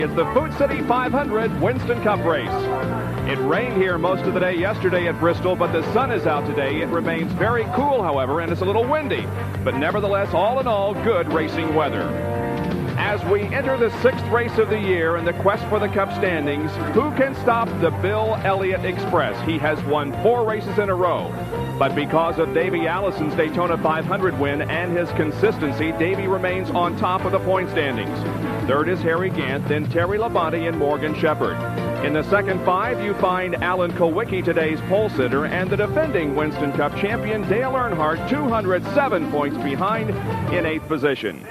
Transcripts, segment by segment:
It's the Food City 500 Winston Cup race. It rained here most of the day yesterday at Bristol, but the sun is out today. It remains very cool, however, and it's a little windy. But nevertheless, all in all, good racing weather. As we enter the 6th race of the year in the quest for the Cup standings, who can stop the Bill Elliott Express? He has won 4 races in a row. But because of Davey Allison's Daytona 500 win and his consistency, Davey remains on top of the point standings. Third is Harry Gant, then Terry Labonte and Morgan Shepherd. In the second 5, you find Alan Kulwicki, today's pole sitter, and the defending Winston Cup champion Dale Earnhardt, 207 points behind in 8th position.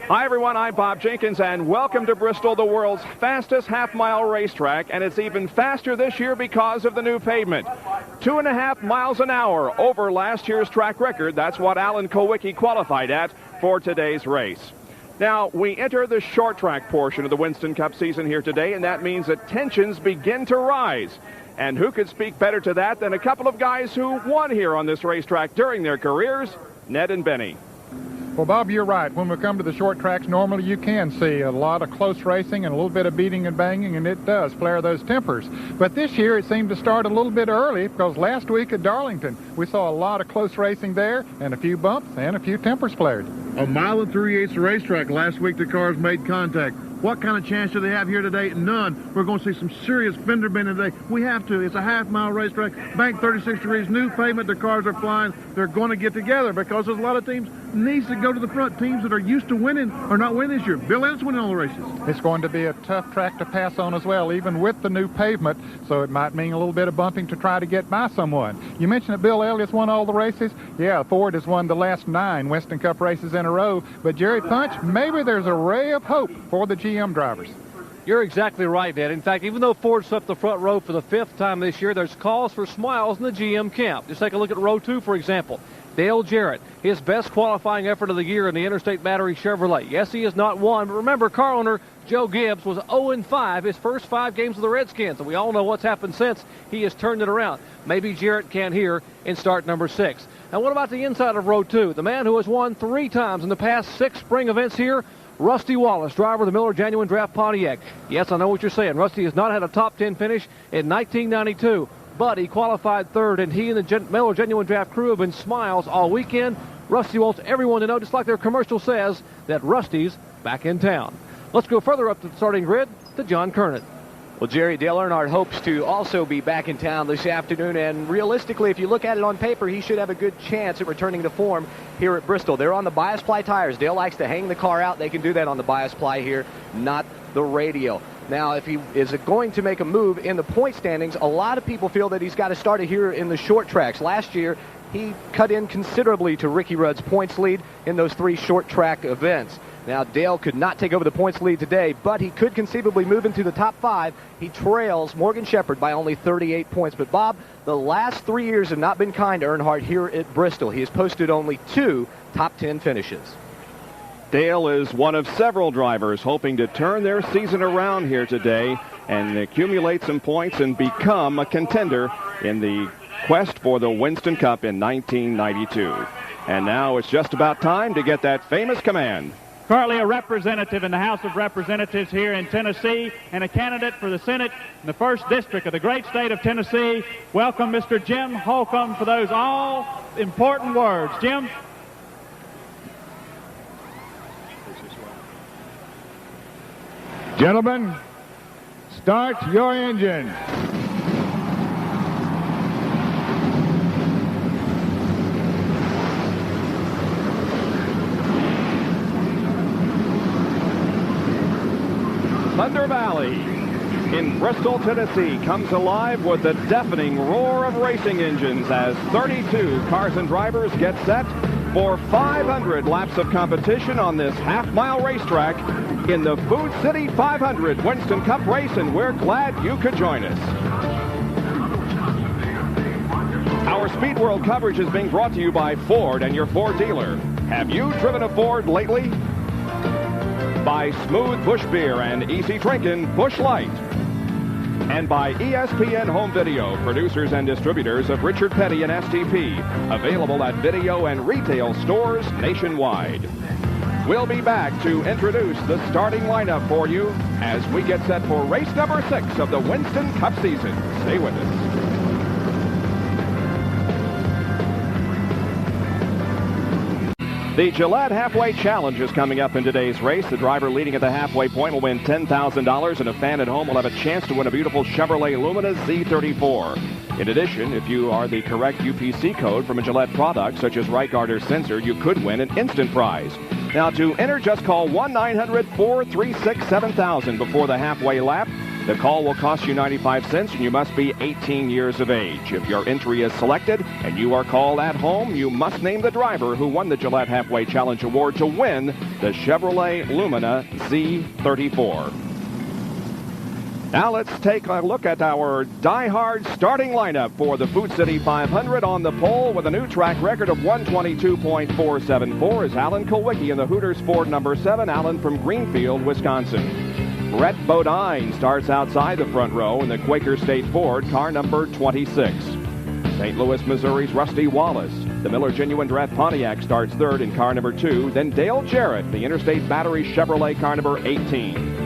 Hi everyone, I'm Bob Jenkins and welcome to Bristol, the world's fastest half-mile racetrack, and it's even faster this year because of the new pavement. 2.5 miles an hour over last year's track record. That's what Alan Kulwicki qualified at for today's race. Now, we enter the short track portion of the Winston Cup season here today, and that means that tensions begin to rise. And who could speak better to that than a couple of guys who won here on this racetrack during their careers, Ned and Benny. Well, Bob, you're right. When we come to the short tracks, normally you can see a lot of close racing and a little bit of beating and banging, and it does flare those tempers. But this year it seemed to start a little bit early because last week at Darlington, we saw a lot of close racing there and a few bumps and a few tempers flared. A mile and 3/8 racetrack. Last week the cars made contact. What kind of chance do they have here today? None. We're going to see some serious fender bending today. We have to. It's a half-mile racetrack. Bank 36 degrees, new pavement. The cars are flying. They're going to get together because there's a lot of teams needs to go to the front. Teams that are used to winning are not winning this year. Bill Elliott's winning all the races. It's going to be a tough track to pass on as well, even with the new pavement, so it might mean a little bit of bumping to try to get by someone. You mentioned that Bill Elliott's won all the races. Yeah, Ford has won the last 9 Winston Cup races in a row, but Jerry Punch, maybe there's a ray of hope for the GM drivers. You're exactly right, Ned. In fact, even though Ford swept the front row for the 5th time this year, there's cause for smiles in the GM camp. Just take a look at row 2, for example. Dale Jarrett, his best qualifying effort of the year in the Interstate Battery Chevrolet. Yes, he has not won, but remember, car owner Joe Gibbs was 0-5 his first 5 games of the Redskins, and we all know what's happened since. He has turned it around. Maybe Jarrett can here in start number 6. And what about the inside of row 2? The man who has won 3 times in the past 6 spring events here, Rusty Wallace, driver of the Miller Genuine Draft Pontiac. Yes, I know what you're saying. Rusty has not had a top 10 finish in 1992. But he qualified 3rd, and he and the Miller Genuine Draft crew have been smiles all weekend. Rusty wants everyone to know, just like their commercial says, that Rusty's back in town. Let's go further up the starting grid to John Kernan. Well, Jerry, Dale Earnhardt hopes to also be back in town this afternoon, and realistically, if you look at it on paper, he should have a good chance at returning to form here at Bristol. They're on the bias ply tires. Dale likes to hang the car out. They can do that on the bias ply here, not the radial. Now, if he is going to make a move in the point standings, a lot of people feel that he's got to start it here in the short tracks. Last year, he cut in considerably to Ricky Rudd's points lead in those 3 short track events. Now, Dale could not take over the points lead today, but he could conceivably move into the top 5. He trails Morgan Shepherd by only 38 points. But, Bob, the last 3 years have not been kind to Earnhardt here at Bristol. He has posted only 2 top 10 finishes. Dale is one of several drivers hoping to turn their season around here today and accumulate some points and become a contender in the quest for the Winston Cup in 1992. And now it's just about time to get that famous command. Currently a representative in the House of Representatives here in Tennessee and a candidate for the Senate in the 1st District of the great state of Tennessee. Welcome, Mr. Jim Holcomb, for those all-important words. Jim? Gentlemen, start your engine. Thunder Valley in Bristol, Tennessee comes alive with the deafening roar of racing engines as 32 cars and drivers get set for 500 laps of competition on this half-mile racetrack in the Food City 500 Winston Cup race, and we're glad you could join us. Our Speed World coverage is being brought to you by Ford and your Ford dealer. Have you driven a Ford lately? By Smooth Busch Beer and Easy Drinkin' Busch Light. And by ESPN Home Video, producers and distributors of Richard Petty and STP. Available at video and retail stores nationwide. We'll be back to introduce the starting lineup for you as we get set for race number 6 of the Winston Cup season. Stay with us. The Gillette Halfway Challenge is coming up in today's race. The driver leading at the halfway point will win $10,000, and a fan at home will have a chance to win a beautiful Chevrolet Lumina Z34. In addition, if you are the correct UPC code from a Gillette product, such as right guard or sensor, you could win an instant prize. Now, to enter, just call 1-900-436-7000 before the halfway lap. The call will cost you 95 cents, and you must be 18 years of age. If your entry is selected and you are called at home, you must name the driver who won the Gillette Halfway Challenge Award to win the Chevrolet Lumina Z34. Now let's take a look at our die-hard starting lineup for the Food City 500. On the pole with a new track record of 122.474 is Alan Kulwicki in the Hooters Ford number 7, Alan from Greenfield, Wisconsin. Brett Bodine starts outside the front row in the Quaker State Ford, car number 26. St. Louis, Missouri's Rusty Wallace. The Miller Genuine Draft Pontiac starts third in car number 2. Then Dale Jarrett, the Interstate Battery Chevrolet, car number 18.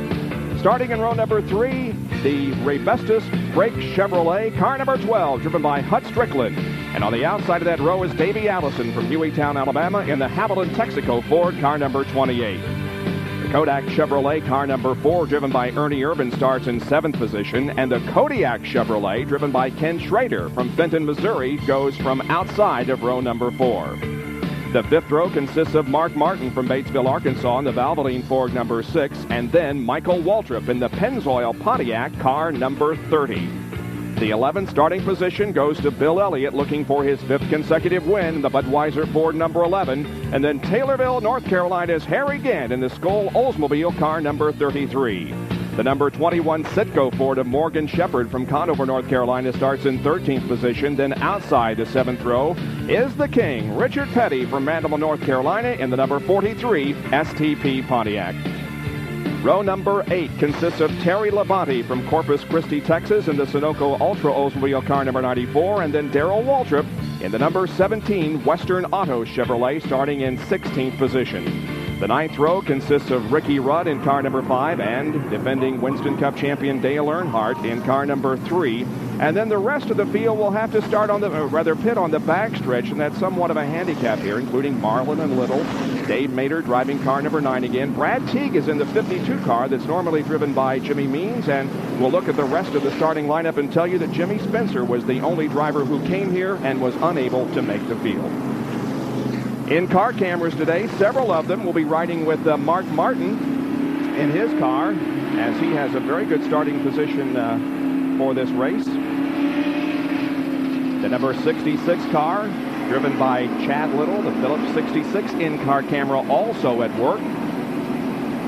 Starting in row number 3, the Rebestus Brake Chevrolet, car number 12, driven by Hut Strickland. And on the outside of that row is Davey Allison from Hueytown, Alabama, in the Haviland Texaco Ford, car number 28. Kodak Chevrolet, car number 4, driven by Ernie Urban, starts in 7th position, and the Kodiak Chevrolet, driven by Ken Schrader from Fenton, Missouri, goes from outside of row number 4. The 5th row consists of Mark Martin from Batesville, Arkansas, in the Valvoline Ford number 6, and then Michael Waltrip in the Pennzoil Pontiac, car number 30. The 11th starting position goes to Bill Elliott, looking for his 5th consecutive win in the Budweiser Ford number 11. And then Taylorville, North Carolina's Harry Gant in the Skoll Oldsmobile, car number 33. The number 21 Citgo Ford of Morgan Shepherd from Conover, North Carolina, starts in 13th position. Then outside the 7th row is the King, Richard Petty from Mandeville, North Carolina, in the number 43 STP Pontiac. Row number 8 consists of Terry Labonte from Corpus Christi, Texas, in the Sunoco Ultra Oldsmobile, car number 94, and then Darrell Waltrip in the number 17 Western Auto Chevrolet, starting in 16th position. The 9th row consists of Ricky Rudd in car number 5 and defending Winston Cup champion Dale Earnhardt in car number 3. And then the rest of the field will have to start on pit on the backstretch, and that's somewhat of a handicap here, including Marlin and Little. Dave Mater driving car number 9 again. Brad Teague is in the 52 car that's normally driven by Jimmy Means, and we'll look at the rest of the starting lineup and tell you that Jimmy Spencer was the only driver who came here and was unable to make the field. In car cameras today, several of them will be riding with Mark Martin in his car, as he has a very good starting position for this race. The number 66 car, driven by Chad Little, the Phillips 66 in-car camera also at work.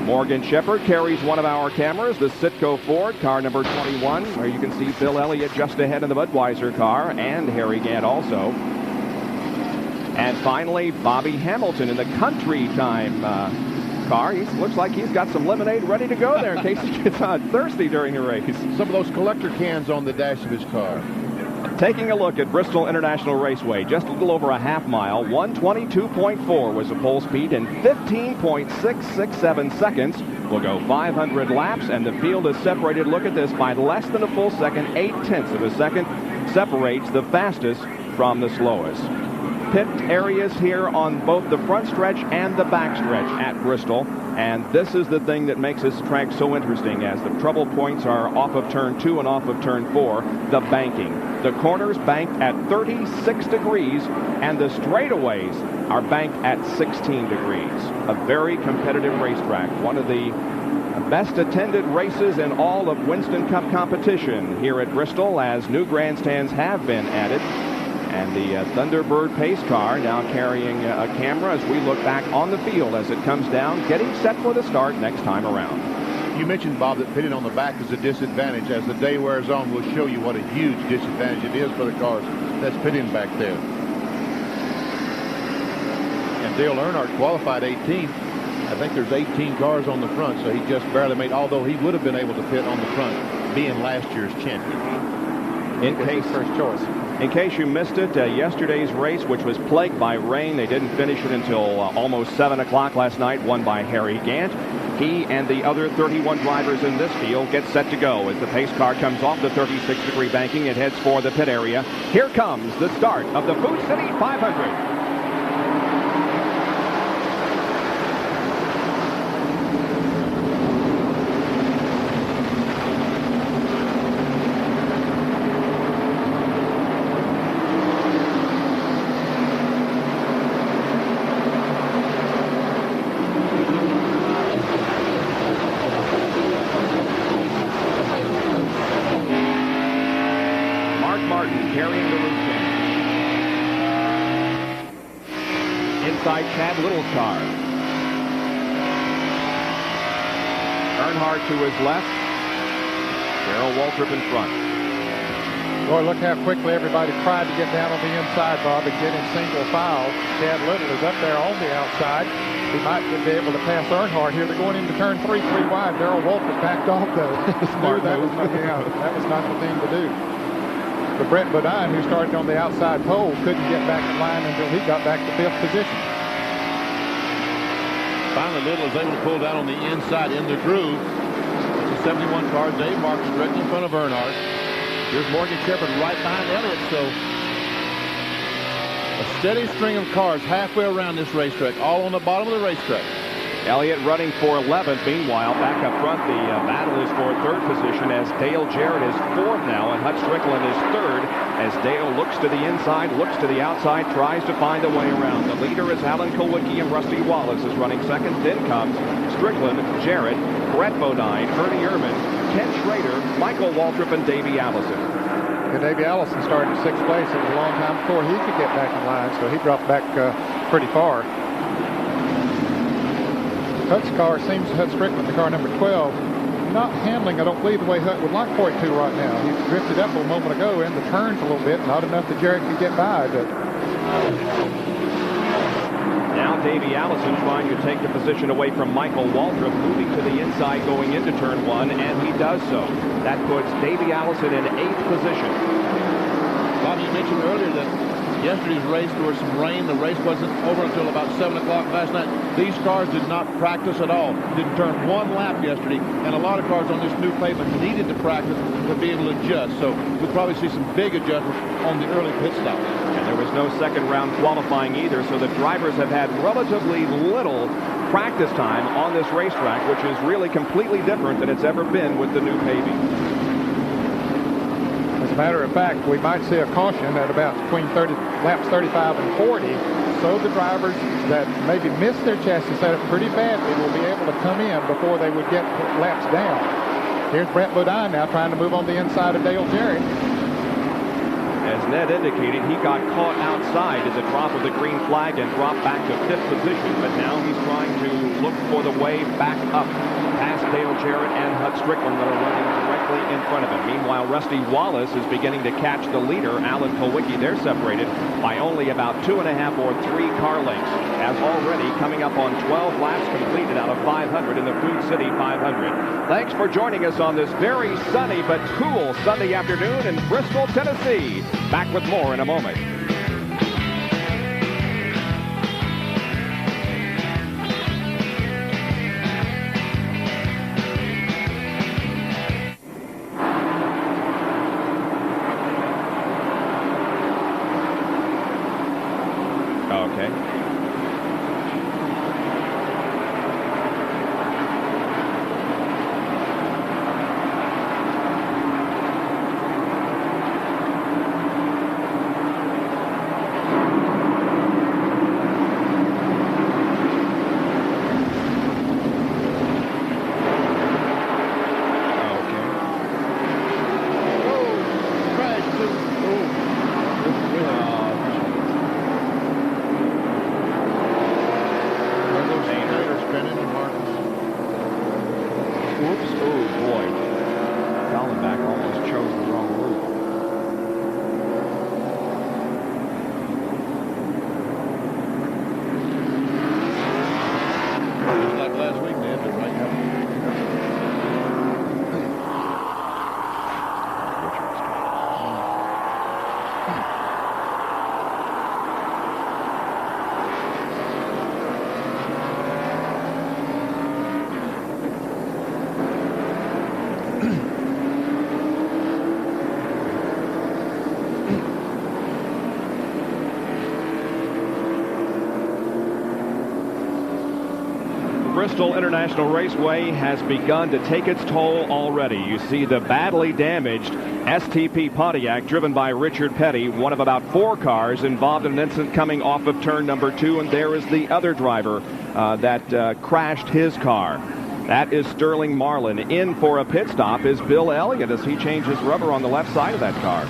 Morgan Shepherd carries one of our cameras, the Citgo Ford, car number 21, where you can see Bill Elliott just ahead in the Budweiser car, and Harry Gant also. And finally, Bobby Hamilton in the Country Time car. He looks like he's got some lemonade ready to go there in case he gets thirsty during the race. Some of those collector cans on the dash of his car. Taking a look at Bristol International Raceway, just a little over a half mile, 122.4 was the pole speed in 15.667 seconds. We'll go 500 laps, and the field is separated, look at this, by less than a full second. 0.8 of a second separates the fastest from the slowest. Pit areas here on both the front stretch and the back stretch at Bristol, and this is the thing that makes this track so interesting, as the trouble points are off of turn 2 and off of turn 4, the banking. The corners banked at 36 degrees, and the straightaways are banked at 16 degrees. A very competitive racetrack, one of the best attended races in all of Winston Cup competition here at Bristol, as new grandstands have been added. And the Thunderbird pace car now carrying a camera as we look back on the field as it comes down, getting set for the start next time around. You mentioned, Bob, that pitting on the back is a disadvantage. As the day wears on, we'll show you what a huge disadvantage it is for the cars that's pitting back there. And Dale Earnhardt qualified 18th. I think there's 18 cars on the front, so he just barely made, although he would have been able to pit on the front, being last year's champion. In case first choice. In case you missed it, yesterday's race, which was plagued by rain, they didn't finish it until almost 7 o'clock last night, won by Harry Gant. He and the other 31 drivers in this field get set to go as the pace car comes off the 36-degree banking and heads for the pit area. Here comes the start of the Food City 500. Carrying the roof stand. Inside Chad Little's car. Earnhardt to his left. Darrell Waltrip in front. Boy, look how quickly everybody tried to get down on the inside, Bob, and get in single file. Chad Little is up there on the outside. He might be able to pass Earnhardt here. They're going into turn 3 wide. Darrell Waltrip backed off, though. that was not the thing to do. But Brett Bodine, who started on the outside pole, couldn't get back in line until he got back to 5th position. Finally, Little is able to pull down on the inside in the groove. It's a 71 car. Dave Marks directly in front of Earnhardt. Here's Morgan Shepherd right behind Elliott. So a steady string of cars halfway around this racetrack, all on the bottom of the racetrack. Elliott running for 11th. Meanwhile, back up front, the battle is for 3rd position as Dale Jarrett is 4th now, and Hut Strickland is 3rd as Dale looks to the inside, looks to the outside, tries to find a way around. The leader is Alan Kulwicki, and Rusty Wallace is running 2nd. Then comes Strickland, Jarrett, Brett Bodine, Ernie Ehrman, Ken Schrader, Michael Waltrip, and Davey Allison. Davey Allison started in 6th place. It was a long time before he could get back in line, so he dropped back pretty far. Hut's car seems Hut Strickland, the car number 12, not handling, I don't believe, the way Hut would like for it to right now. He drifted up a moment ago in the turns a little bit, not enough that Jarrett could get by. But now Davey Allison trying to take the position away from Michael Waltrip, moving to the inside going into turn 1, and he does so. That puts Davey Allison in 8th position. Bob, you mentioned earlier that yesterday's race, there was some rain. The race wasn't over until about 7 o'clock last night. These cars did not practice at all. Didn't turn one lap yesterday. And a lot of cars on this new pavement needed to practice to be able to adjust. So we'll probably see some big adjustments on the early pit stop. And there was no second round qualifying either, so the drivers have had relatively little practice time on this racetrack, which is really completely different than it's ever been with the new paving. As a matter of fact, we might see a caution at about between laps 35 and 40. So the drivers that maybe missed their chassis setup pretty badly will be able to come in before they would get laps down. Here's Brett Bodine now trying to move on the inside of Dale Jarrett. As Ned indicated, he got caught outside at the drop of the green flag and dropped back to 5th position, but now he's trying to look for the way back up past Dale Jarrett and Hut Strickland that are running directly in front of him. Meanwhile, Rusty Wallace is beginning to catch the leader, Alan Kulwicki. They're separated by only about 2.5 or 3 car lengths, as already coming up on 12 laps completed out of 500 in the Food City 500. Thanks for joining us on this very sunny but cool Sunday afternoon in Bristol, Tennessee. Back with more in a moment. Bristol International Raceway has begun to take its toll already. You see the badly damaged STP Pontiac driven by Richard Petty, one of about 4 cars involved in an incident coming off of turn number 2, and there is the other driver that crashed his car. That is Sterling Marlin. In for a pit stop is Bill Elliott as he changes rubber on the left side of that car.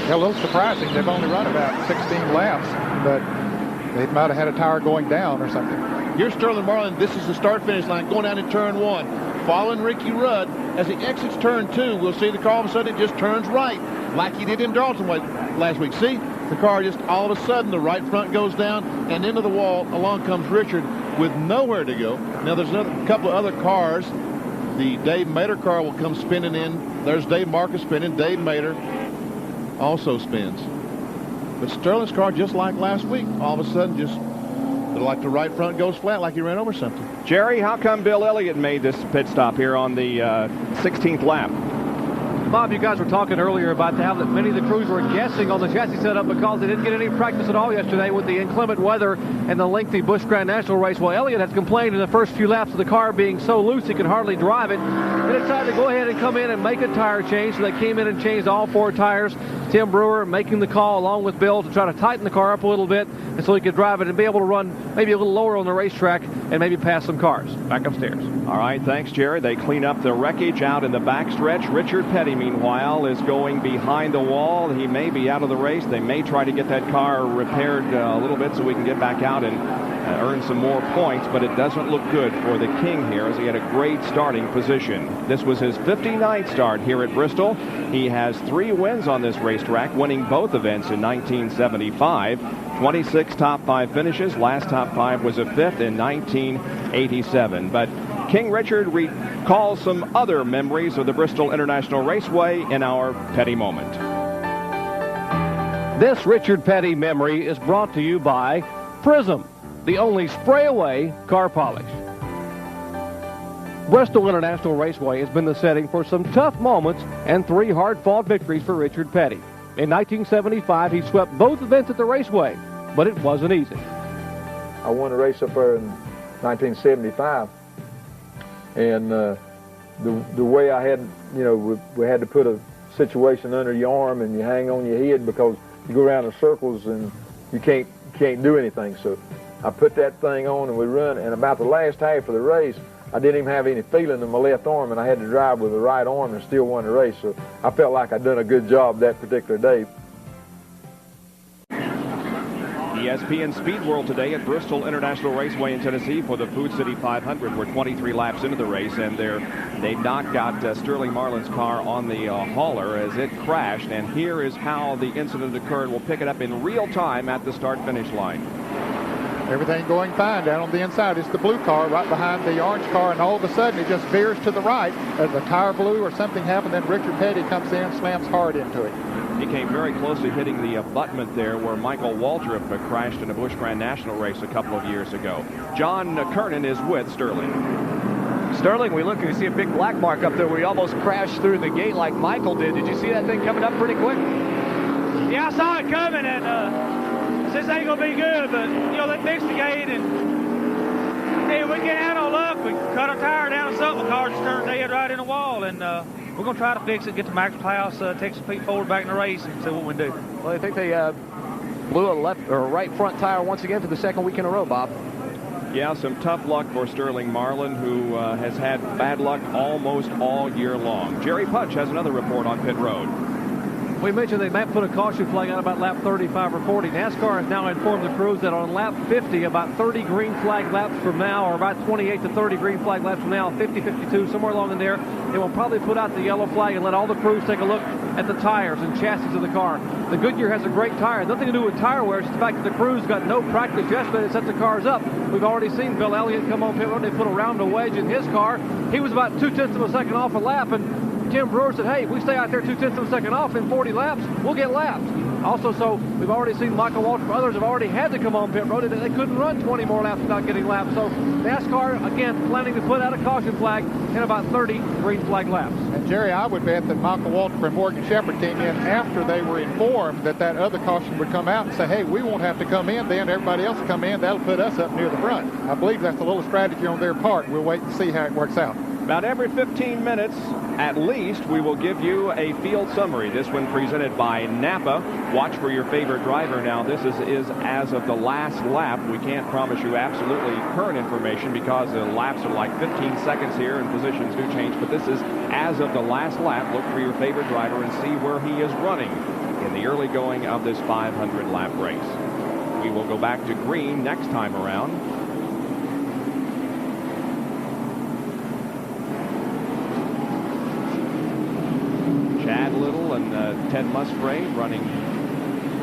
Yeah, a little surprising. They've only run about 16 laps, but they might have had a tire going down or something. Here's Sterling Marlin. This is the start-finish line going down in turn 1. Following Ricky Rudd. As he exits turn 2, we'll see the car all of a sudden it just turns right, like he did in Darlington last week. See? The car just all of a sudden, the right front goes down, and into the wall, along comes Richard with nowhere to go. Now, there's a couple of other cars. The Dave Mader car will come spinning in. There's Dave Marcus spinning. Dave Mader also spins. But Sterling's car, just like last week, all of a sudden just like the right front goes flat, like he ran over something. Jerry, how come Bill Elliott made this pit stop here on the 16th lap? Bob, you guys were talking earlier about how that many of the crews were guessing on the chassis setup because they didn't get any practice at all yesterday with the inclement weather and the lengthy Busch Grand National race. Well, Elliott had complained in the first few laps of the car being so loose he could hardly drive it. They decided to go ahead and come in and make a tire change, so they came in and changed all 4 tires. Tim Brewer making the call along with Bill to try to tighten the car up a little bit and so he could drive it and be able to run maybe a little lower on the racetrack and maybe pass some cars. Back upstairs. All right, thanks, Jerry. They clean up the wreckage out in the backstretch. Richard Petty, meanwhile, is going behind the wall. He may be out of the race. They may try to get that car repaired a little bit so we can get back out and earn some more points, but it doesn't look good for the King here as he had a great starting position. This was his 59th start here at Bristol. He has 3 wins on this racetrack, winning both events in 1975. 26 top 5 finishes. Last top 5 was a 5th in 1987. But King Richard recalls some other memories of the Bristol International Raceway in our Petty Moment. This Richard Petty memory is brought to you by Prism, the only spray-away car polish. Bristol International Raceway has been the setting for some tough moments and 3 hard-fought victories for Richard Petty. In 1975, he swept both events at the Raceway, but it wasn't easy. I won a race up there in 1975, and the way I had, we had to put a situation under your arm and you hang on your head because you go around in circles and you can't do anything. So I put that thing on and we run, and about the last half of the race, I didn't even have any feeling in my left arm, and I had to drive with the right arm and still won the race. So I felt like I'd done a good job that particular day. ESPN Speed World today at Bristol International Raceway in Tennessee for the Food City 500. We're 23 laps into the race, and they knocked out Sterling Marlin's car on the hauler as it crashed. And here is how the incident occurred. We'll pick it up in real time at the start-finish line. Everything going fine. Down on the inside is the blue car right behind the orange car, and all of a sudden it just veers to the right as the tire blew or something happened. Then Richard Petty comes in and slams hard into it. He came very close to hitting the abutment there where Michael Waldrop crashed in a Busch Grand National race a couple of years ago. John Kernan is with Sterling. Sterling, we look and see a big black mark up there where he almost crashed through the gate like Michael did. Did you see that thing coming up pretty quick? Yeah, I saw it coming, and this ain't going to be good, but, they fixed the gate, and hey, we get out on luck. We cut our tire down or something. The car just turned dead right in the wall, and we're going to try to fix it, get to Max Plouse, take some feet forward back in the race, and see what we do. Well, I think they blew a left or right front tire once again for the second week in a row, Bob. Yeah, some tough luck for Sterling Marlin, who has had bad luck almost all year long. Jerry Putch has another report on pit road. We mentioned they might put a caution flag out about lap 35 or 40. NASCAR has now informed the crews that on lap 50, about 30 green flag laps from now, or about 28 to 30 green flag laps from now, 50, 52, somewhere along in there, they will probably put out the yellow flag and let all the crews take a look at the tires and chassis of the car. The Goodyear has a great tire. Nothing to do with tire wear. It's the fact that the crews got no practice yesterday to set the cars up. We've already seen Bill Elliott come on pit road. They put a round wedge in his car. He was about 0.2 of a second off a lap, and Tim Brewer said, hey, if we stay out there 2/10 of a second off in 40 laps, we'll get lapped. Also, so we've already seen Michael Waltrip, others have already had to come on pit road, and they couldn't run 20 more laps without getting lapped. So NASCAR, again, planning to put out a caution flag in about 30 green flag laps. And Jerry, I would bet that Michael Waltrip and Morgan Shepherd came in after they were informed that that other caution would come out and say, hey, we won't have to come in then. Everybody else will come in. That'll put us up near the front. I believe that's a little strategy on their part. We'll wait and see how it works out. About every 15 minutes, at least, we will give you a field summary. This one presented by Napa. Watch for your favorite driver. Now, this is as of the last lap. We can't promise you absolutely current information because the laps are like 15 seconds here and positions do change. But this is as of the last lap. Look for your favorite driver and see where he is running in the early going of this 500-lap race. We will go back to green next time around. Chad Little and Ted Musgrave running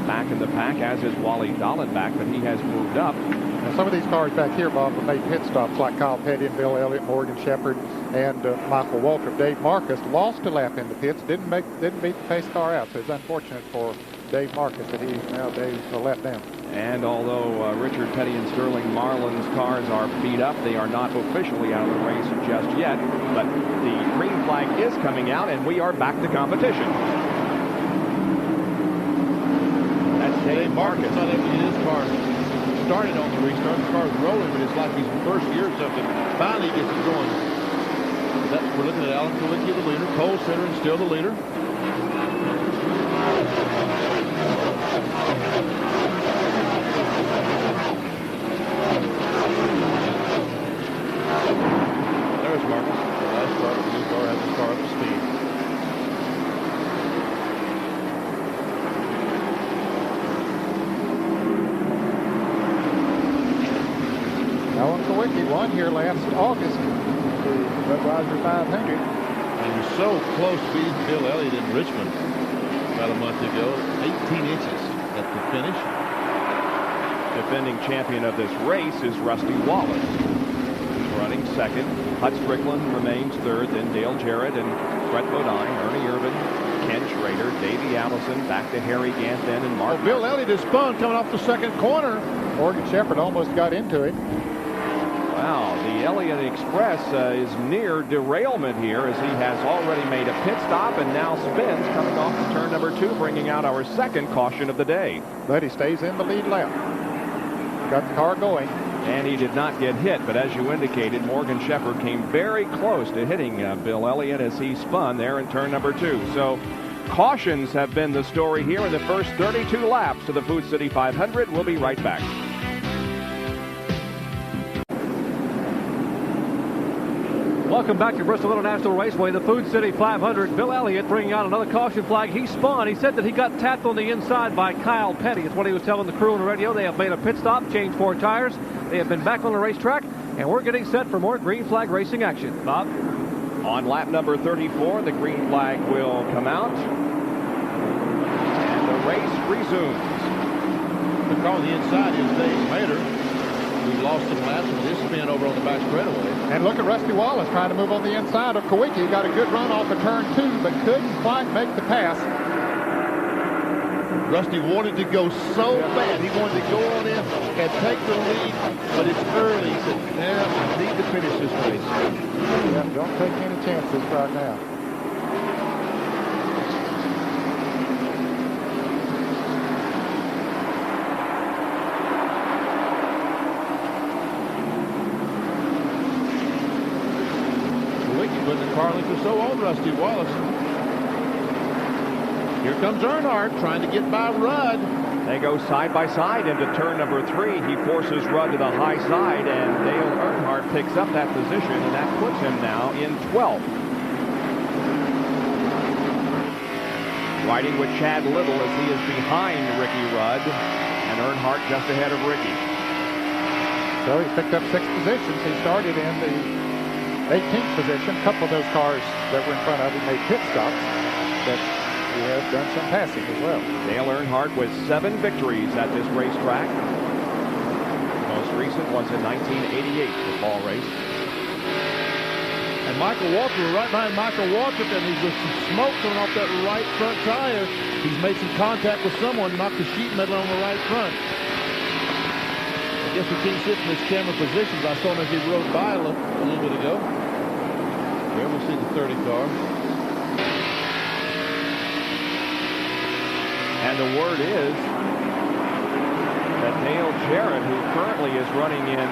back in the pack, as is Wally Dallenbach, but he has moved up. Now, some of these cars back here, Bob, have made pit stops like Kyle Petty and Bill Elliott, Morgan Shepherd, and Michael Waltrip. Dave Marcus lost a lap in the pits, didn't beat the pace car out, so it's unfortunate for Dave Marcus that he nowadays left them. And although Richard Petty and Sterling Marlin's cars are beat up, they are not officially out of the race just yet. But the green flag is coming out, and we are back to competition. That's Dave Marcus. Not able to get his car started on the restart. The car's rolling, but it's like he's first gear or something. Finally gets it going. We're looking at Alan Kowicki, the leader. Cole Sitter and still the leader. There's Marcus. Last start of the new car has the car up to speed. Alan Kowicki won here last August, the Budweiser 500. And was so close to beating Bill Elliott in Richmond about a month ago. 18 inches at the finish. Defending champion of this race is Rusty Wallace. He's running second. Hut Strickland remains third. Then Dale Jarrett and Brett Bodine, Ernie Irvin, Ken Schrader, Davey Allison, back to Harry Ganthen and Mark. Bill Elliott is spun coming off the second corner. Morgan Shepherd almost got into it. Wow, the Elliott Express is near derailment here as he has already made a pit stop and now spins coming off to turn number 2, bringing out our second caution of the day. But he stays in the lead lap. Got the car going. And he did not get hit, but as you indicated, Morgan Shepherd came very close to hitting Bill Elliott as he spun there in turn number 2. So cautions have been the story here in the first 32 laps of the Food City 500. We'll be right back. Welcome back to Bristol International Raceway, the Food City 500. Bill Elliott bringing out another caution flag. He spun. He said that he got tapped on the inside by Kyle Petty. It's what he was telling the crew on the radio. They have made a pit stop, changed 4 tires. They have been back on the racetrack, and we're getting set for more green flag racing action. Bob? On lap number 34, the green flag will come out, and the race resumes. The car on the inside is Dave Mader, who lost some laps with his spin over on the back straightaway. And look at Rusty Wallace trying to move on the inside of Kowicki. He got a good run off of turn 2, but couldn't quite make the pass. Rusty wanted to go so bad. He wanted to go on in and take the lead, but it's early. He said, "Now I need to finish this race." Yeah, don't take any chances right now. Putting the car length or so on Rusty Wallace. Here comes Earnhardt trying to get by Rudd. They go side by side into turn number 3. He forces Rudd to the high side, and Dale Earnhardt picks up that position, and that puts him now in 12th. Riding with Chad Little as he is behind Ricky Rudd, and Earnhardt just ahead of Ricky. So he's picked up 6 positions. He started in the 18th position. A couple of those cars that were in front of him made pit stops, but he has done some passing as well. Dale Earnhardt with 7 victories at this racetrack. The most recent was in 1988, the fall race. And Michael Waltrip, we're right behind Michael Waltrip, and he's with some smoke coming off that right front tire. He's made some contact with someone, knocked the sheet metal on the right front. I guess we can't sit in this camera position, but I saw him as he rode by a little bit ago. There we see the 30 car. And the word is that Dale Jarrett, who currently is running in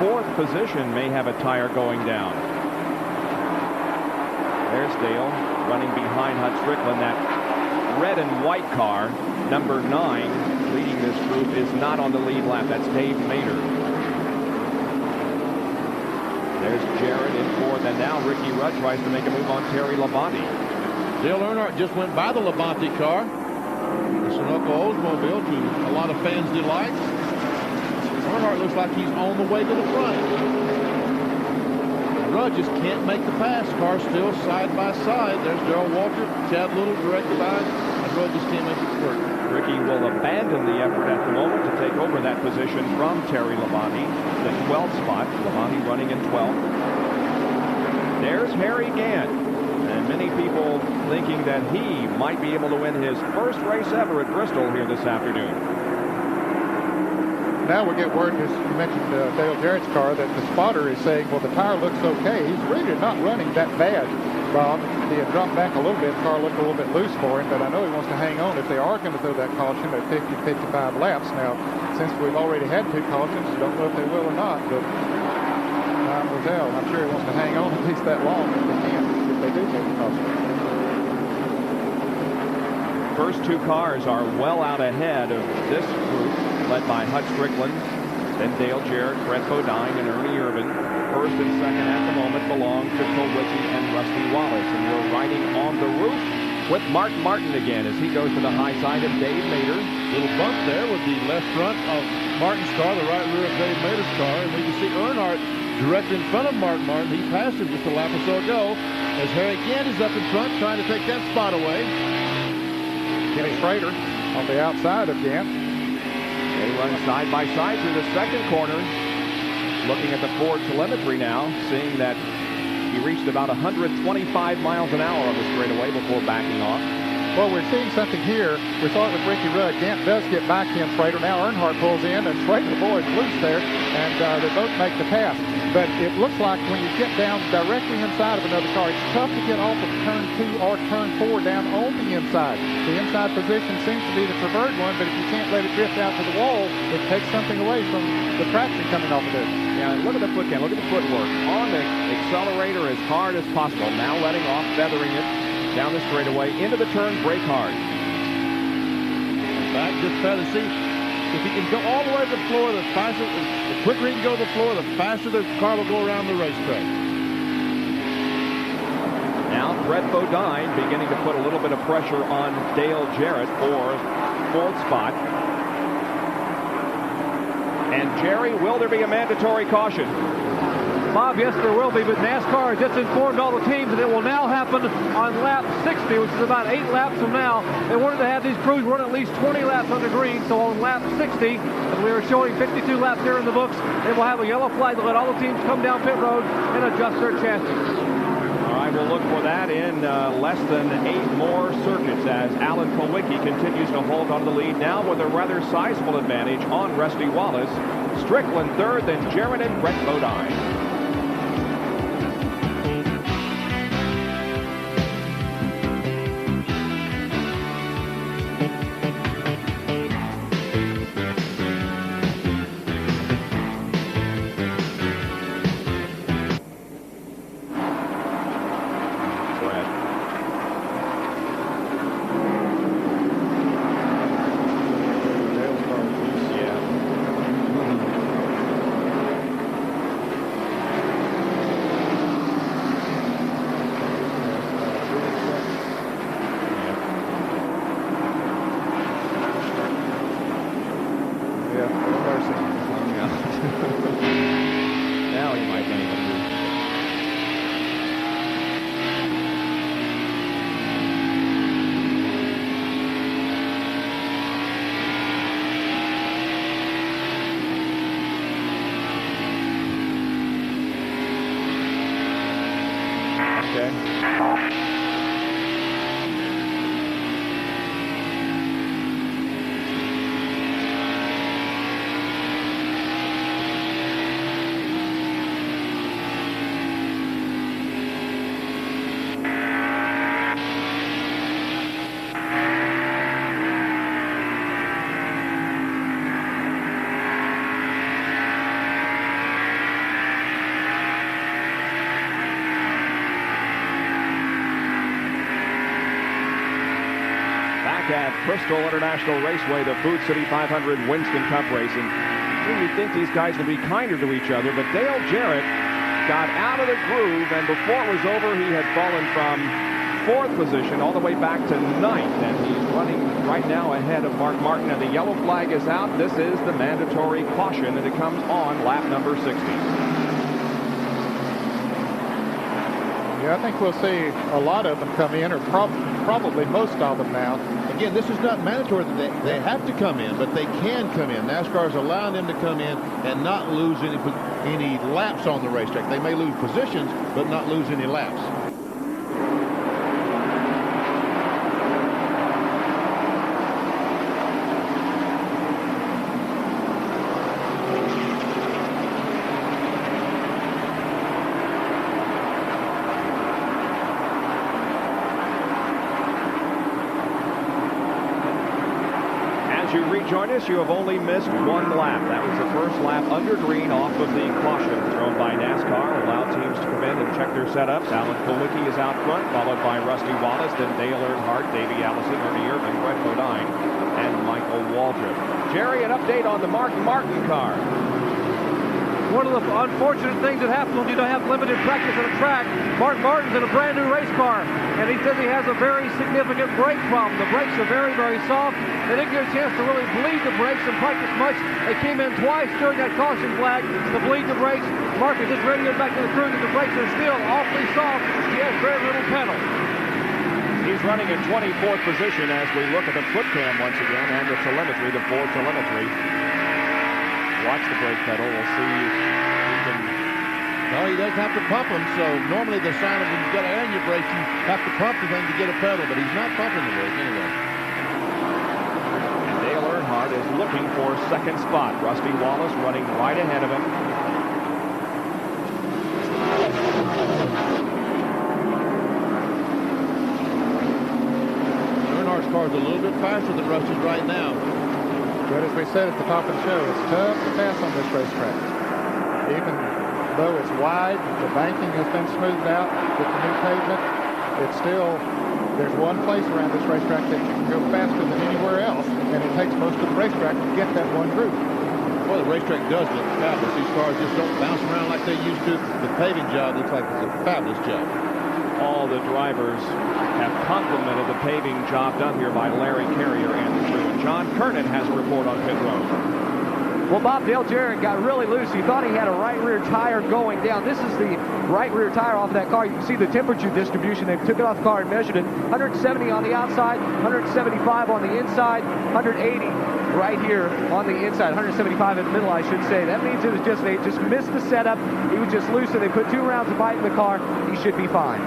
4th position, may have a tire going down. There's Dale running behind Hut Strickland. That red and white car, number 9, leading this group, is not on the lead lap. That's Dave Mader. There's Jarrett in 4th, and now Ricky Rudd tries to make a move on Terry Labonte. Dale Earnhardt just went by the Labonte car. The Sunoco Oldsmobile, to a lot of fans' delight. Earnhardt looks like he's on the way to the front. Rudd just can't make the pass. Cars still side by side. There's Darrell Waltrip, Chad Little directly behind, and Rudd just can't make it work. Ricky will abandon the effort at the moment to take over that position from Terry Labonte, the 12th spot. Labonte running in 12th. There's Harry Gant, and many people thinking that he might be able to win his first race ever at Bristol here this afternoon. Now we get word, as you mentioned Dale Jarrett's car, that the spotter is saying, well, the tire looks okay. He's really not running that bad, Bob. He had dropped back a little bit. The car looked a little bit loose for him, but I know he wants to hang on if they are going to throw that caution at 50, 55 laps. Now, since we've already had 2 cautions, don't know if they will or not, but time will tell. I'm sure he wants to hang on at least that long if they can, if they do take the caution. First 2 cars are well out ahead of this group, led by Hut Strickland, then Dale Jarrett, Brett Bodine, and Ernie Irvin. First and second at the moment belong to Kulwicki and Rusty Wallace. And we're riding on the roof with Mark Martin again as he goes to the high side of Dave Mader. Little bump there with the left front of Martin's car, the right rear of Dave Mader's car. And we can see Earnhardt directly in front of Mark Martin. He passed him just a lap or so ago as Harry Gant is up in front trying to take that spot away. Kenny Schrader on the outside of Gant. They run side by side through the second corner. Looking at the Ford telemetry now, seeing that he reached about 125 miles an hour on the straightaway before backing off. Well, we're seeing something here. We saw it with Ricky Rudd. Gant does get back in Schrader. Now Earnhardt pulls in, and Schrader, the boy, is loose there, and they both make the pass. But it looks like when you get down directly inside of another car, it's tough to get off of turn 2 or turn 4 down on the inside. The inside position seems to be the preferred one, but if you can't let it drift out to the wall, it takes something away from the traction coming off of it. Yeah, look at the foot cam. Look at the footwork. On the accelerator as hard as possible. Now letting off, feathering it down the straightaway into the turn, brake hard. Back just trying to see if he can go all the way to the floor, the faster, the quicker he can go to the floor, the faster the car will go around the racetrack. Now Brett Bodine beginning to put a little bit of pressure on Dale Jarrett for 4th spot. And Jerry, will there be a mandatory caution? Bob, yes, there will be, but NASCAR has just informed all the teams that it will now happen on lap 60, which is about 8 laps from now. They wanted to have these crews run at least 20 laps on the green, so on lap 60, as we are showing 52 laps here in the books, they will have a yellow flag to let all the teams come down pit road and adjust their chassis. All right, we'll look for that in less than 8 more circuits as Alan Kulwicki continues to hold on to the lead now with a rather sizable advantage on Rusty Wallace. Strickland 3rd, then Jarrett and Brett Bodine. at Bristol International Raceway, the Food City 500 Winston Cup race. And you'd think these guys would be kinder to each other, but Dale Jarrett got out of the groove, and before it was over, he had fallen from 4th position all the way back to 9th, and he's running right now ahead of Mark Martin, and the yellow flag is out. This is the mandatory caution, and it comes on lap number 60. Yeah, I think we'll see a lot of them come in, or probably most of them now. Again, this is not mandatory that they have to come in, but they can come in. NASCAR is allowing them to come in and not lose any laps on the racetrack. They may lose positions, but not lose any laps. Join us, you have only missed 1 lap. That was the first lap under green off of the caution thrown by NASCAR. Allowed teams to come in and check their setups. Alan Kulwicki is out front, followed by Rusty Wallace, then Dale Earnhardt, Davey Allison, Ernie Irvin, Brett Bodine, and Michael Waldrop. Jerry, an update on the Mark Martin car. One of the unfortunate things that happens when you don't have limited practice on a track, Mark Martin's in a brand new race car, and he says he has a very significant brake problem. The brakes are very, very soft. They didn't get a chance to really bleed the brakes and practice much. They came in twice during that caution flag to bleed the brakes. Mark has just radioed back to the crew that the brakes are still awfully soft. He has very little pedal. He's running in 24th position as we look at the foot cam once again and the telemetry, the Ford telemetry. Watch the brake pedal. We'll see if he can... No, he doesn't have to pump them, so normally the sign of when you've got air in your brakes, you have to pump the thing to get a pedal, but he's not pumping the brake anyway. And Dale Earnhardt is looking for 2nd spot. Rusty Wallace running right ahead of him. Earnhardt's car is a little bit faster than Rusty's right now. But as we said at the top of the show, it's tough to pass on this racetrack. Even though it's wide, the banking has been smoothed out with the new pavement, it's still, there's one place around this racetrack that you can go faster than anywhere else, and it takes most of the racetrack to get that one group. Well, the racetrack does look fabulous. These cars just don't bounce around like they used to. The paving job looks like it's a fabulous job. All the drivers have complimented the paving job done here by Larry Carrier and the crew. And John Kernan has a report on pit road. Well, Bob, Dale Jarrett got really loose. He thought he had a right rear tire going down. This is the right rear tire off of that car. You can see the temperature distribution. They took it off the car and measured it. 170 on the outside, 175 on the inside, 180 right here on the inside, 175 in the middle, I should say. That means it was just, they just missed the setup. He was just loose, and they put 2 rounds of bite in the car. He should be fine.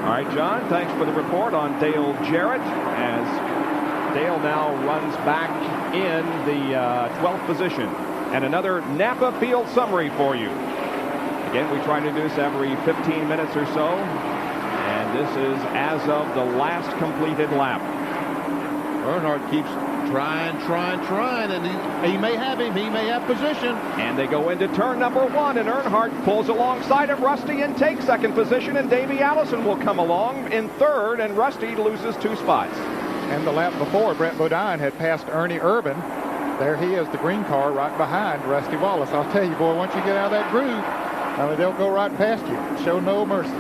All right, John, thanks for the report on Dale Jarrett, as Dale now runs back in the 12th position. And another Napa Field summary for you. Again, we try to do this every 15 minutes or so, and this is as of the last completed lap. Earnhardt keeps trying, and he may have him. He may have position. And they go into turn number 1, and Earnhardt pulls alongside of Rusty and takes 2nd position, and Davey Allison will come along in 3rd, and Rusty loses 2 spots. And the lap before, Brett Bodine had passed Ernie Irvin. There he is, the green car, right behind Rusty Wallace. I'll tell you, boy, once you get out of that groove, I mean, they'll go right past you. Show no mercy.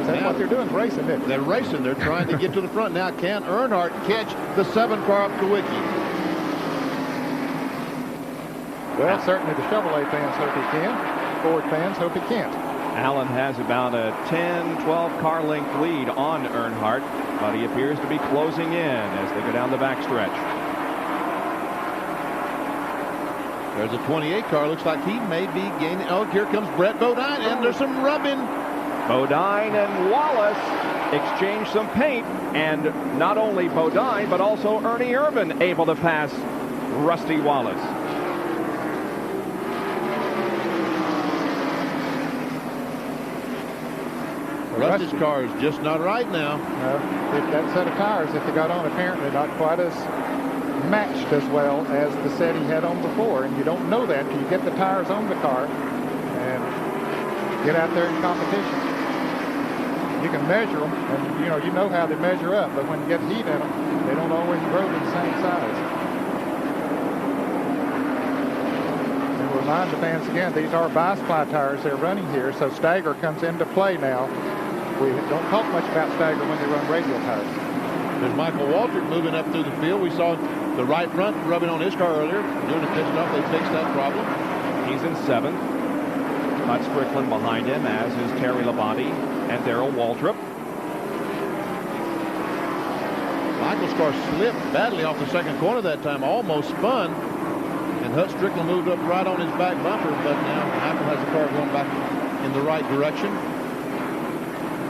That's what they're doing, racing, isn't it? They're racing. They're trying to get to the front. Now, can Earnhardt catch the 7 car up to Wiki? Well, certainly the Chevrolet fans hope he can. Ford fans hope he can't. Allen has about a 10-12 car length lead on Earnhardt, but he appears to be closing in as they go down the backstretch. There's a 28 car. Looks like he may be gaining. Oh, here comes Brett Bodine, and there's some rubbing. Bodine and Wallace exchange some paint, and not only Bodine, but also Ernie Irvin able to pass Rusty Wallace. Rusty's car is just not right now. If that set of tires that they got on, apparently not quite as matched as well as the set he had on before, and you don't know that till you get the tires on the car and get out there in competition. You can measure them, and you know how they measure up, but when you get heat in them, they don't always grow to the same size. And we'll remind the fans again, these are bi-ply tires they're running here, so stagger comes into play now. We don't talk much about stagger when they run radial tires. There's Michael Waltrip moving up through the field. We saw the right front rubbing on his car earlier. Doing a pit stop, they fixed that problem. He's in 7th. Bud Strickland behind him, as is Terry Labonte and Darrell Waltrip. Michael's car slipped badly off the second corner that time, almost spun. And Hut Strickland moved up right on his back bumper, but now Michael has the car going back in the right direction.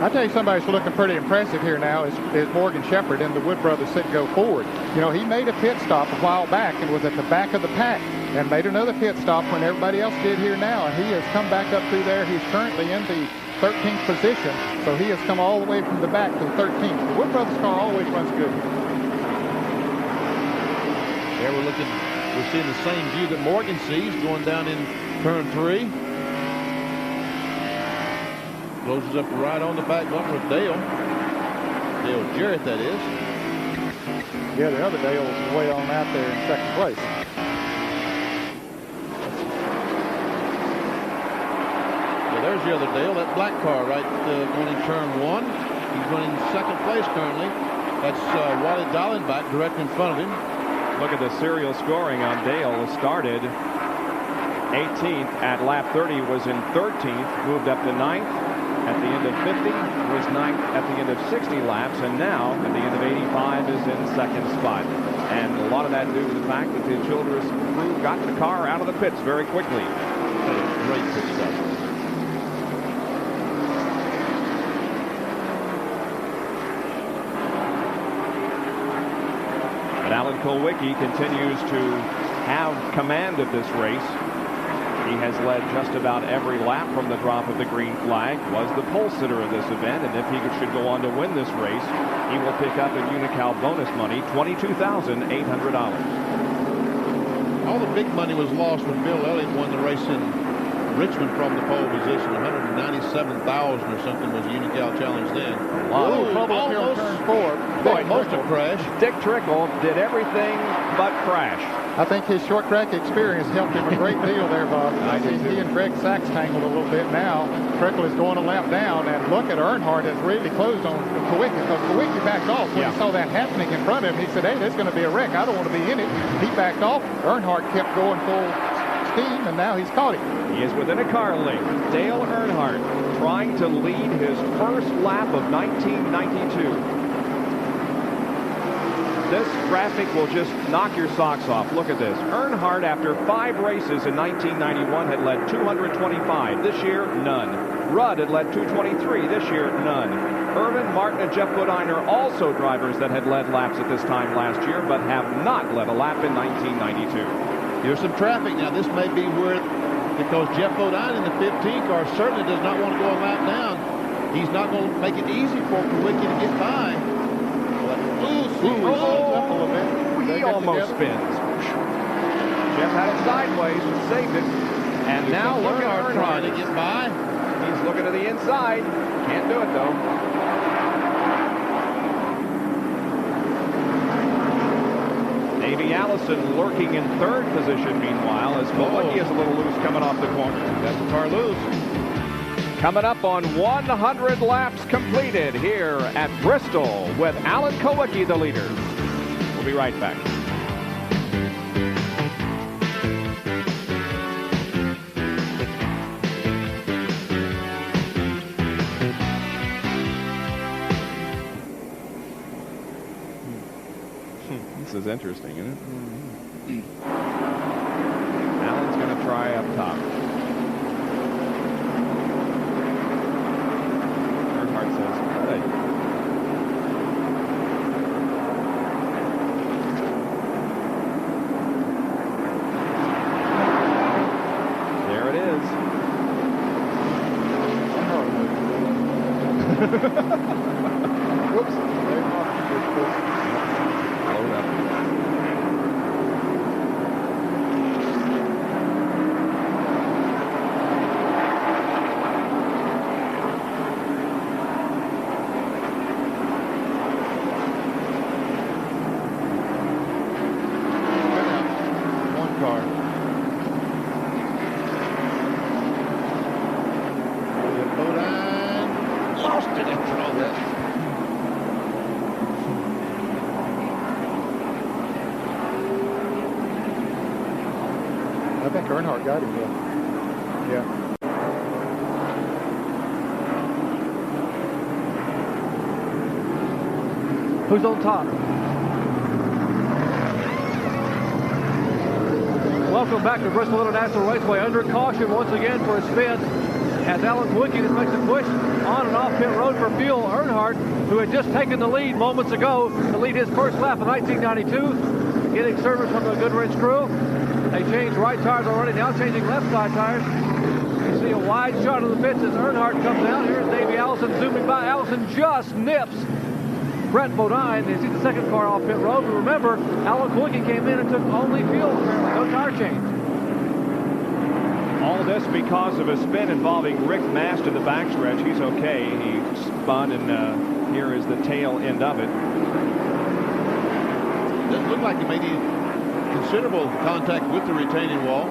I tell you, somebody's looking pretty impressive here now is Morgan Shepherd in the Wood Brothers Citgo Ford. You know, he made a pit stop a while back and was at the back of the pack and made another pit stop when everybody else did here now, and he has come back up through there. He's currently in the 13th position, so he has come all the way from the back to the 13th. The Wood Brothers car always runs good. Yeah, we're seeing the same view that Morgan sees going down in turn 3. Closes up right on the back bumper of Dale Jarrett, that is. Yeah, the other Dale is way on out there in second place. Yeah, there's the other Dale, that black car right going in turn 1. He's running second place currently. That's Wally Dallenbach directly in front of him. Look at the serial scoring on Dale. Started 18th at lap 30, was in 13th, moved up to 9th. At the end of 50, was 9th at the end of 60 laps, and now at the end of 85 is in second spot. And a lot of that due to the fact that the Childress crew got the car out of the pits very quickly. Great pit stop. But Alan Kulwicki continues to have command of this race. He has led just about every lap from the drop of the green flag, was the pole sitter of this event, and if he should go on to win this race, he will pick up in Unocal bonus money, $22,800. All the big money was lost when Bill Elliott won the race in Richmond from the pole position. $197,000 or something was the Unocal challenge then. Almost turn 4. Almost a crash. Dick Trickle did everything but crash. I think his short track experience helped him a great deal there, Bob. I think he and Greg Sachs tangled a little bit now. Trickle is going a lap down, and look at Earnhardt has really closed on Kulwicki, because Kulwicki backed off when he saw that happening in front of him. He said, hey, there's going to be a wreck. I don't want to be in it. He backed off. Earnhardt kept going full steam, and now he's caught him. He is within a car length. Dale Earnhardt trying to lead his first lap of 1992. This graphic will just knock your socks off. Look at this. Earnhardt, after 5 races in 1991, had led 225. This year, none. Rudd had led 223. This year, none. Irvin, Martin, and Jeff Bodiner, also drivers that had led laps at this time last year, but have not led a lap in 1992. Here's some traffic. Now, this may be where, because Jeff Bodine in the 15 car certainly does not want to go a lap down. He's not going to make it easy for Kulwicki to get by. He almost spins. Jeff had it sideways and saved it. And now look at Earnhardt trying to get by. He's looking to the inside. Can't do it, though. Davey Allison lurking in 3rd position, meanwhile, as Kulwicki is a little loose coming off the corner. That's the car loose. Coming up on 100 laps completed here at Bristol with Alan Kulwicki, the leader. We'll be right back. This is interesting, isn't it? Alan's going to try up top. Earnhardt says, good. There it is. Whoops. Load up. think Earnhardt got him, yeah. Who's on top? Welcome back to Bristol International Raceway. Under caution once again for a spin as Alan Kawicki just makes a push on and off pit road for fuel. Earnhardt, who had just taken the lead moments ago to lead his first lap of 1992, getting service from the Goodrich crew. They changed right tires already, now changing left side tires. You see a wide shot of the pits as Earnhardt comes out. Here's Davey Allison zooming by. Allison just nips Brett Bodine. You see the second car off pit road. But remember, Alan Kawicki came in and took only fuel, apparently, no tire change. All this because of a spin involving Rick Mast in the backstretch. He's okay. He spun, and here is the tail end of it. Doesn't look like he made any considerable contact with the retaining wall.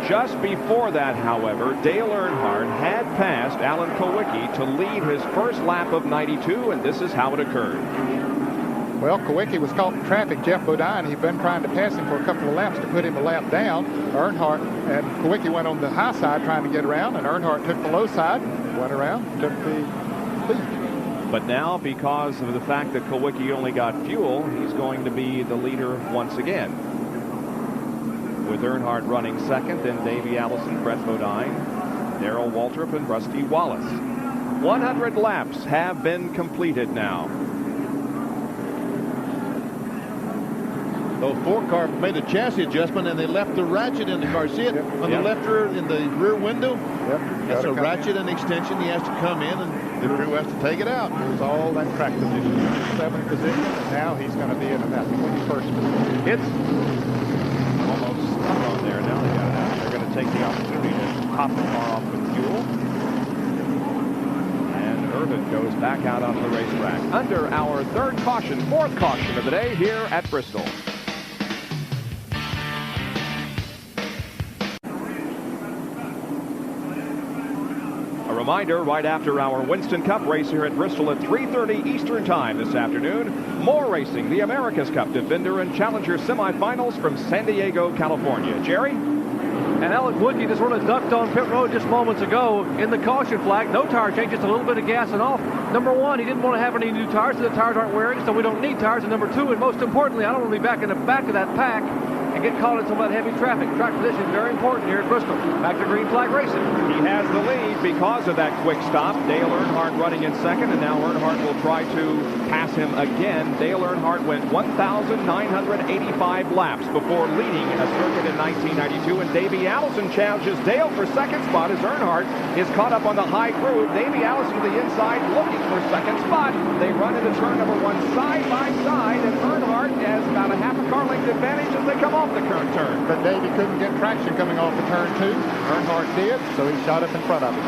Just before that, however, Dale Earnhardt had passed Alan Kawicki to lead his first lap of 92, and this is how it occurred. Well, Kawicki was caught in traffic. Jeff Bodine, he'd been trying to pass him for a couple of laps to put him a lap down. Earnhardt and Kawicki went on the high side trying to get around, and Earnhardt took the low side, went around, took the lead. But now, because of the fact that Kawicki only got fuel, he's going to be the leader once again. With Earnhardt running second, then Davey Allison, Brett Bodine, Darrell Waltrip, and Rusty Wallace. 100 laps have been completed now. Those four car made a chassis adjustment, and they left the ratchet in the car. See it on the left rear in the rear window? Yep. That's a ratchet and extension. He has to come in, and the crew has to take it out. It was all that track position. 7th position, and now he's going to be in the 21st position. It's almost stuck on there. Now they got it out. They're going to take the opportunity to pop the car off with fuel. And Irvin goes back out onto the racetrack under our third caution, fourth caution of the day here at Bristol. Reminder, right after our Winston Cup race here at Bristol at 3:30 Eastern Time this afternoon, more racing, the America's Cup Defender and Challenger semifinals from San Diego, California. Jerry? And Alan Kawicki just sort of ducked on pit road just moments ago in the caution flag. No tire change, just a little bit of gas and off. Number one, he didn't want to have any new tires, so the tires aren't wearing, so we don't need tires. And number two, and most importantly, I don't want to be back in the back of that pack and get caught in some of that heavy traffic. Track position is very important here at Bristol. Back to green flag racing. He has the lead because of that quick stop. Dale Earnhardt running in second, and now Earnhardt will try to pass him again. Dale Earnhardt went 1,985 laps before leading a circuit in 1992, and Davey Allison challenges Dale for second spot as Earnhardt is caught up on the high groove. Davey Allison to the inside looking for second spot. They run into turn number one side by side, and Earnhardt has about a half a car length advantage as they come off the current turn. But Davey couldn't get traction coming off the turn two. Earnhart did, so he shot up in front of him.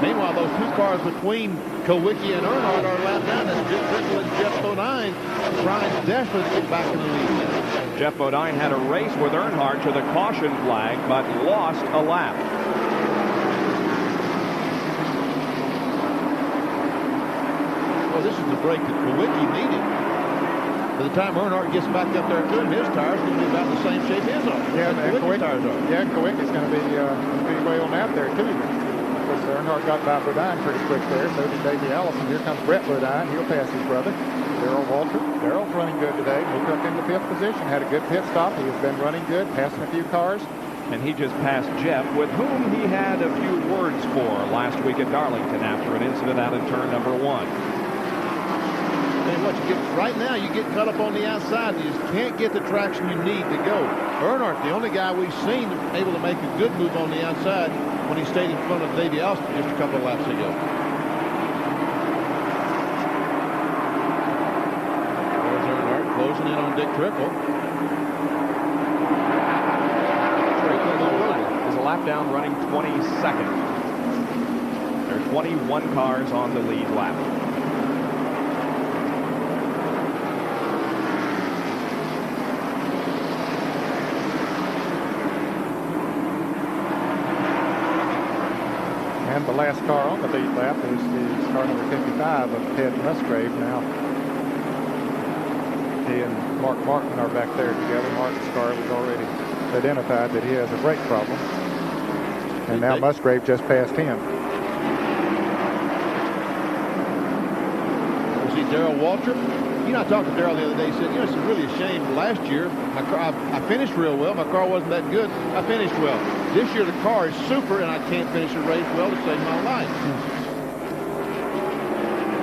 Meanwhile, those two cars between Kawicki and Earnhardt are lapped down as Bristol and Jeff Bodine trying desperately to get back in the lead. Jeff Bodine had a race with Earnhardt to the caution flag, but lost a lap. Well, this is the break that Kawicki needed. By the time Earnhardt gets back up there to him, his tires are going to be about the same shape his are. Yeah, Kawicki's tires are. Yeah, Kawicki's going to be way on out there, too. Because Earnhardt got by Bodine pretty quick there. So did Davey Allison. Here comes Brett Bodine. He'll pass his brother, Darrell Waltrip. Darrell's running good today. Moved up into 5th position. Had a good pit stop. He has been running good, passing a few cars. And he just passed Jeff, with whom he had a few words for last week at Darlington after an incident out in turn number one. What you get right now, you get caught up on the outside. You just can't get the traction you need to go. Earnhardt, the only guy we've seen able to make a good move on the outside when he stayed in front of Davey Allison just a couple of laps ago. There's Earnhardt closing in on Dick Trickle. Trickle is a lap down, running 22nd. There are 21 cars on the lead lap. And the last car on the lead lap is the car number 55 of Ted Musgrave. Now, he and Mark Martin are back there together. Mark's car was already identified that he has a brake problem. And now Musgrave just passed him. See Darrell Waltrip. You know, I talked to Darrell the other day. He said, you know, it's really a shame. Last year, my car, I finished real well. My car wasn't that good. I finished well. This year, the car is super, and I can't finish a race well to save my life.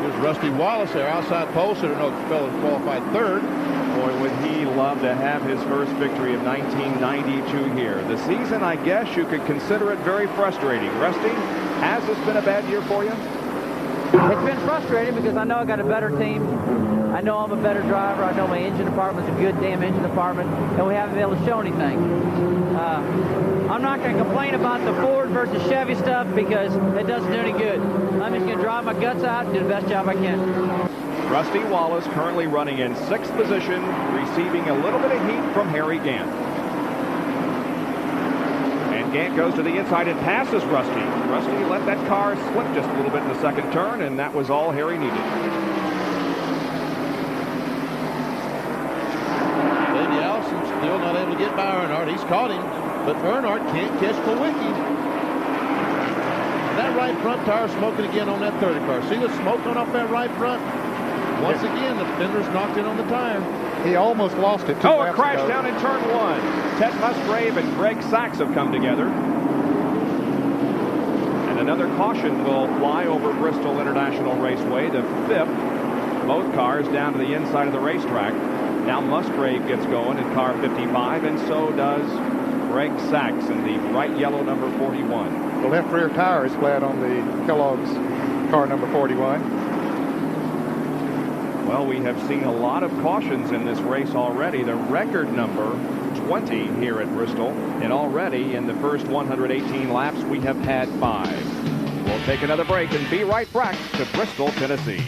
There's Rusty Wallace there, outside pole sitter. No fellow qualified third. Boy, would he love to have his first victory of 1992 here. The season, I guess you could consider it very frustrating. Rusty, has this been a bad year for you? It's been frustrating because I know I got a better team. I know I'm a better driver. I know my engine department's a good damn engine department, and we haven't been able to show anything. I'm not going to complain about the Ford versus Chevy stuff because it doesn't do any good. I'm just going to drive my guts out and do the best job I can. Rusty Wallace currently running in 6th position, receiving a little bit of heat from Harry Gant. And Gant goes to the inside and passes Rusty. Rusty let that car slip just a little bit in the second turn, and that was all Harry needed. Davey Allison still not able to get by Earnhardt. He's caught him, but Earnhardt can't catch Kulwicki. That right front tire smoking again on that 30 car. See the smoke going off that right front? Once again, the fender's knocked in on the tire. He almost lost it. Oh, a crash down in turn 1. Ted Musgrave and Greg Sachs have come together. And another caution will fly over Bristol International Raceway, the 5th. Both cars down to the inside of the racetrack. Now Musgrave gets going in car 55, and so does Greg Sachs in the bright yellow number 41. The left rear tire is flat on the Kellogg's car number 41. Well, we have seen a lot of cautions in this race already. The record number 20 here at Bristol, and already in the first 118 laps we have had 5. We'll take another break and be right back to Bristol, Tennessee.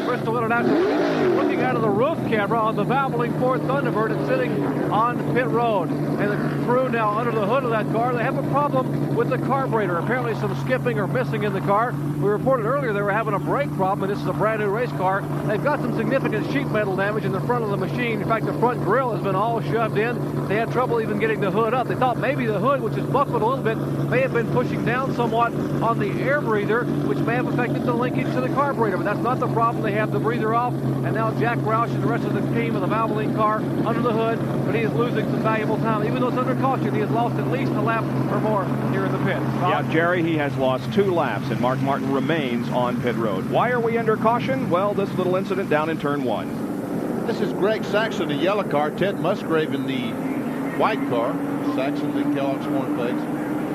Bristol International, looking out of the roof camera on the Valvoline Ford Thunderbird and sitting on pit road. And the crew now under the hood of that car. They have a problem with the carburetor. Apparently some skipping or missing in the car. We reported earlier they were having a brake problem, and this is a brand new race car. They've got some significant sheet metal damage in the front of the machine. In fact, the front grille has been all shoved in. They had trouble even getting the hood up. They thought maybe the hood, which is buckled a little bit, may have been pushing down somewhat on the air breather, which may have affected the linkage to the carburetor. But that's not the problem. They have the breather off, and now Jack Roush and the rest of the team of the Valvoline car under the hood, but he is losing some valuable time. Even though it's under caution, he has lost at least a lap or more here in the pit. Yeah, Jerry, he has lost 2 laps, and Mark Martin remains on pit road. Why are we under caution? Well, this little incident down in turn 1. This is Greg Sachs in the yellow car, Ted Musgrave in the white car. Sachs in the Kellogg's cornflakes.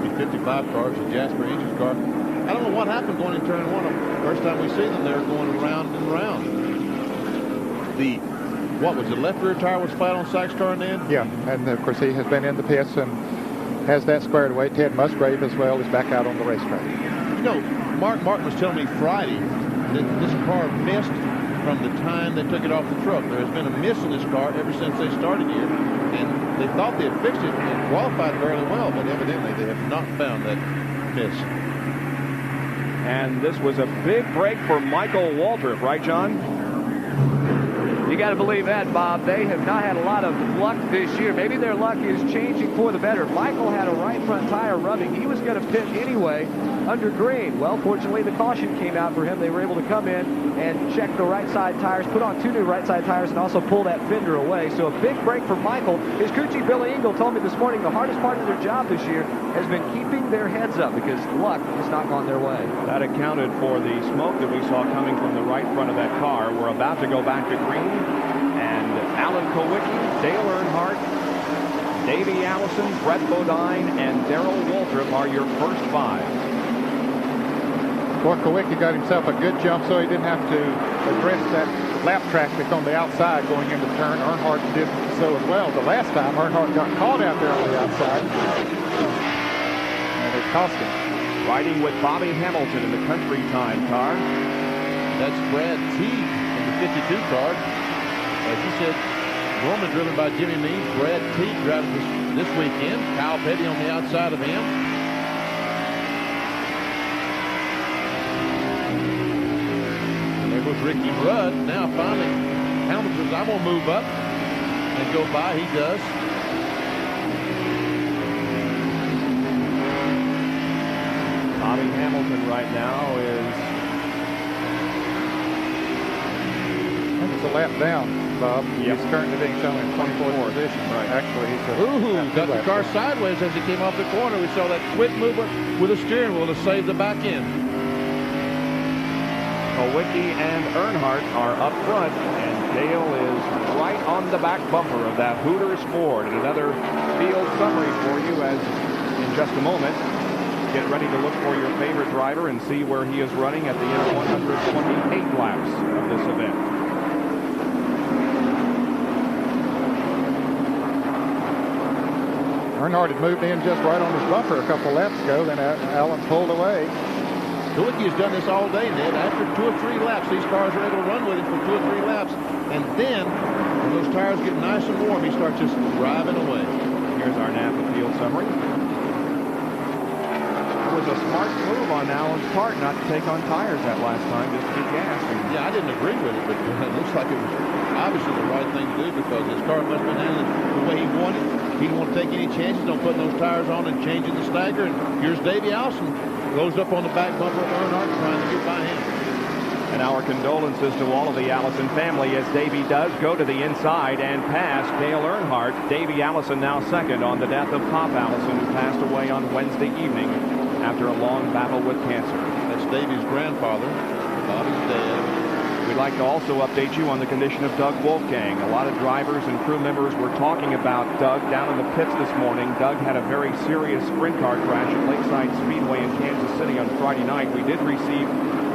The 55 car is a Jasper Engines car. I don't know what happened going in turn 1. First time we see them, they're going round and round. What was the left rear tire was flat on Sachs' car in the end? Yeah, and of course he has been in the pits and has that squared away. Ted Musgrave as well is back out on the racetrack. You know, Mark Martin was telling me Friday that this car missed from the time they took it off the truck. There has been a miss in this car ever since they started here, and they thought they had fixed it and qualified fairly well, but evidently they have not found that miss. And this was a big break for Michael Waltrip, right, John? You got to believe that, Bob. They have not had a lot of luck this year. Maybe their luck is changing for the better. Michael had a right front tire rubbing. He was going to pit anyway under green. Well, fortunately, the caution came out for him. They were able to come in and check the right side tires, put on 2 new right side tires, and also pull that fender away. So a big break for Michael. His crew chief, Billy Engel, told me this morning the hardest part of their job this year has been keeping their heads up because luck has not gone their way. That accounted for the smoke that we saw coming from the right front of that car. We're about to go back to green. And Alan Kulwicki, Dale Earnhardt, Davey Allison, Brett Bodine, and Darrell Waltrip are your first 5. Boy, Kulwicki got himself a good jump so he didn't have to address that lap traffic on the outside going into the turn. Earnhardt did so as well. The last time Earnhardt got caught out there on the outside, and it cost him. Riding with Bobby Hamilton in the Country Time car. That's Brad Teague in the 52 car. As you said, normally driven by Jimmy Means. Brad Teague driving this weekend. Kyle Petty on the outside of him. And there was Ricky Rudd. Now finally, Hamilton says, I'm going to move up and go by. He does. Bobby Hamilton right now is... I think it's a lap down, Bob. Yep. He's currently being shown in 24th position. Right. Actually, he's Got the car sideways as he came off the corner. We saw that quick movement with the steering wheel to save the back end. Kowicki and Earnhardt are up front, and Dale is right on the back bumper of that Hooters Ford. And another field summary for you as in just a moment. Get ready to look for your favorite driver and see where he is running at the end of 128 laps of this event. Earnhardt had moved in just right on his bumper a couple laps ago. Then Allen pulled away. Kowicki has done this all day, Ned. After 2 or 3 laps, these cars are able to run with him for 2 or 3 laps. And then, when those tires get nice and warm, he starts just driving away. Here's our Napa field summary. It was a smart move on Allen's part not to take on tires that last time, just to get gas. Yeah, I didn't agree with it, but it looks like it was obviously the right thing to do because his car must have been handling the way he wanted. He didn't want to take any chances on putting those tires on and changing the stagger. And here's Davey Allison. Goes up on the back bumper of Earnhardt trying to get by him. And our condolences to all of the Allison family as Davey does go to the inside and pass Dale Earnhardt. Davey Allison now second on the death of Pop Allison, who passed away on Wednesday evening after a long battle with cancer. That's Davey's grandfather, Bobby's dad. We'd like to also update you on the condition of Doug Wolfgang. A lot of drivers and crew members were talking about Doug down in the pits this morning. Doug had a very serious sprint car crash at Lakeside Speedway in Kansas City on Friday night. We did receive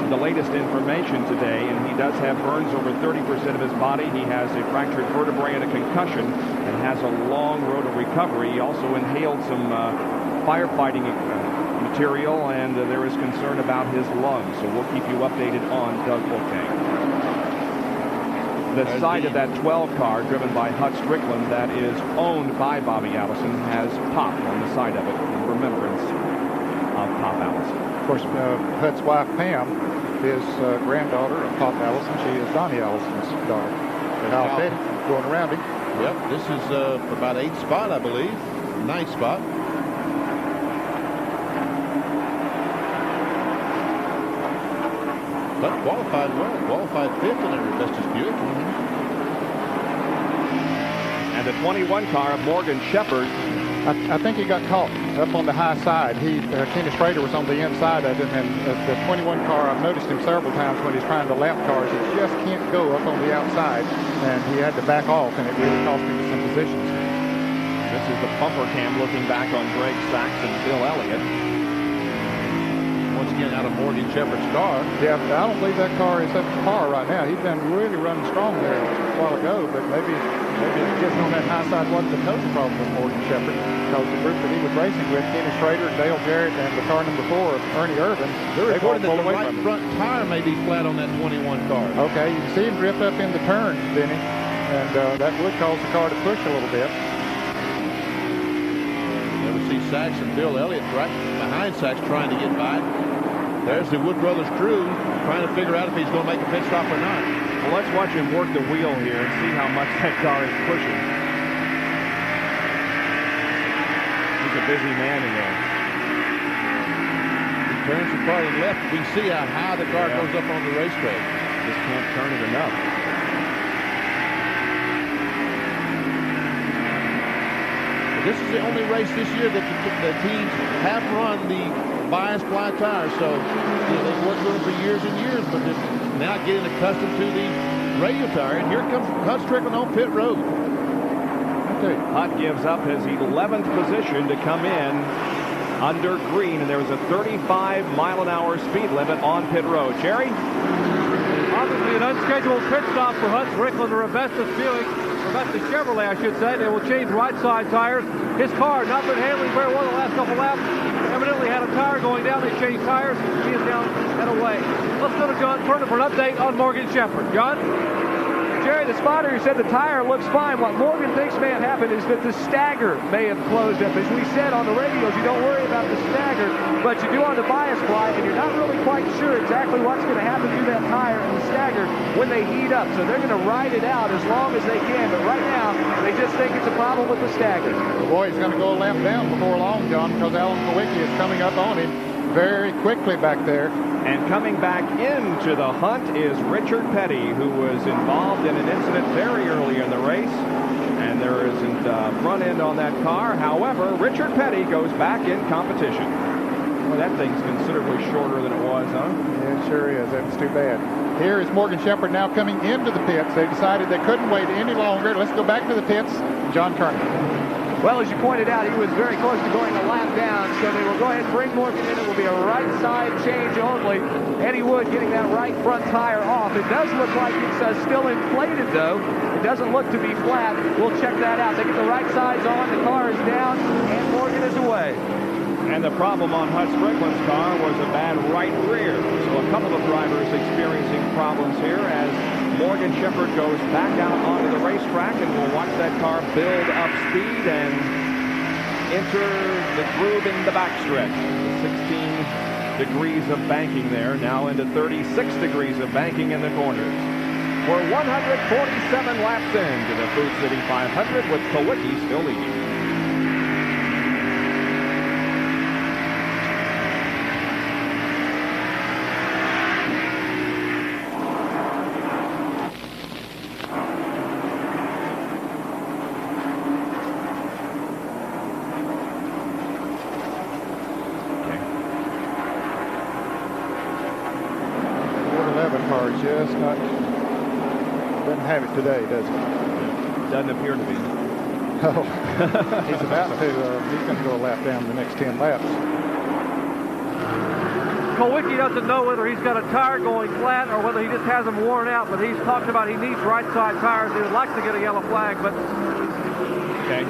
the latest information today, and he does have burns over 30% of his body. He has a fractured vertebrae and a concussion and has a long road to recovery. He also inhaled some firefighting material, and there is concern about his lungs. So we'll keep you updated on Doug Wolfgang. The side of that 12 car driven by Hut Strickland that is owned by Bobby Allison has Pop on the side of it in remembrance of Pop Allison. Of course, Hut's wife, Pam, is granddaughter of Pop Allison. She is Donnie Allison's daughter. And Al Petty going around him. Yep, this is about 8th spot, I believe. 9th spot. But qualified well. Qualified 5th in every Vestas Buick. And the 21 car of Morgan Shepherd. I think he got caught up on the high side. Kenny Schrader was on the inside of him, and the 21 car, I've noticed him several times when he's trying to lap cars. He just can't go up on the outside, and he had to back off, and it really cost him some positions. This is the bumper cam looking back on Greg Sachs and Bill Elliott. Once again, out of Morgan Shepherd's car. Yeah, I don't believe that car is up to par right now. He's been really running strong there a while ago, but maybe getting on that high side wasn't the total problem with Morgan Shepherd, because the group that he was racing with, Kenny Schrader, Dale Jarrett, and the car number 4 of Ernie Irvin, they're reporting that the right front tire may be flat on that 21 car. Okay, you can see him drift up in the turn, Denny, and that would cause the car to push a little bit. There we see Sachs and Bill Elliott right behind Sachs trying to get by. There's the Wood Brothers crew trying to figure out if he's going to make a pit stop or not. Well, let's watch him work the wheel here and see how much that car is pushing. He's a busy man in there. He turns the car to the left. We see how high the car goes up on the racetrack. Just can't turn it enough. This is the only race this year that the teams have run the bias ply tires. So they've worked with them for years and years, but they're now getting accustomed to the radio tire. And here comes Hut Strickland on pit road. Hut gives up his 11th position to come in under green, and there was a 35-mile-an-hour speed limit on pit road. Jerry? Obviously an unscheduled pit stop for Hut Strickland or Vestas Buick. Vestas Chevrolet, I should say. They will change right side tires. His car not been handling very well the last couple laps. Evidently had a tire going down. They changed tires. He is down and away. Let's go to John Turner for an update on Morgan Shepherd. John? Jerry, the spotter who said the tire looks fine, what Morgan thinks may have happened is that the stagger may have closed up. As we said on the radios, you don't worry about the stagger, but you do on the bias ply, and you're not really quite sure exactly what's going to happen to that tire and the stagger when they heat up. So they're going to ride it out as long as they can, but right now they just think it's a problem with the stagger. Boy, he's going to go a lap down before long, John, because Alan Kowicki is coming up on him very quickly back there. And coming back into the hunt is Richard Petty, who was involved in an incident very early in the race. And there isn't front end on that car. However, Richard Petty goes back in competition. Well, that thing's considerably shorter than it was, huh? Yeah, it sure is. That's too bad. Here is Morgan Shepherd now coming into the pits. They decided they couldn't wait any longer. Let's go back to the pits. John Turner. Well, as you pointed out, he was very close to going a lap down, so they will go ahead and bring Morgan in. It will be a right side change only. Eddie Wood getting that right front tire off. It does look like it's still inflated, though. It doesn't look to be flat. We'll check that out. They get the right sides on. The car is down, and Morgan is away. And the problem on Hut Strickland's car was a bad right rear. So a couple of drivers experiencing problems here as Morgan Shepherd goes back out onto the racetrack, and we'll watch that car build up speed and enter the groove in the backstretch. 16 degrees of banking there, now into 36 degrees of banking in the corners. We're 147 laps into the Food City 500 with Kowicki still leading. Just not, doesn't have it today, does it? Doesn't appear to be. Oh, he's about to. He's going to go a lap down the next 10 laps. Kowicki doesn't know whether he's got a tire going flat or whether he just has them worn out, but he's talked about he needs right side tires. He would like to get a yellow flag, but... Okay.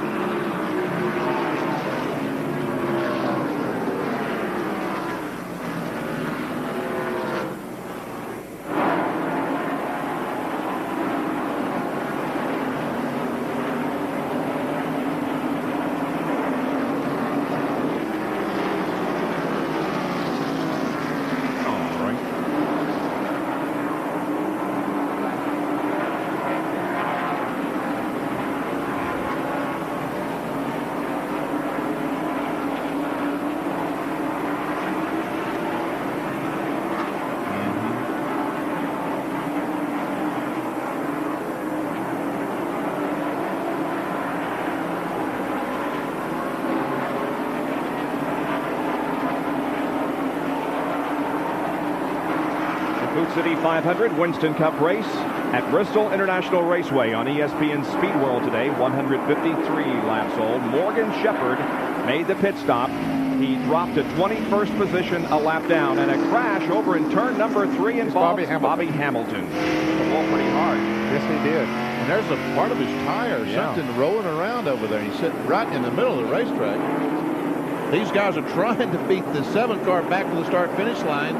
City 500 Winston Cup race at Bristol International Raceway on ESPN Speed World today. 153 laps old. Morgan Shepherd made the pit stop. He dropped to 21st position a lap down, and a crash over in turn number 3 involves Bobby Hamilton. He rolled pretty hard. Yes, he did. And there's a part of his tire, something rolling around over there. He's sitting right in the middle of the racetrack. These guys are trying to beat the 7 car back to the start-finish line.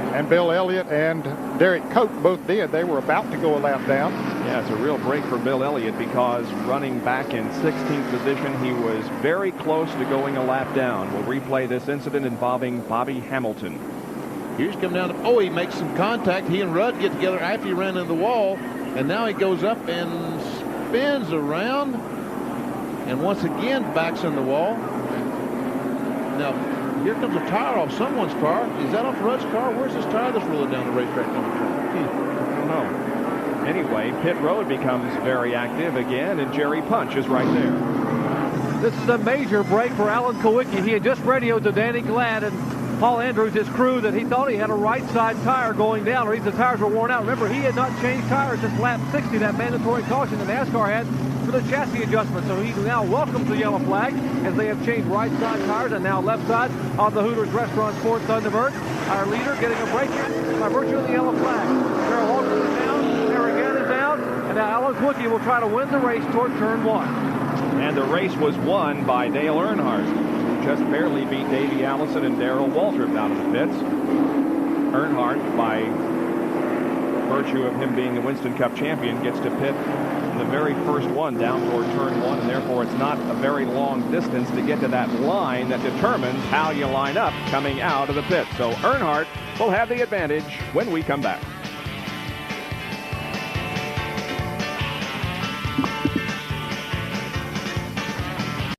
And Bill Elliott and Derek Cope both did. They were about to go a lap down. Yeah, it's a real break for Bill Elliott because running back in 16th position, he was very close to going a lap down. We'll replay this incident involving Bobby Hamilton. Here's coming down. Oh, he makes some contact. He and Rudd get together after he ran into the wall. And now he goes up and spins around. And once again backs in the wall. Now, here comes a tire off someone's car. Is that off Rudd's car? Where's this tire that's rolling down the racetrack coming from? I don't know. Anyway, pit road becomes very active again, and Jerry Punch is right there. This is a major break for Alan Kowicki. He had just radioed to Danny Glad and Paul Andrews, his crew, that he thought he had a right side tire going down, or the tires were worn out. Remember, he had not changed tires since lap 60, that mandatory caution the NASCAR had for the chassis adjustment. So he now welcomes the yellow flag as they have changed right side tires and now left side on the Hooters Restaurant Sport Thunderbird. Our leader getting a break here by virtue of the yellow flag. Darrell Walton is down, Harrigan is down, and now Alan Kowicki will try to win the race toward turn 1. And the race was won by Dale Earnhardt, who just barely beat Davey Allison and Darrell Waltrip out of the pits. Earnhardt by virtue of him being the Winston Cup champion, gets to pit the very first one down toward turn 1, and therefore it's not a very long distance to get to that line that determines how you line up coming out of the pit. So Earnhardt will have the advantage when we come back.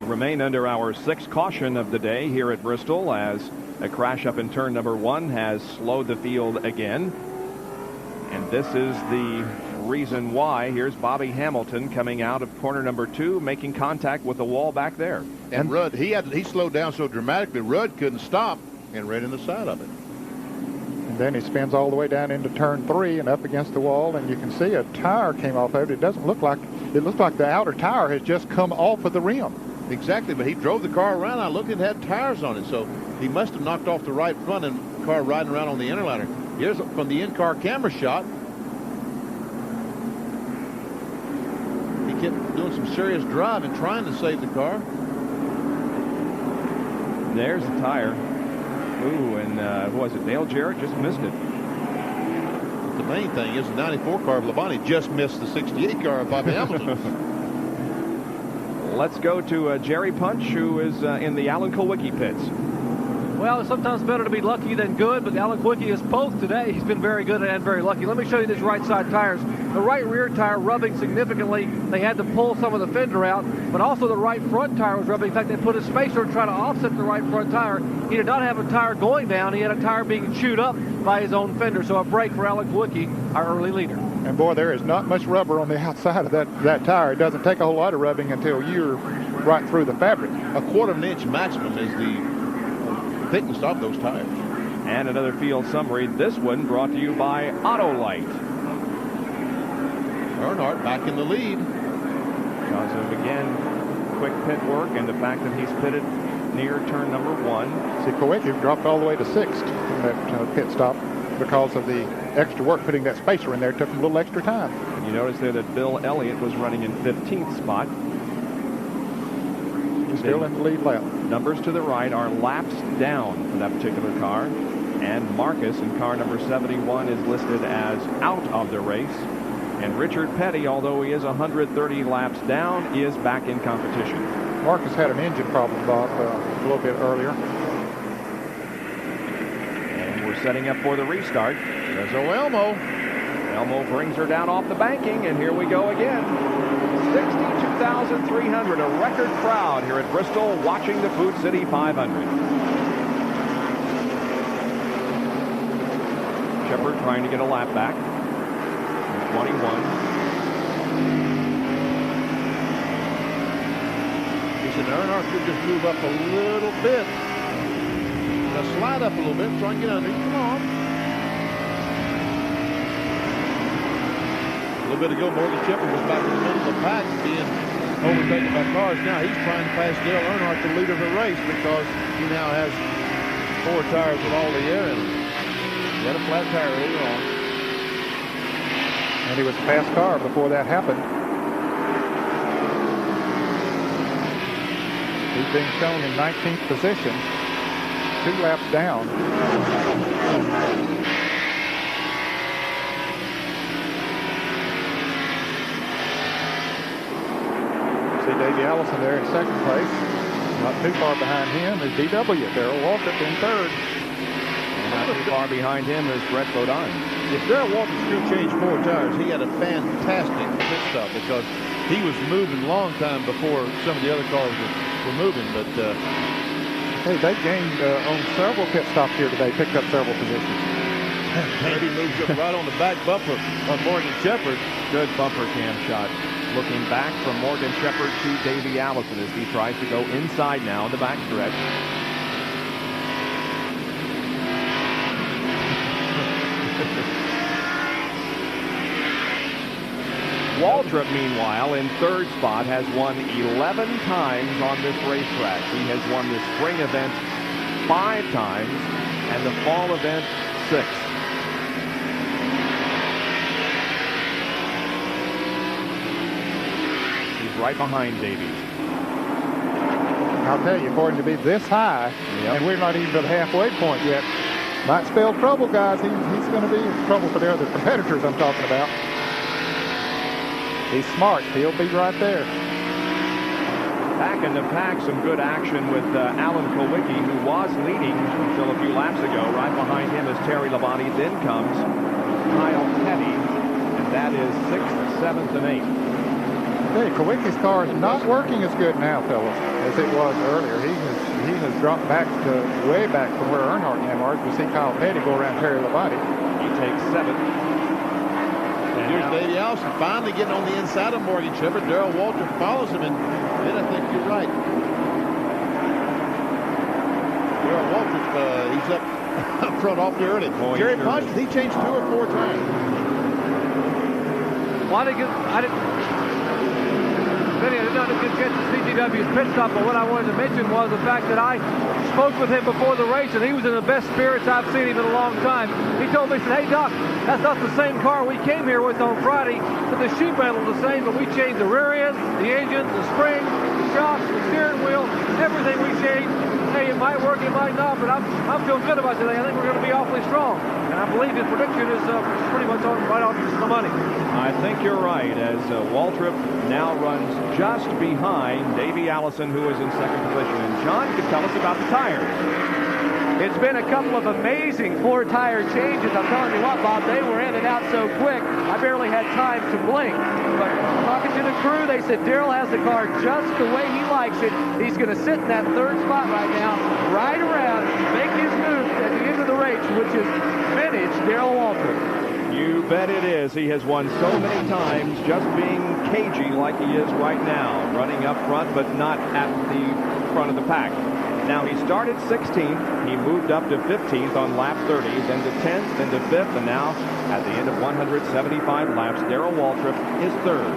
Remain under our 6th caution of the day here at Bristol, as a crash up in turn number 1 has slowed the field again. And this is the reason why. Here's Bobby Hamilton coming out of corner number 2, making contact with the wall back there. And Rudd, he slowed down so dramatically, Rudd couldn't stop and right in the side of it. And then he spins all the way down into turn 3 and up against the wall, and you can see a tire came off of it. It doesn't look like, it looks like the outer tire has just come off of the rim. Exactly, but he drove the car around. I looked, it had tires on it, so he must have knocked off the right front and the car riding around on the inner liner. Here's from the in-car camera shot. He kept doing some serious driving, trying to save the car. There's the tire. Ooh, and who was it? Dale Jarrett just missed it. But the main thing is the 94 car of Labonte just missed the 68 car of Bobby Hamilton. Let's go to Jerry Punch, who is in the Alan Kulwicki pits. Well, it's sometimes better to be lucky than good, but Alan Kulwicki is both today. He's been very good and very lucky. Let me show you these right side tires. The right rear tire rubbing significantly. They had to pull some of the fender out, but also the right front tire was rubbing. In fact, they put a spacer to try to offset the right front tire. He did not have a tire going down. He had a tire being chewed up by his own fender. So a break for Alan Kulwicki, our early leader. And boy, there is not much rubber on the outside of that tire. It doesn't take a whole lot of rubbing until you're right through the fabric. A 1/4 inch maximum is the thickness of those tires. And another field summary. This one brought to you by Autolite. Earnhardt back in the lead. Because of, again, quick pit work and the fact that he's pitted near turn number 1. See, Kulwicki dropped all the way to 6th in that pit stop because of the extra work putting that spacer in there. It took him a little extra time. And you notice there that Bill Elliott was running in 15th spot. Still in the lead lap. Numbers to the right are laps down for that particular car. And Marcus in car number 71 is listed as out of the race. And Richard Petty, although he is 130 laps down, is back in competition. Marcus had an engine problem, Bob, a little bit earlier. And we're setting up for the restart. There's Elmo. Elmo brings her down off the banking, and here we go again. 62,300, a record crowd here at Bristol watching the Food City 500. Shepard trying to get a lap back. 21. He said Earnhardt could just move up a little bit. Now slide up a little bit, try and get under. Come on. A little bit ago, Morgan Shepard was back in the middle of the pack being overtaken by cars. Now he's trying to pass Dale Earnhardt, the leader of the race, because he now has 4 tires with all the air in them. He had a flat tire earlier on. And he was a fast car before that happened. He's being shown in 19th position, 2 laps down. See Davey Allison there in 2nd place. Not too far behind him is DW. Darrell Waltrip in 3rd. And not too far behind him is Brett Bodine. If Darrell Waltrip could change 4 tires, he had a fantastic pit stop because he was moving long time before some of the other cars were moving. But hey, they gained on several pit stops here today, picked up several positions. and he moves up right on the back bumper on Morgan Shepard. Good bumper cam shot. Looking back from Morgan Shepard to Davey Allison as he tries to go inside now in the backstretch. Waltrip, meanwhile, in 3rd spot, has won 11 times on this racetrack. He has won the spring event 5 times and the fall event 6. He's right behind Davey. I'll tell you, for him to be this high, and we're not even to the halfway point yet, Might spell trouble, guys. He's going to be in trouble for the other competitors I'm talking about. He's smart. He'll be right there. Back in the pack, some good action with Alan Kowicki, who was leading until a few laps ago. Right behind him is Terry Labonte. Then comes Kyle Petty, and that is 6th, 7th, and 8th. Hey, Kowicki's car is not working as good now, fellas, as it was earlier. He has dropped back to way back from where Earnhardt and him are. We see Kyle Petty go around Terry Labonte. He takes 7th. Here's Davey Allison finally getting on the inside of Morgan Shepherd. Darrell Walter follows him, and then I think you're right. Darrell Walter, he's up front awfully early. Jerry Punch, he changed 2 or 4 times. Vinny, I did not get to CGW's pit stop, but what I wanted to mention was the fact that I spoke with him before the race, and he was in the best spirits I've seen him in a long time. He told me, he said, "Hey, Doc, that's not the same car we came here with on Friday. But the sheet metal's the same, but we changed the rear end, the engine, the spring, the shocks, the steering wheel, everything we changed. Hey, it might work, it might not, but I'm feeling good about today. I think we're going to be awfully strong." And I believe his prediction is pretty much right on the money. I think you're right, as Waltrip now runs just behind Davey Allison, who is in 2nd position. And John could tell us about the tires. It's been a couple of amazing floor tire changes. I'm telling you what, Bob, they were in and out so quick, I barely had time to blink. But talking to the crew, they said Darrell has the car just the way he likes it. He's going to sit in that 3rd spot right now, ride around, make his move at the end of the race, which is vintage Darrell Waltrip. You bet it is. He has won so many times just being cagey like he is right now, running up front but not at the front of the pack. Now, he started 16th. He moved up to 15th on lap 30, then to 10th, then to 5th, and now at the end of 175 laps, Darrell Waltrip is 3rd.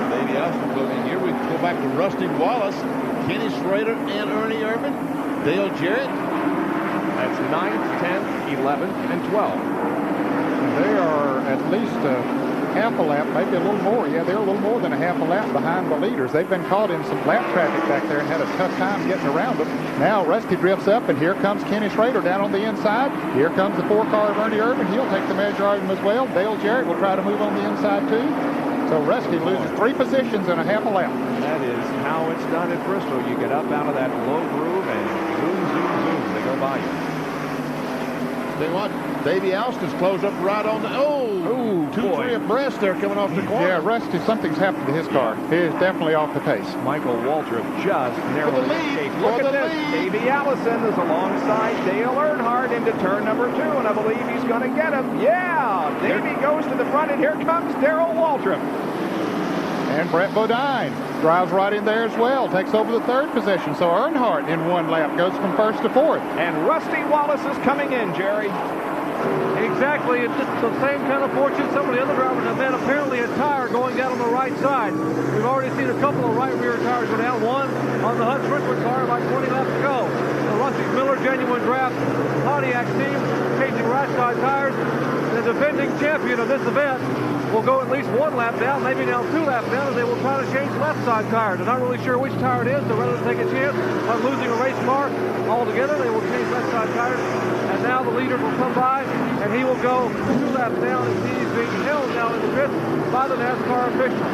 Davey Allison goes in here. We go back to Rusty Wallace, Kenny Schrader, and Ernie Irvin. Dale Jarrett. That's 9th, 10th, 11th, and 12th. They are at least half a lap, maybe a little more. Yeah, they're a little more than a half a lap behind the leaders. They've been caught in some lap traffic back there and had a tough time getting around them. Now Rusty drifts up, and here comes Kenny Schrader down on the inside. Here comes the 4-car of Ernie Irvin. He'll take the measure of him as well. Dale Jarrett will try to move on the inside too. So Rusty loses 3 positions in a half a lap. That is how it's done at Bristol. You get up out of that low groove and zoom, zoom, zoom. They go by you. They want Davey Alston's close up right on the 2-3 abreast there coming off the corner. Yeah, Rusty, something's happened to his car. He is definitely off the pace. Michael Waltrip just narrowly escaped. Look at this. Davey Allison is alongside Dale Earnhardt into turn number 2, and I believe he's going to get him. Yeah, Davey goes to the front, and here comes Darrell Waltrip. And Brett Bodine drives right in there as well, takes over the 3rd position. So Earnhardt in 1 lap goes from 1st to 4th. And Rusty Wallace is coming in, Jerry. Exactly. It's just the same kind of fortune some of the other drivers have had. Apparently a tire going down on the right side. We've already seen a couple of right rear tires go down. One on the Hunt Strickland car about 20 laps ago. The Rusty Miller Genuine Draft Pontiac team changing right side tires. The defending champion of this event will go at least 1 lap down, maybe now 2 laps down, and they will try to change left side tires. They're not really sure which tire it is, so rather than take a chance on losing a race car altogether, they will change left side tires. And now the leader will come by, and he will go 2 laps down, and he's being held down in the pit by the NASCAR officials.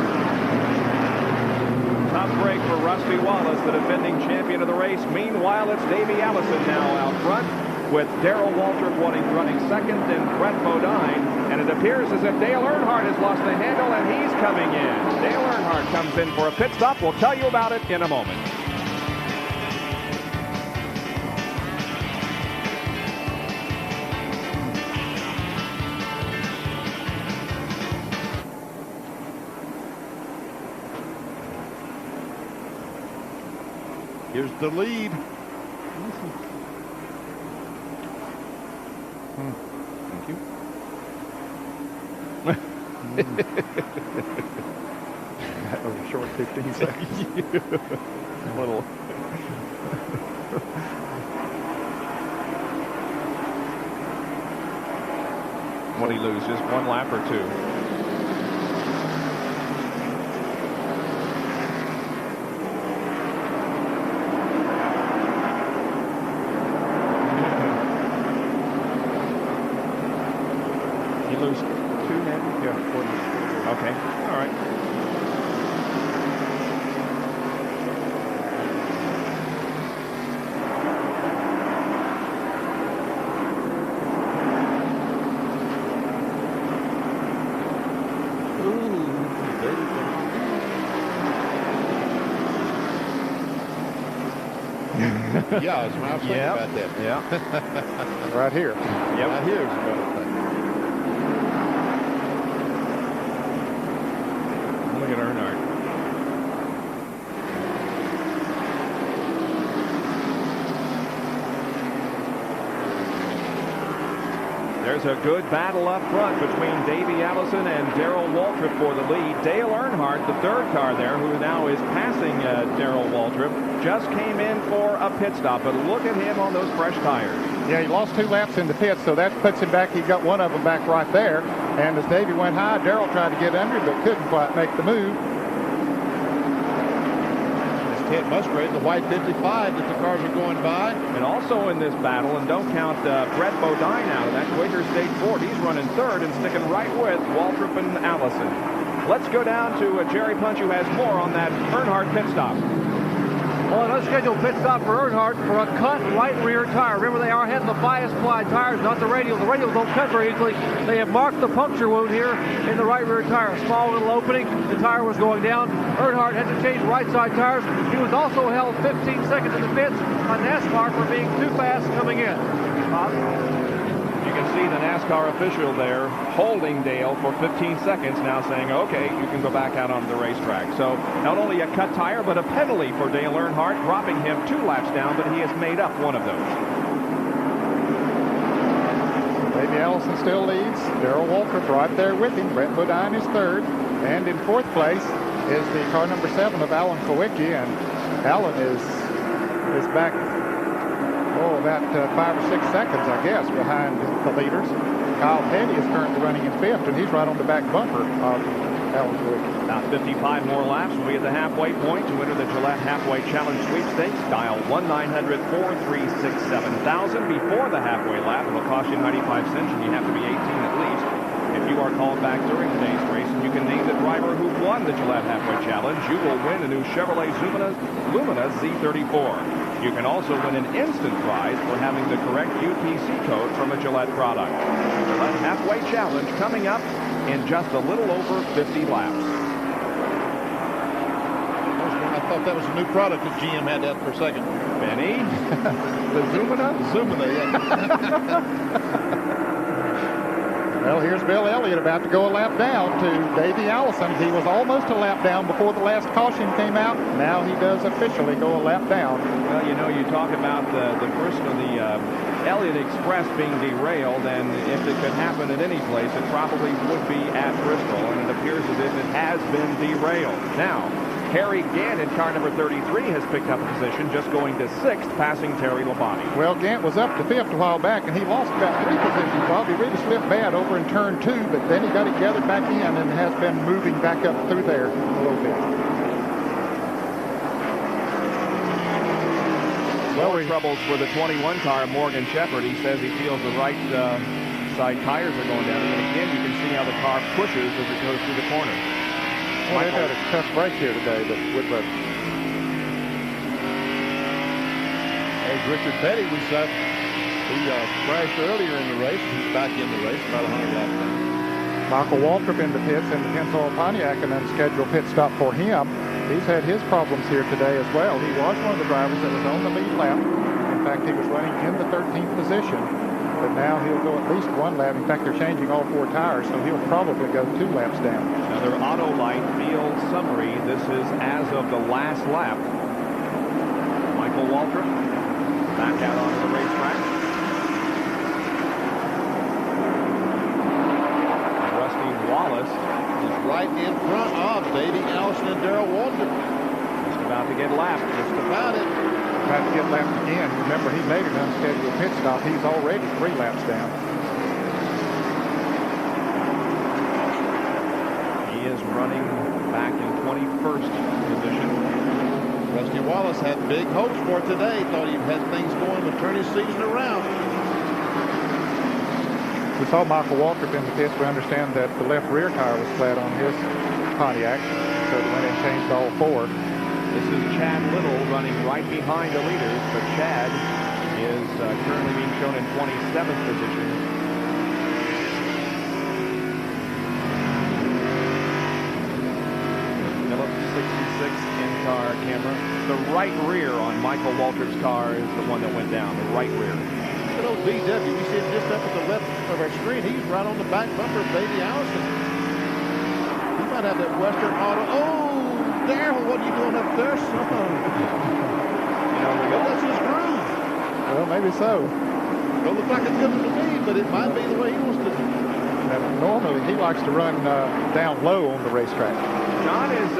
Tough break for Rusty Wallace, the defending champion of the race. Meanwhile, it's Davey Allison now out front, with Darrell Waltrip running 2nd, and Brett Bodine. And it appears as if Dale Earnhardt has lost the handle, and he's coming in. Dale Earnhardt comes in for a pit stop. We'll tell you about it in a moment. Here's the lead. Thank you. That was a short 15 seconds. A little. What did he lose? Just 1 lap or 2? lose 2 then? Yeah. Okay. All right. Yeah, I was thinking about that. Yeah. Right here. Yep. Right here is another thing. Look at Earnhardt. There's a good battle up front between Davey Allison and Darrell Waltrip for the lead. Dale Earnhardt, the third car there, who now is passing Darrell Waltrip, just came in for a pit stop. But look at him on those fresh tires. Yeah, he lost 2 laps in the pits, so that puts him back. He got one of them back right there. And as Davey went high, Darrell tried to get under him, but couldn't quite make the move. Ted Musgrave, the white 55 that the cars are going by. And also in this battle, and don't count Brett Bodine out of that Quaker State Ford. He's running third and sticking right with Waltrip and Allison. Let's go down to Jerry Punch, who has more on that Earnhardt pit stop. Well, an unscheduled pit stop for Earnhardt for a cut right rear tire. Remember, they are having the bias ply tires, not the radials. The radials don't cut very easily. They have marked the puncture wound here in the right rear tire. A small little opening. The tire was going down. Earnhardt had to change right side tires. He was also held 15 seconds in the pits by NASCAR for being too fast coming in. You can see the NASCAR official there holding Dale for 15 seconds, now saying, okay, you can go back out onto the racetrack. So not only a cut tire, but a penalty for Dale Earnhardt, dropping him 2 laps down, but he has made up one of those. Davey Allison still leads. Darrell Waltrip right there with him. Brett Bodine is third. And in 4th place is the car number 7 of Alan Kowicki. And Alan is back about 5 or 6 seconds, I guess, behind the leaders. Kyle Petty is currently running in 5th, and he's right on the back bumper of Alan Kowicki. About 55 more laps will be at the halfway point. To enter the Gillette Halfway Challenge Sweepstakes, dial 1-900-436-7000 before the halfway lap. It'll cost you 95 cents, and you have to be 18 at least. If you are called back during the day's race and you can name the driver who won the Gillette Halfway Challenge, you will win a new Chevrolet Lumina Z34. You can also win an instant prize for having the correct UPC code from a Gillette product. The Gillette Halfway Challenge coming up in just a little over 50 laps. I thought that was a new product that GM had that for a second. Benny? The Zumina? Zumina, yeah. Well, here's Bill Elliott about to go a lap down to Davey Allison. He was almost a lap down before the last caution came out. Now he does officially go a lap down. Well, you know, you talk about the Elliott Express being derailed, and if it could happen at any place, it probably would be at Bristol, and it appears as if it has been derailed. Now, Harry Gant in car number 33 has picked up a position, just going to 6th, passing Terry Labonte. Well, Gant was up to 5th a while back, and he lost about 3 positions. Well, he really slipped bad over in turn 2, but then he got it gathered back in and has been moving back up through there a little bit. Well, troubles for the 21 car, Morgan Shepherd. He says he feels the right side tires are going down. And again, you can see how the car pushes as it goes through the corner. Well, they've had a tough break here today, but Woodruff. There's Richard Petty. We saw he crashed earlier in the race. He's back in the race, about 100 laps down. Michael Waltrip in the pits in the Pennzoil Pontiac, an unscheduled pit stop for him. He's had his problems here today as well. He was one of the drivers that was on the lead lap. In fact, he was running in the 13th position. But now he'll go at least 1 lap. In fact, they're changing all 4 tires, so he'll probably go 2 laps down. Another Autolite field summary. This is as of the last lap. Michael Waltrip back out onto the racetrack. And Rusty Wallace is right in front of Davey Allison and Darrell Waltrip. Just about to get lapped. Just about it. About to get lapped again. Remember, he made an unscheduled pit stop. He's already 3 laps down. He is running back in 21st position. Rusty Wallace had big hopes for today. Thought he had things going to turn his season around. We saw Michael Waltrip in the pits. We understand that the left rear tire was flat on his Pontiac, so they went and changed all 4. This is Chad Little running right behind the leaders, but Chad is currently being shown in 27th position. Phillips 66 in-car camera. The right rear on Michael Waltrip's car is the one that went down, the right rear. Good old BW, we see him just up at the left of our screen. He's right on the back bumper of Davey Allison. He might have that Western Auto. Oh, Darrell, what are you doing up there, son? That's his groove. Well, maybe so. Don't look like it's different to me, but it might be the way he wants to do it. Normally, he likes to run down low on the racetrack. John, is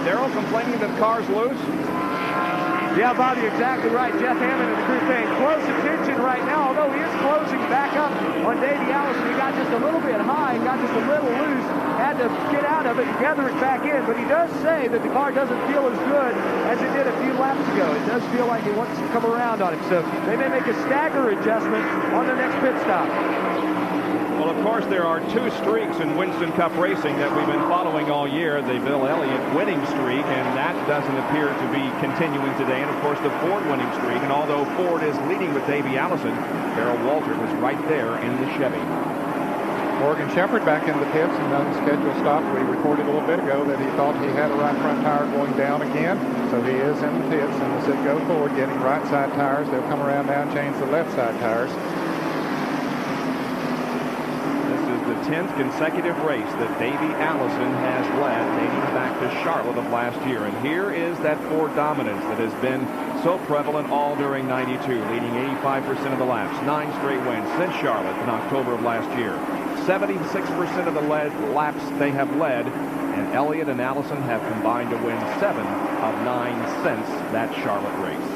Darrell complaining that the car's loose? Yeah, Bobby, exactly right. Jeff Hammond and the crew saying close attention right now, although he is closing back up on Davey Allison. He got just a little bit high and got just a little loose. Had to get out of it and gather it back in. But he does say that the car doesn't feel as good as it did a few laps ago. It does feel like it wants to come around on him. So they may make a stagger adjustment on the next pit stop. Well, of course, there are 2 streaks in Winston Cup racing that we've been following all year. The Bill Elliott winning streak, and that doesn't appear to be continuing today. And, of course, the Ford winning streak. And although Ford is leading with Davey Allison, Darrell Waltrip was right there in the Chevy. Morgan Shepherd back in the pits and unscheduled stop. We reported a little bit ago that he thought he had a right front tire going down again. So he is in the pits and the sit go forward, getting right side tires. They'll come around now and change the left side tires. The 10th consecutive race that Davey Allison has led, dating back to Charlotte of last year. And here is that Ford dominance that has been so prevalent all during 92, leading 85% of the laps, 9 straight wins since Charlotte in October of last year. 76% of the laps they have led, and Elliott and Allison have combined to win 7 of 9 since that Charlotte race.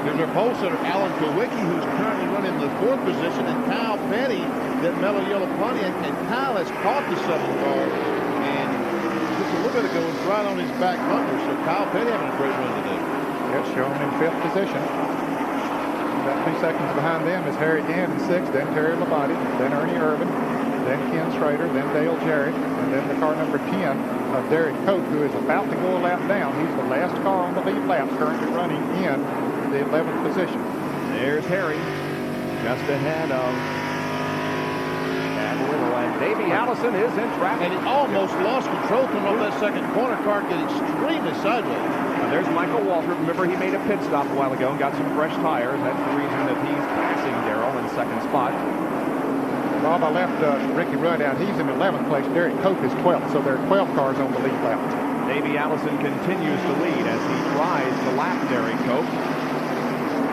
There's our pole sitter, Alan Kowicki, who's currently running the 4th position, and Kyle Petty, that mellow yellow Pontiac, and Kyle has caught the 7 car, and just a little bit ago was right on his back bumper, so Kyle Petty having a great run today. It's shown in 5th position. About 2 seconds behind them is Harry Gant in 6th, then Terry Labonte, then Ernie Irvin, then Ken Schrader, then Dale Jarrett, and then the car number 10 of Derek Cope, who is about to go a lap down. He's the last car on the lead lap, currently running in the 11th position. There's Harry, just ahead of Chad Little, and Davey Allison is in traffic. And he almost lost control coming off that second corner. Car get extremely sideways. Now there's Michael Waltrip. Remember, he made a pit stop a while ago and got some fresh tires. That's the reason that he's passing Darrell in 2nd spot. Bob, I left Ricky Rudd out. He's in 11th place. Derek Cope is 12th, so there are 12 cars on the lead lap. Davey Allison continues to lead as he tries to lap Derek Cope.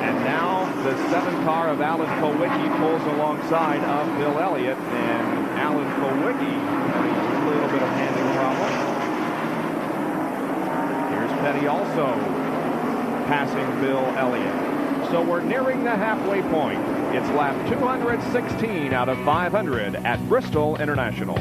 And now the 7 car of Alan Kowicki pulls alongside of Bill Elliott, and Alan Kowicki having a little bit of handling problem. Here's Petty also passing Bill Elliott. So we're nearing the halfway point. It's lap 216 out of 500 at Bristol International.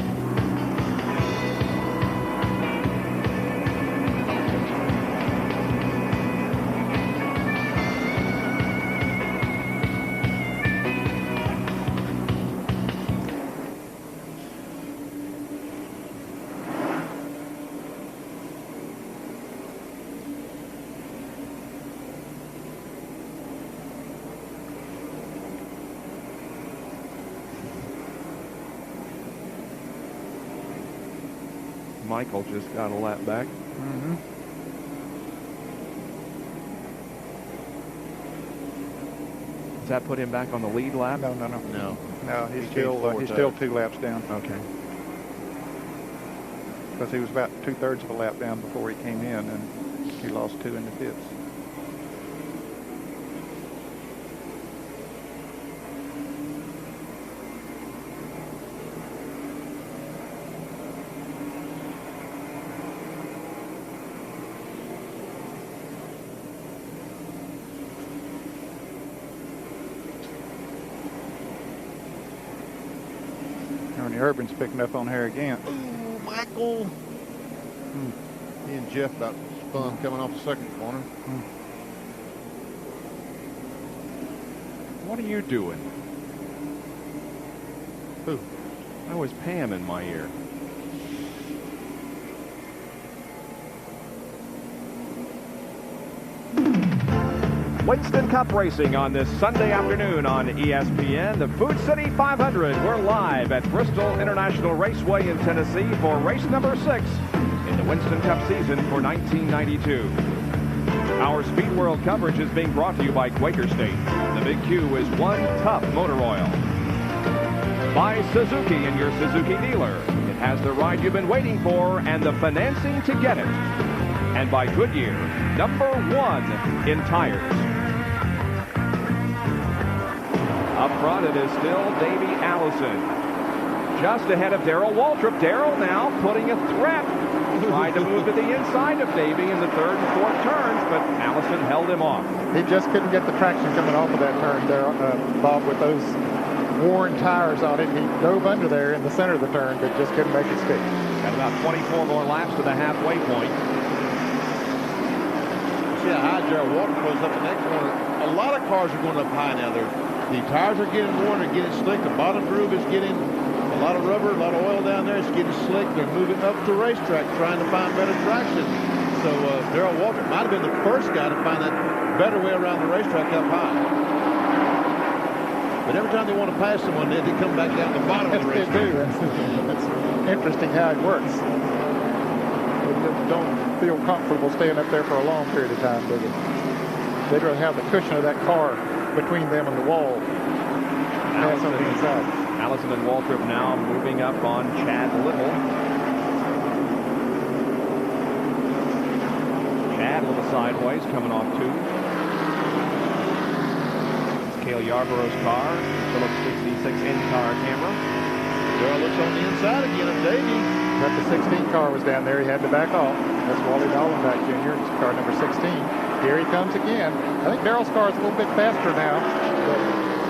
Michael just got a lap back. Mm-hmm. Does that put him back on the lead lap? No. No. No, he's still 2 laps down. Okay. Because he was about 2/3 of a lap down before he came in, and he lost 2 in the pits. Ernie Urban's picking up on Harry Gant. Ooh, Michael. He and Jeff about spun coming off the second corner. What are you doing? Who? That was Pam in my ear. Winston Cup Racing on this Sunday afternoon on ESPN. The Food City 500. We're live at Bristol International Raceway in Tennessee for race number 6 in the Winston Cup season for 1992. Our Speed World coverage is being brought to you by Quaker State. The Big Q is One Tough Motor Oil. By Suzuki and your Suzuki dealer. It has the ride you've been waiting for and the financing to get it. And by Goodyear, #1 in tires. Up front, it is still Davey Allison. Just ahead of Darrell Waltrip. Darrell now putting a threat. Tried to move to the inside of Davey in the 3rd and 4th turns, but Allison held him off. He just couldn't get the traction coming off of that turn there, Bob, with those worn tires on it. He dove under there in the center of the turn, but just couldn't make it stick. Got about 24 more laps to the halfway point. See how high Darrell Waltrip goes up the next corner. A lot of cars are going up high now. The tires are getting worn, they're getting slick. The bottom groove is getting a lot of rubber, a lot of oil down there. It's getting slick. They're moving up the racetrack trying to find better traction. So Darrell Waltrip might have been the first guy to find that better way around the racetrack up high. But every time they want to pass someone, they come back down the bottom of the racetrack. They do. It's interesting how it works. They don't feel comfortable staying up there for a long period of time, do they? They'd rather have the cushion of that car between them and the wall. Pass on the inside. Allison and Waltrip now moving up on Chad Little. Chad a little sideways, coming off 2. It's Cale Yarborough's car. Phillips 66 in-car camera. Darrell looks on the inside again of Davey. But the 16 car was down there. He had to back off. That's Wally Dallenbach Jr. It's car number 16. Here he comes again. I think Darrell's car is a little bit faster now, but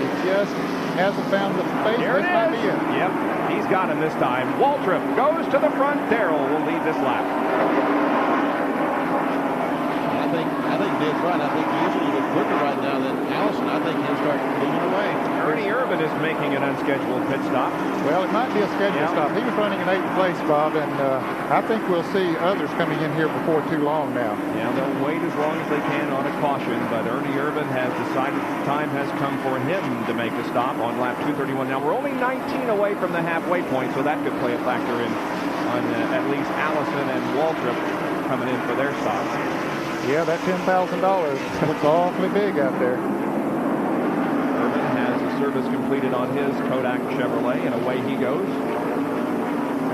he just hasn't found the space. There it is. Yep, he's got him this time. Waltrip goes to the front. Darrell will lead this lap. I think Dave's right. I think he is a little bit quicker right now than Allison. I think he'll start moving away. Ernie Irvin is making an unscheduled pit stop. Well, it might be a scheduled stop. He was running in 8th place, Bob, and I think we'll see others coming in here before too long now. Yeah, they'll wait as long as they can on a caution, but Ernie Irvin has decided the time has come for him to make a stop on lap 231. Now, we're only 19 away from the halfway point, so that could play a factor in on at least Allison and Waltrip coming in for their stops. Yeah, that $10,000 looks awfully big out there. Irvin has the service completed on his Kodak Chevrolet, and away he goes.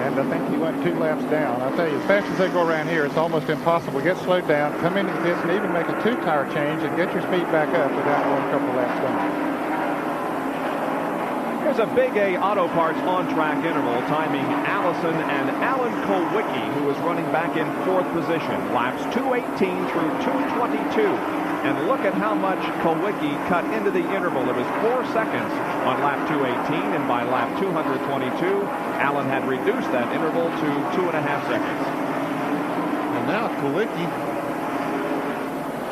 And I think he went 2 laps down. I'll tell you, as fast as they go around here, it's almost impossible. Get slowed down, come into the pits, and even make a 2-tire change and get your speed back up without going a couple laps down. Here's a Big A Auto Parts on-track interval timing Allison and Alan Kulwicki, who is running back in 4th position. Laps 2:18 through 2:22. And look at how much Kulwicki cut into the interval. It was 4 seconds on lap 2:18, and by lap 222, Allen had reduced that interval to 2.5 seconds. And now Kulwicki,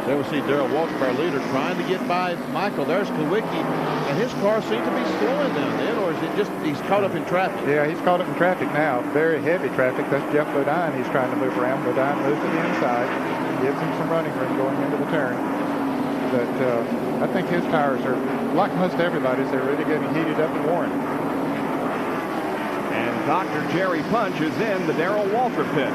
there we see Darrell Waltrip, our leader, trying to get by Michael. There's Kulwicki, and his car seems to be slowing down then, or is it just he's caught up in traffic? Yeah, he's caught up in traffic now. Very heavy traffic. That's Jeff Bodine he's trying to move around. Bodine moves to the inside, gives him some running room going into the turn. But I think his tires are, like most everybody's, they're really getting heated up and worn. And Dr. Jerry Punch is in the Darrell Waltrip pit.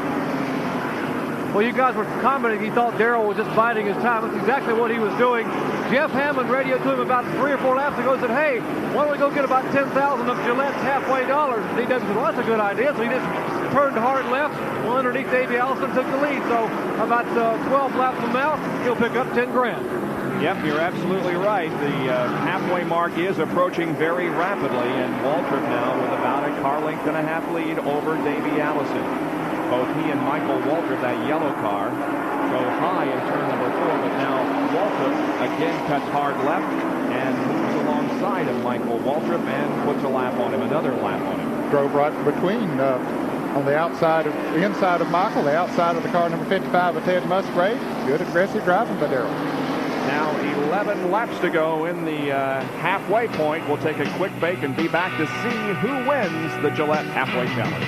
Well, you guys were commenting he thought Darrell was just biding his time. That's exactly what he was doing. Jeff Hammond radioed to him about 3 or 4 laps ago and said, hey, why don't we go get about 10,000 of Gillette's halfway dollars? And he said, well, that's a good idea. So he just turned hard left. Well, underneath Davey Allison took the lead. So about 12 laps from now, he'll pick up 10 grand. Yep, you're absolutely right. The halfway mark is approaching very rapidly, and Waltrip now with about a car length and a half lead over Davey Allison. Both he and Michael Waltrip, that yellow car, go high in turn number 4, but now Waltrip again cuts hard left and moves alongside of Michael Waltrip and puts a lap on him, another lap on him. Drove right between on the outside of the inside of Michael, the outside of the car number 55 of Ted Musgrave. Good aggressive driving by Darrell. Now 11 laps to go in the halfway point. We'll take a quick break and be back to see who wins the Gillette Halfway Challenge.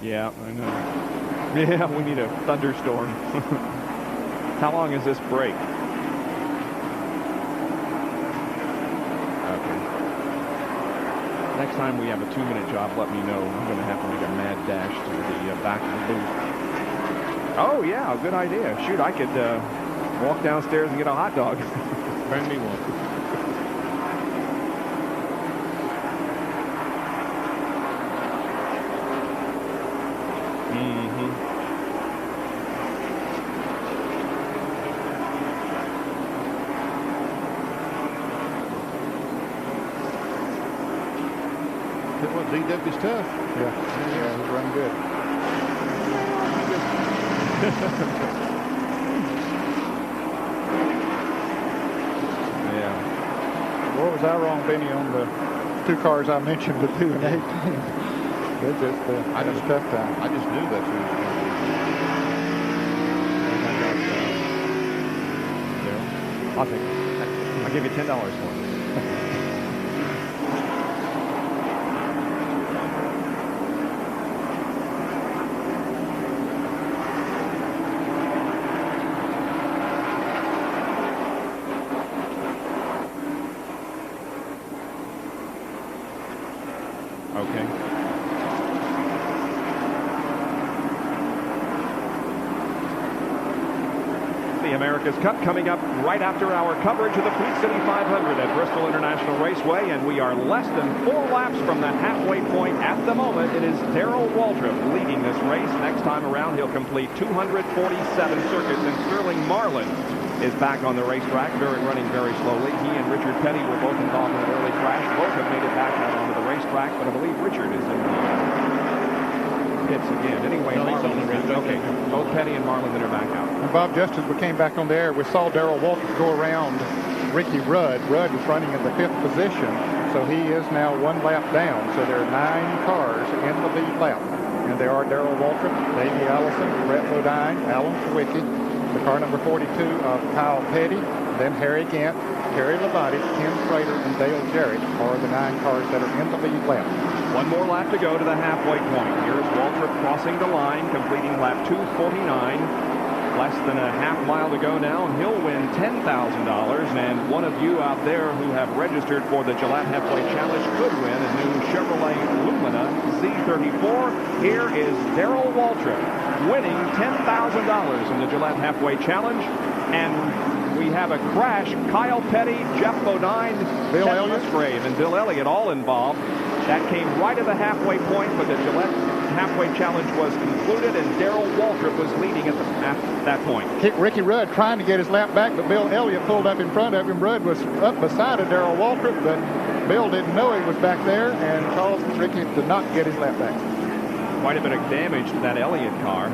Yeah, I know. Yeah, we need a thunderstorm. How long is this break? Okay. Next time we have a 2-minute job, let me know. I'm going to have to make a mad dash to the back of the booth. Oh, yeah, good idea. Shoot, I could walk downstairs and get a hot dog. Bring me one. DW's tough. Yeah, he's running good. Yeah. What was I wrong, Benny, on the 2 cars I mentioned, the 2 and 18? They're just I just tough time. I just knew that. I'll take it. I'll give you $10 for it. Okay. The America's Cup coming up right after our coverage of the Fleet City 500 at Bristol International Raceway, and we are less than 4 laps from that halfway point at the moment. It is Darrell Waltrip leading this race. Next time around, he'll complete 247 circuits, and Sterling Marlin is back on the racetrack, running very slowly. He and Richard Petty were both involved in an early crash. Both have made it back out onto the racetrack, but I believe Richard is in the pits again. Anyway, No, he's on the racetrack. Okay, both Petty and Marlin that are back out. And Bob, just as we came back on the air, we saw Darrell Waltrip go around Ricky Rudd. Rudd was running in the 5th position, so he is now 1 lap down. So there are 9 cars in the lead lap. And there are Darrell Waltrip, Davey Allison, Brett Bodine, Alan Sawicki, the car number 42 of Kyle Petty, then Harry Gant, Terry Labonte, Ken Schrader, and Dale Jarrett are the 9 cars that are in the lead lap. 1 more lap to go to the halfway point. Here's Waltrip crossing the line, completing lap 249. Less than a half mile to go now, and he'll win $10,000. And one of you out there who have registered for the Gillette Halfway Challenge could win a new Chevrolet Lumina Z34. Here is Darrell Waltrip winning $10,000 in the Gillette Halfway Challenge. And we have a crash. Kyle Petty, Jeff Bodine, Bill Ted Elliott. Musgrave, and Bill Elliott all involved. That came right at the halfway point, but the Gillette Halfway Challenge was concluded, and Darrell Waltrip was leading at that point. Ricky Rudd trying to get his lap back, but Bill Elliott pulled up in front of him. Rudd was up beside of Darrell Waltrip, but Bill didn't know he was back there and caused Ricky to not get his lap back. Quite a bit of damage to that Elliott car.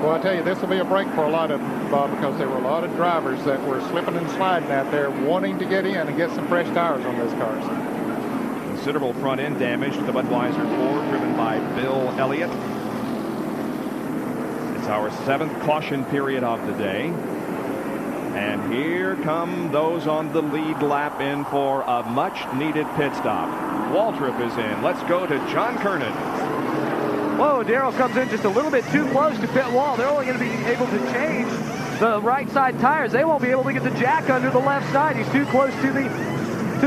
Well, I tell you, this will be a break for a lot of them, Bob, because there were a lot of drivers that were slipping and sliding out there wanting to get in and get some fresh tires on those cars. Considerable front-end damage to the Budweiser Ford, driven by Bill Elliott. It's our 7th caution period of the day. And here come those on the lead lap in for a much-needed pit stop. Waltrip is in. Let's go to John Kernan. Whoa, Darrell comes in just a little bit too close to pit wall. They're only going to be able to change the right side tires. They won't be able to get the jack under the left side. He's too close to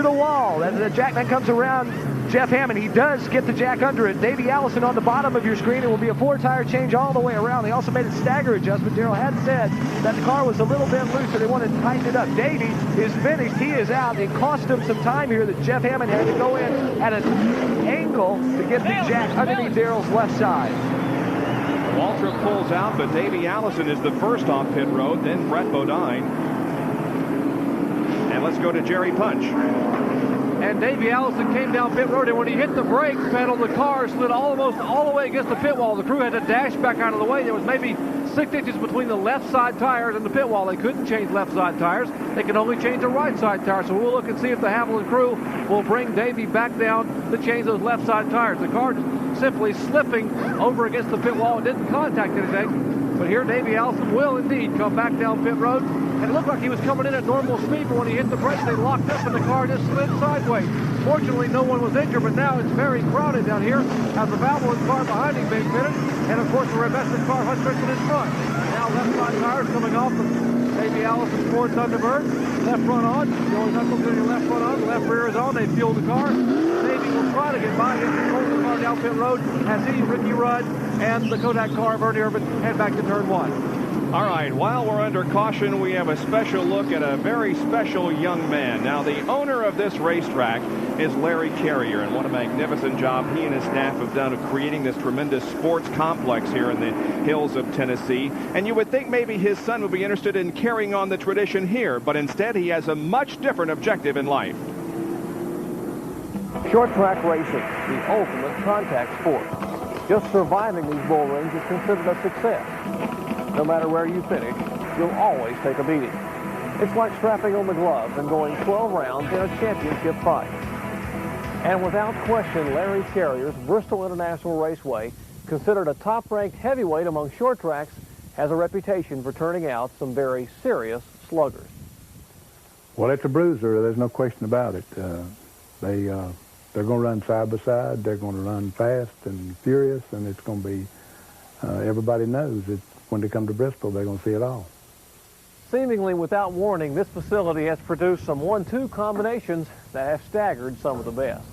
the wall. As the jack then comes around Jeff Hammond, he does get the jack under it. Davey Allison on the bottom of your screen. It will be a 4-tire change all the way around. They also made a stagger adjustment. Darrell had said that the car was a little bit loose, so they wanted to tighten it up. Davey is finished. He is out. It cost him some time here that Jeff Hammond had to go in at an angle to get the jack underneath Darrell's left side. Waltrip pulls out, but Davey Allison is the first off pit road, then Brett Bodine. And let's go to Jerry Punch. And Davey Allison came down pit road, and when he hit the brake pedal, the car slid almost all the way against the pit wall. The crew had to dash back out of the way. There was maybe 6 inches between the left side tires and the pit wall. They couldn't change left side tires. They can only change the right side tires. So we'll look and see if the Haviland crew will bring Davey back down to change those left side tires. The car just simply slipping over against the pit wall. It didn't contact anything. But here Davey Allison will indeed come back down pit road. And it looked like he was coming in at normal speed, but when he hit the brakes, they locked up and the car just slid sideways. Fortunately, no one was injured, but now it's very crowded down here as the Valvoline car behind him being pitted. And of course, the Remeston car Hutchinson in front. Now left side tires coming off of Davey Allison's Ford Thunderbird. Left front on. Joey Knuckles getting your left front on. Left rear is on. They fuel the car. Davey will try to get by him. Controls the car down pit road as he, Ricky Rudd, and the Kodak car of Ernie Irvin head back to turn 1. All right, while we're under caution, we have a special look at a very special young man. Now, the owner of this racetrack is Larry Carrier, and what a magnificent job he and his staff have done of creating this tremendous sports complex here in the hills of Tennessee. And you would think maybe his son would be interested in carrying on the tradition here, but instead he has a much different objective in life. Short track racing, the ultimate contact sport. Just surviving these bull rings is considered a success. No matter where you finish, you'll always take a beating. It's like strapping on the gloves and going 12 rounds in a championship fight. And without question, Larry Carrier's Bristol International Raceway, considered a top-ranked heavyweight among short tracks, has a reputation for turning out some very serious sluggers. Well, it's a bruiser. There's no question about it. They're going to run side by side. They're going to run fast and furious, and it's going to be, everybody knows it. When they come to Bristol, they're going to see it all. Seemingly without warning, this facility has produced some 1-2 combinations that have staggered some of the best.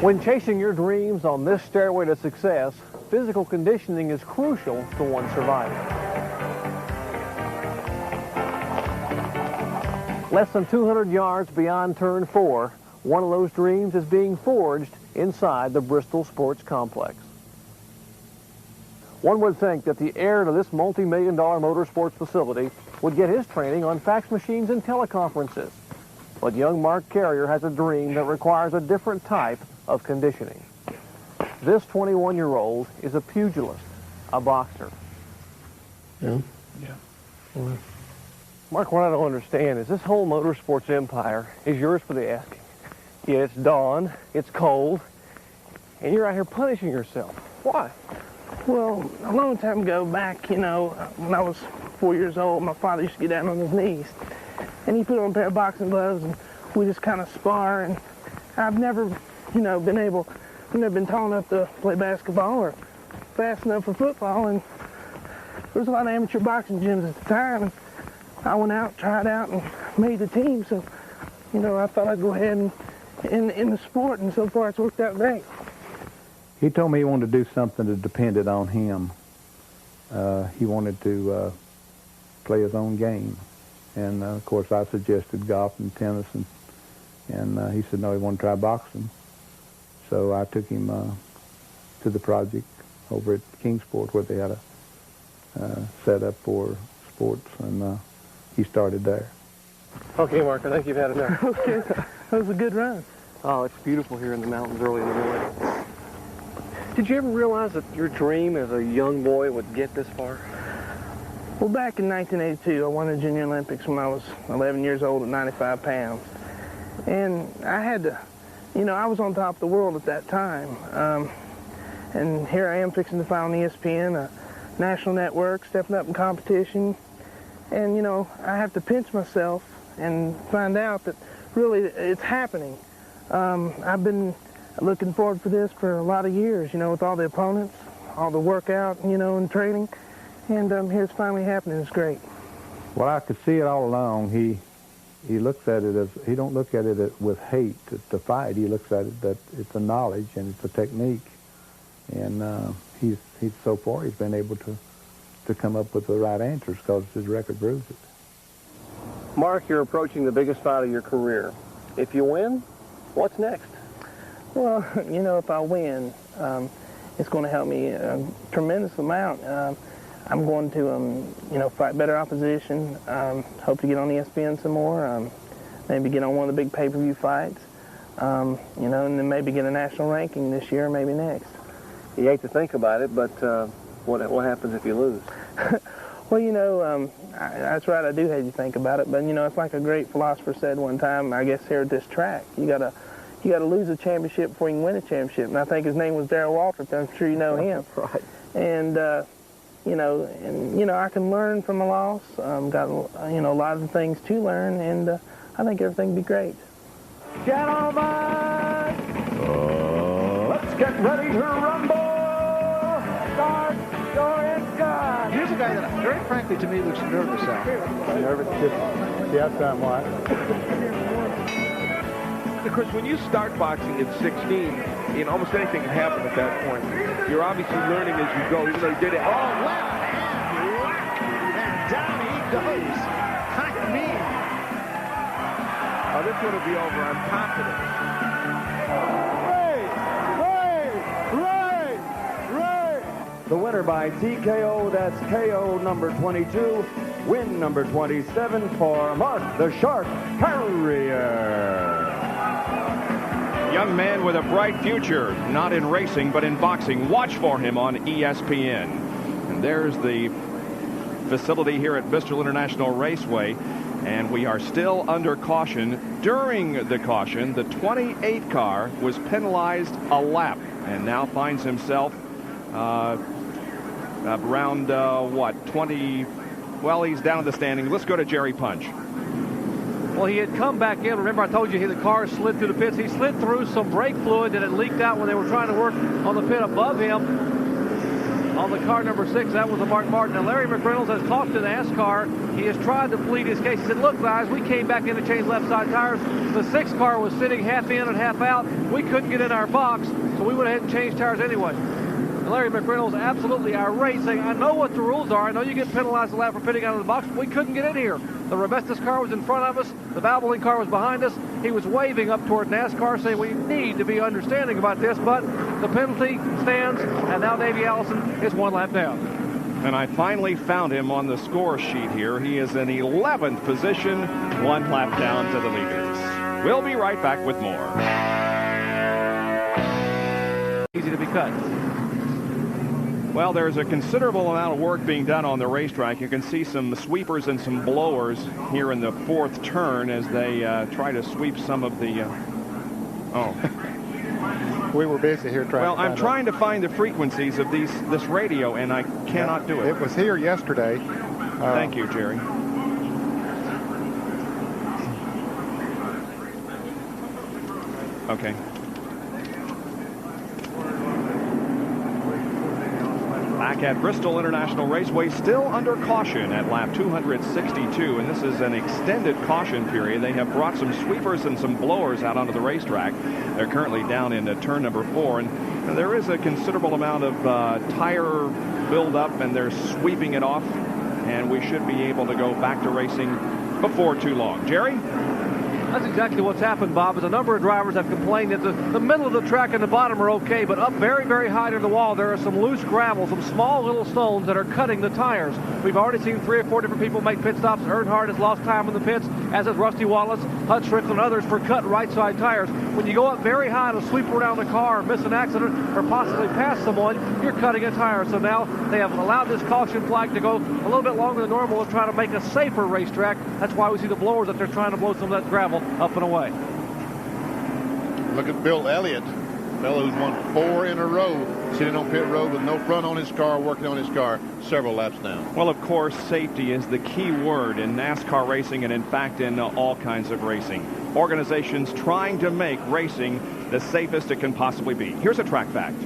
When chasing your dreams on this stairway to success, physical conditioning is crucial to one's survival. Less than 200 yards beyond turn 4, one of those dreams is being forged inside the Bristol Sports Complex. One would think that the heir to this multi-million-dollar motorsports facility would get his training on fax machines and teleconferences. But young Mark Carrier has a dream that requires a different type of conditioning. This 21-year-old is a pugilist, a boxer. Yeah. Well, Mark, what I don't understand is this whole motorsports empire is yours for the asking. Yet it's dawn, it's cold, and you're out here punishing yourself. Why? Well, a long time ago back, you know, when I was 4 years old, my father used to get down on his knees. And he put on a pair of boxing gloves, and we just kind of spar. And I've never, you know, I've never been tall enough to play basketball or fast enough for football. And there was a lot of amateur boxing gyms at the time. And I went out, tried out, and made the team. So, you know, I thought I'd go ahead and in the sport, and so far it's worked out great. He told me he wanted to do something that depended on him. He wanted to play his own game. And, of course, I suggested golf and tennis, and he said no, he wanted to try boxing. So I took him to the project over at Kingsport where they had a setup for sports, and he started there. Okay, Mark, I think you've had enough. Okay, that was a good run. Oh, it's beautiful here in the mountains early in the morning. Did you ever realize that your dream as a young boy would get this far? Well, back in 1982, I won the Junior Olympics when I was 11 years old at 95 pounds. And I had to, you know, I was on top of the world at that time. And here I am fixing to file on ESPN, a national network, stepping up in competition. And, you know, I have to pinch myself and find out that really it's happening. I've been looking forward for this for a lot of years, you know, with all the opponents, all the workout, you know, and training. And here it's finally happening. It's great. Well, I could see it all along. He looks at it as, he don't look at it with hate to fight. He looks at it that it's a knowledge and it's a technique. And he's so far, he's been able to come up with the right answers because his record proves it. Mark, you're approaching the biggest fight of your career. If you win, what's next? Well, you know, if I win, it's going to help me a tremendous amount. I'm going to, you know, fight better opposition, hope to get on ESPN some more, maybe get on one of the big pay-per-view fights. you know, and then maybe get a national ranking this year, maybe next. You hate to think about it, but what happens if you lose? Well, you know, that's right, I do hate to think about it, but, you know, it's like a great philosopher said one time, I guess here at this track. You gotta lose a championship before you can win a championship, and I think his name was Darrell Waltrip. I'm sure you know him. Right. And, you know, I can learn from a loss. Got, you know, a lot of things to learn, and I think everything will be great. Gentlemen, let's get ready to rumble. Start your engine. Here's a guy that, very frankly, to me, looks nervous out. Nervous? Yes, somewhat. Of course, when you start boxing at 16, almost anything can happen at that point. You're obviously learning as you go, even though you did it. Oh, left hand, whack, and down he goes. I mean, oh, this one will be over. I'm confident. The winner by TKO, that's KO number 22, win number 27 for Mark the Shark Carrier. Young man with a bright future, not in racing, but in boxing. Watch for him on ESPN. And there's the facility here at Bristol International Raceway. And we are still under caution. During the caution, the 28 car was penalized a lap and now finds himself around, what, 20... Well, he's down in the standing. Let's go to Jerry Punch. Well, he had come back in. Remember, I told you the car slid through the pits. He slid through some brake fluid that had leaked out when they were trying to work on the pit above him. On the car number 6, that was the Mark Martin. And Larry McReynolds has talked to NASCAR. He has tried to plead his case. He said, look, guys, we came back in to change left side tires. The 6 car was sitting half in and half out. We couldn't get in our box, so we went ahead and changed tires anyway. And Larry McReynolds absolutely irate, saying, I know what the rules are. I know you get penalized a lap for pitting out of the box, but we couldn't get in here. The Rebestos car was in front of us. The Valvoline car was behind us. He was waving up toward NASCAR, saying we need to be understanding about this, but the penalty stands, and now Davey Allison is 1 lap down. And I finally found him on the score sheet here. He is in 11th position, 1 lap down to the leaders. We'll be right back with more. Easy to be cut. Well, there's a considerable amount of work being done on the racetrack. You can see some sweepers and some blowers here in the 4th turn as they try to sweep some of the... We were busy here trying Well, I'm trying to find the frequencies of this radio, and I cannot do it. It was here yesterday. Thank you, Jerry. Okay. Back at Bristol International Raceway, still under caution at lap 262, and this is an extended caution period. They have brought some sweepers and some blowers out onto the racetrack. They're currently down in turn number 4, and there is a considerable amount of tire buildup, and they're sweeping it off, and we should be able to go back to racing before too long. Jerry? That's exactly what's happened, Bob. As a number of drivers have complained that the middle of the track and the bottom are okay, but up very, very high to the wall, there are some loose gravel, some small little stones that are cutting the tires. We've already seen 3 or 4 different people make pit stops. Earnhardt has lost time in the pits, as has Rusty Wallace, Hud Strickland, and others for cut right side tires. When you go up very high to sweep around the car, miss an accident, or possibly pass someone, you're cutting a tire. So now they have allowed this caution flag to go a little bit longer than normal to try to make a safer racetrack. That's why we see the blowers that they're trying to blow some of that gravel up and away. Look at Bill Elliott, fellow who's won 4 in a row, sitting on pit road with no front on his car, working on his car, several laps down. Well, of course, safety is the key word in NASCAR racing and, in fact, in all kinds of racing. Organizations trying to make racing the safest it can possibly be. Here's a track fact.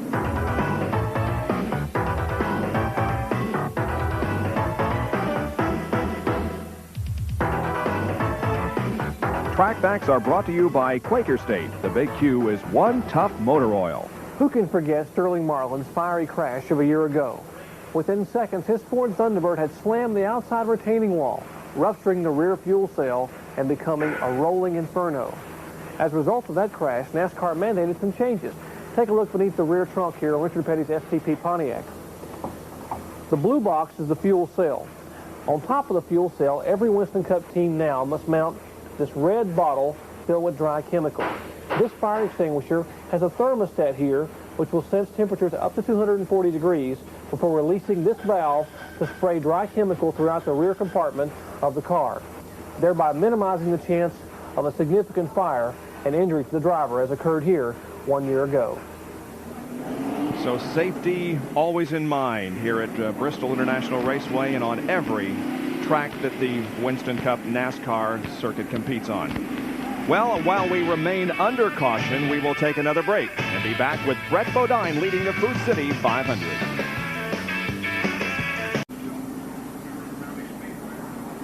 Track facts are brought to you by Quaker State. The Big Q is one tough motor oil. Who can forget Sterling Marlin's fiery crash of a year ago? Within seconds, his Ford Thunderbird had slammed the outside retaining wall, rupturing the rear fuel cell and becoming a rolling inferno. As a result of that crash, NASCAR mandated some changes. Take a look beneath the rear trunk here on Richard Petty's STP Pontiac. The blue box is the fuel cell. On top of the fuel cell, every Winston Cup team now must mount this red bottle filled with dry chemical. This fire extinguisher has a thermostat here which will sense temperatures up to 240 degrees before releasing this valve to spray dry chemical throughout the rear compartment of the car, thereby minimizing the chance of a significant fire and injury to the driver, as occurred here 1 year ago. So safety always in mind here at Bristol International Raceway and on every track that the Winston Cup NASCAR circuit competes on. Well, while we remain under caution, we will take another break and be back with Brett Bodine leading the Food City 500.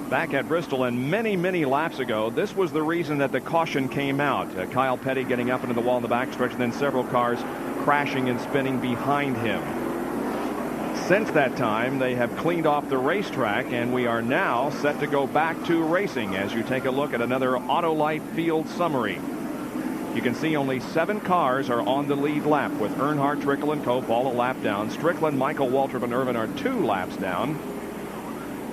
Back at Bristol, and many laps ago, this was the reason that the caution came out. Kyle Petty getting up into the wall in the backstretch, and then several cars crashing and spinning behind him. Since that time, they have cleaned off the racetrack, and we are now set to go back to racing as you take a look at another Autolite field summary. You can see only 7 cars are on the lead lap, with Earnhardt, Trickle, and Cope all a lap down. Strickland, Michael Waltrip, and Irvin are 2 laps down.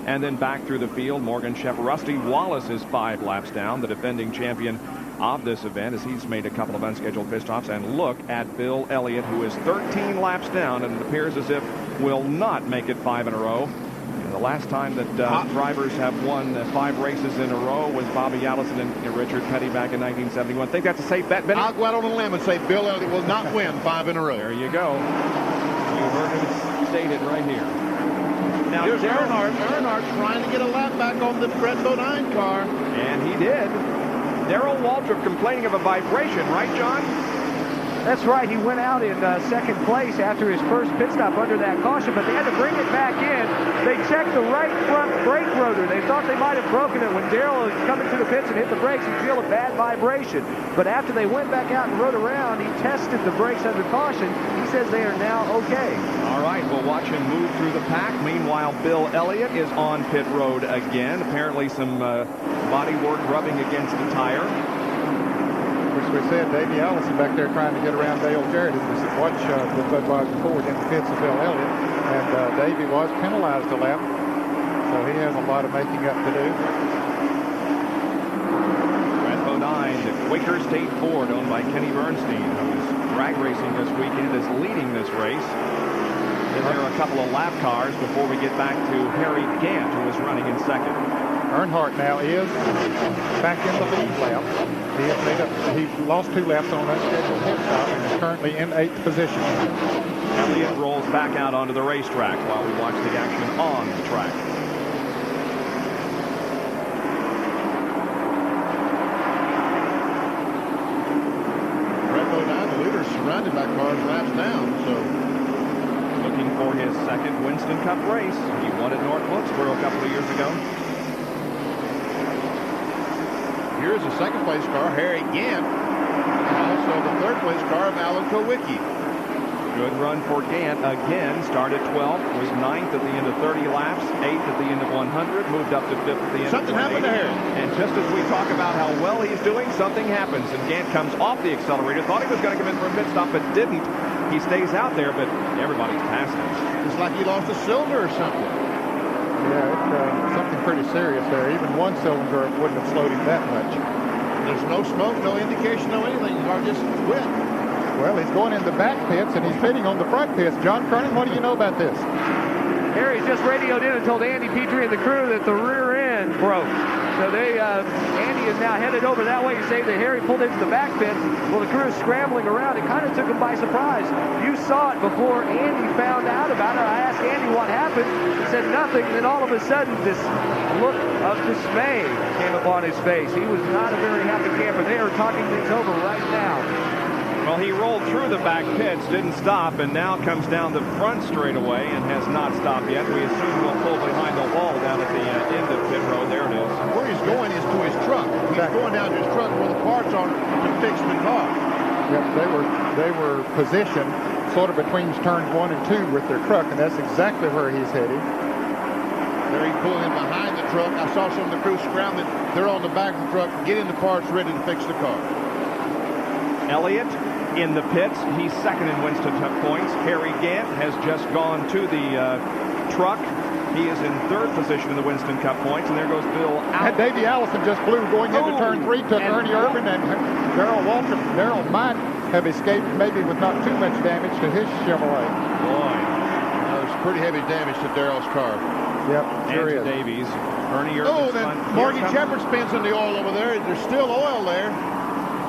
And then back through the field, Morgan Sheff. Rusty Wallace is 5 laps down, the defending champion of this event, as he's made a couple of unscheduled pit stops. And look at Bill Elliott, who is 13 laps down, and it appears as if will not make it 5 in a row. And the last time that drivers have won 5 races in a row was Bobby Allison and Richard Petty back in 1971. Think that's a safe bet, Benny? I'll go out on a limb and say Bill Elliott will not win 5 in a row. There you go. You heard it stated right here. Now, here's Earnhardt trying to get a lap back on the Brett Bodine car. And he did. Darrell Waltrip complaining of a vibration, right, John? That's right. He went out in second place after his first pit stop under that caution, but they had to bring it back in. They checked the right front brake rotor. They thought they might have broken it. When Darrell was coming to the pits and hit the brakes, he feel a bad vibration. But after they went back out and rode around, he tested the brakes under caution. He says they are now okay. All right, we'll watch him move through the pack. Meanwhile, Bill Elliott is on pit road again. Apparently some body work rubbing against the tire. As we said, Davey Allison back there trying to get around Dale Jarrett. It was one shot with Budweiser Ford in the pits of Bill Elliott. And Davey was penalized a lap, so he has a lot of making up to do. Brett Bodine, the Quaker State Ford owned by Kenny Bernstein, who is drag racing this weekend, is leading this race. Then there are a couple of lap cars before we get back to Harry Gant, who is running in second. Earnhardt now is back in the lead lap. He lost 2 laps on an unscheduled pit stop and is currently in 8th position. Elliott rolls back out onto the racetrack while we watch the action on the track. Brett Bodine, the leader, surrounded by cars laps down, so looking for his second Winston Cup race. He won at North Wilkesboro a couple of years ago. here's the second place car, Harry Gant, and also the third place car of Alan Kowicki. Good run for Gant again. Started 12th, was 9th at the end of 30 laps, 8th at the end of 100, moved up to 5th at the end Something of 180. happened to Harry. And just as we talk about how well he's doing, something happens. And Gant comes off the accelerator. Thought he was going to come in for a pit stop, but didn't. He stays out there, but everybody's passing him. It's like he lost a cylinder or something. Yeah, it's something pretty serious there. Even one cylinder wouldn't have slowed him that much. There's no smoke, no indication, no anything. The car just quit. Well, he's going in the back pits, and he's pitting on the front pits. John Kernan, what do you know about this? Harry's just radioed in and told Andy Petrie and the crew that the rear end broke. So Andy is now headed over that way. You say that Harry pulled into the back pit. Well, the crew is scrambling around. It kind of took him by surprise. You saw it before Andy found out about it. I asked Andy what happened. He said nothing. And then all of a sudden, this look of dismay came upon his face. He was not a very happy camper. They are talking things over right now. Well, he rolled through the back pits, didn't stop, and now comes down the front straightaway and has not stopped yet. We assume he'll pull behind the wall down at the end of pit road. There it is. Where he's going is to his truck. He's going down to his truck where the parts are to fix the car. Yep, they were positioned sort of between turns 1 and 2 with their truck, and that's exactly where he's heading. There he's pulling in behind the truck. I saw some of the crew scrambling. They're on the back of the truck, getting the parts ready to fix the car. Elliott in the pits. He's second in Winston Cup points. Harry Gant has just gone to the truck. He is in third position in the Winston Cup points, and there goes Bill out. And Davey Allison just blew going into turn 3, took Ernie Irvin and Darrell might have escaped maybe with not too much damage to his Chevrolet. Boy, that was pretty heavy damage to Darrell's car. Yep, sure is. Davies. Ernie Irvin. Oh, then Morgan Shepherd spins in the oil over there. There's still oil there.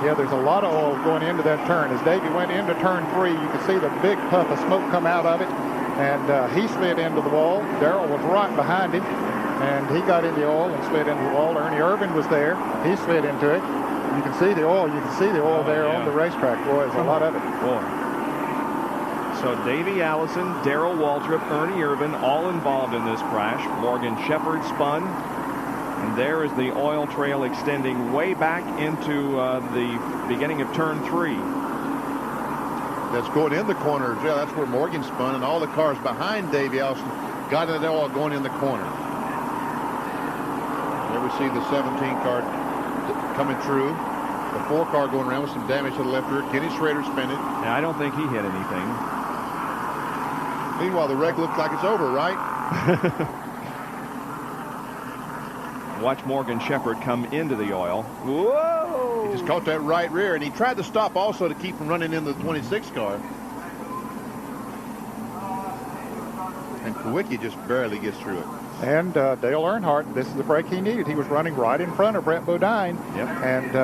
Yeah, there's a lot of oil going into that turn. As Davey went into turn 3, you could see the big puff of smoke come out of it, and he slid into the wall. Darrell was right behind him, and he got in the oil and slid into the wall. Ernie Irvin was there. He slid into it. You can see the oil. You can see the oil there on the racetrack. Boy, there's a lot of it. Boy. So Davey Allison, Darrell Waltrip, Ernie Irvin, all involved in this crash. Morgan Shepherd spun. And there is the oil trail extending way back into the beginning of turn 3. That's going in the corner. Yeah, that's where Morgan spun, and all the cars behind Davey Allison got into the oil going in the corner. There we see the 17 car coming through. The 4 car going around with some damage to the left rear. Kenny Schrader spinning. Yeah, I don't think he hit anything. Meanwhile, the wreck looks like it's over, right? Watch Morgan Shepherd come into the oil. Whoa! He just caught that right rear, and he tried to stop also to keep from running into the 26 car. And Kowicki just barely gets through it. And Dale Earnhardt, this is the break he needed. He was running right in front of Brett Bodine. Yep. And,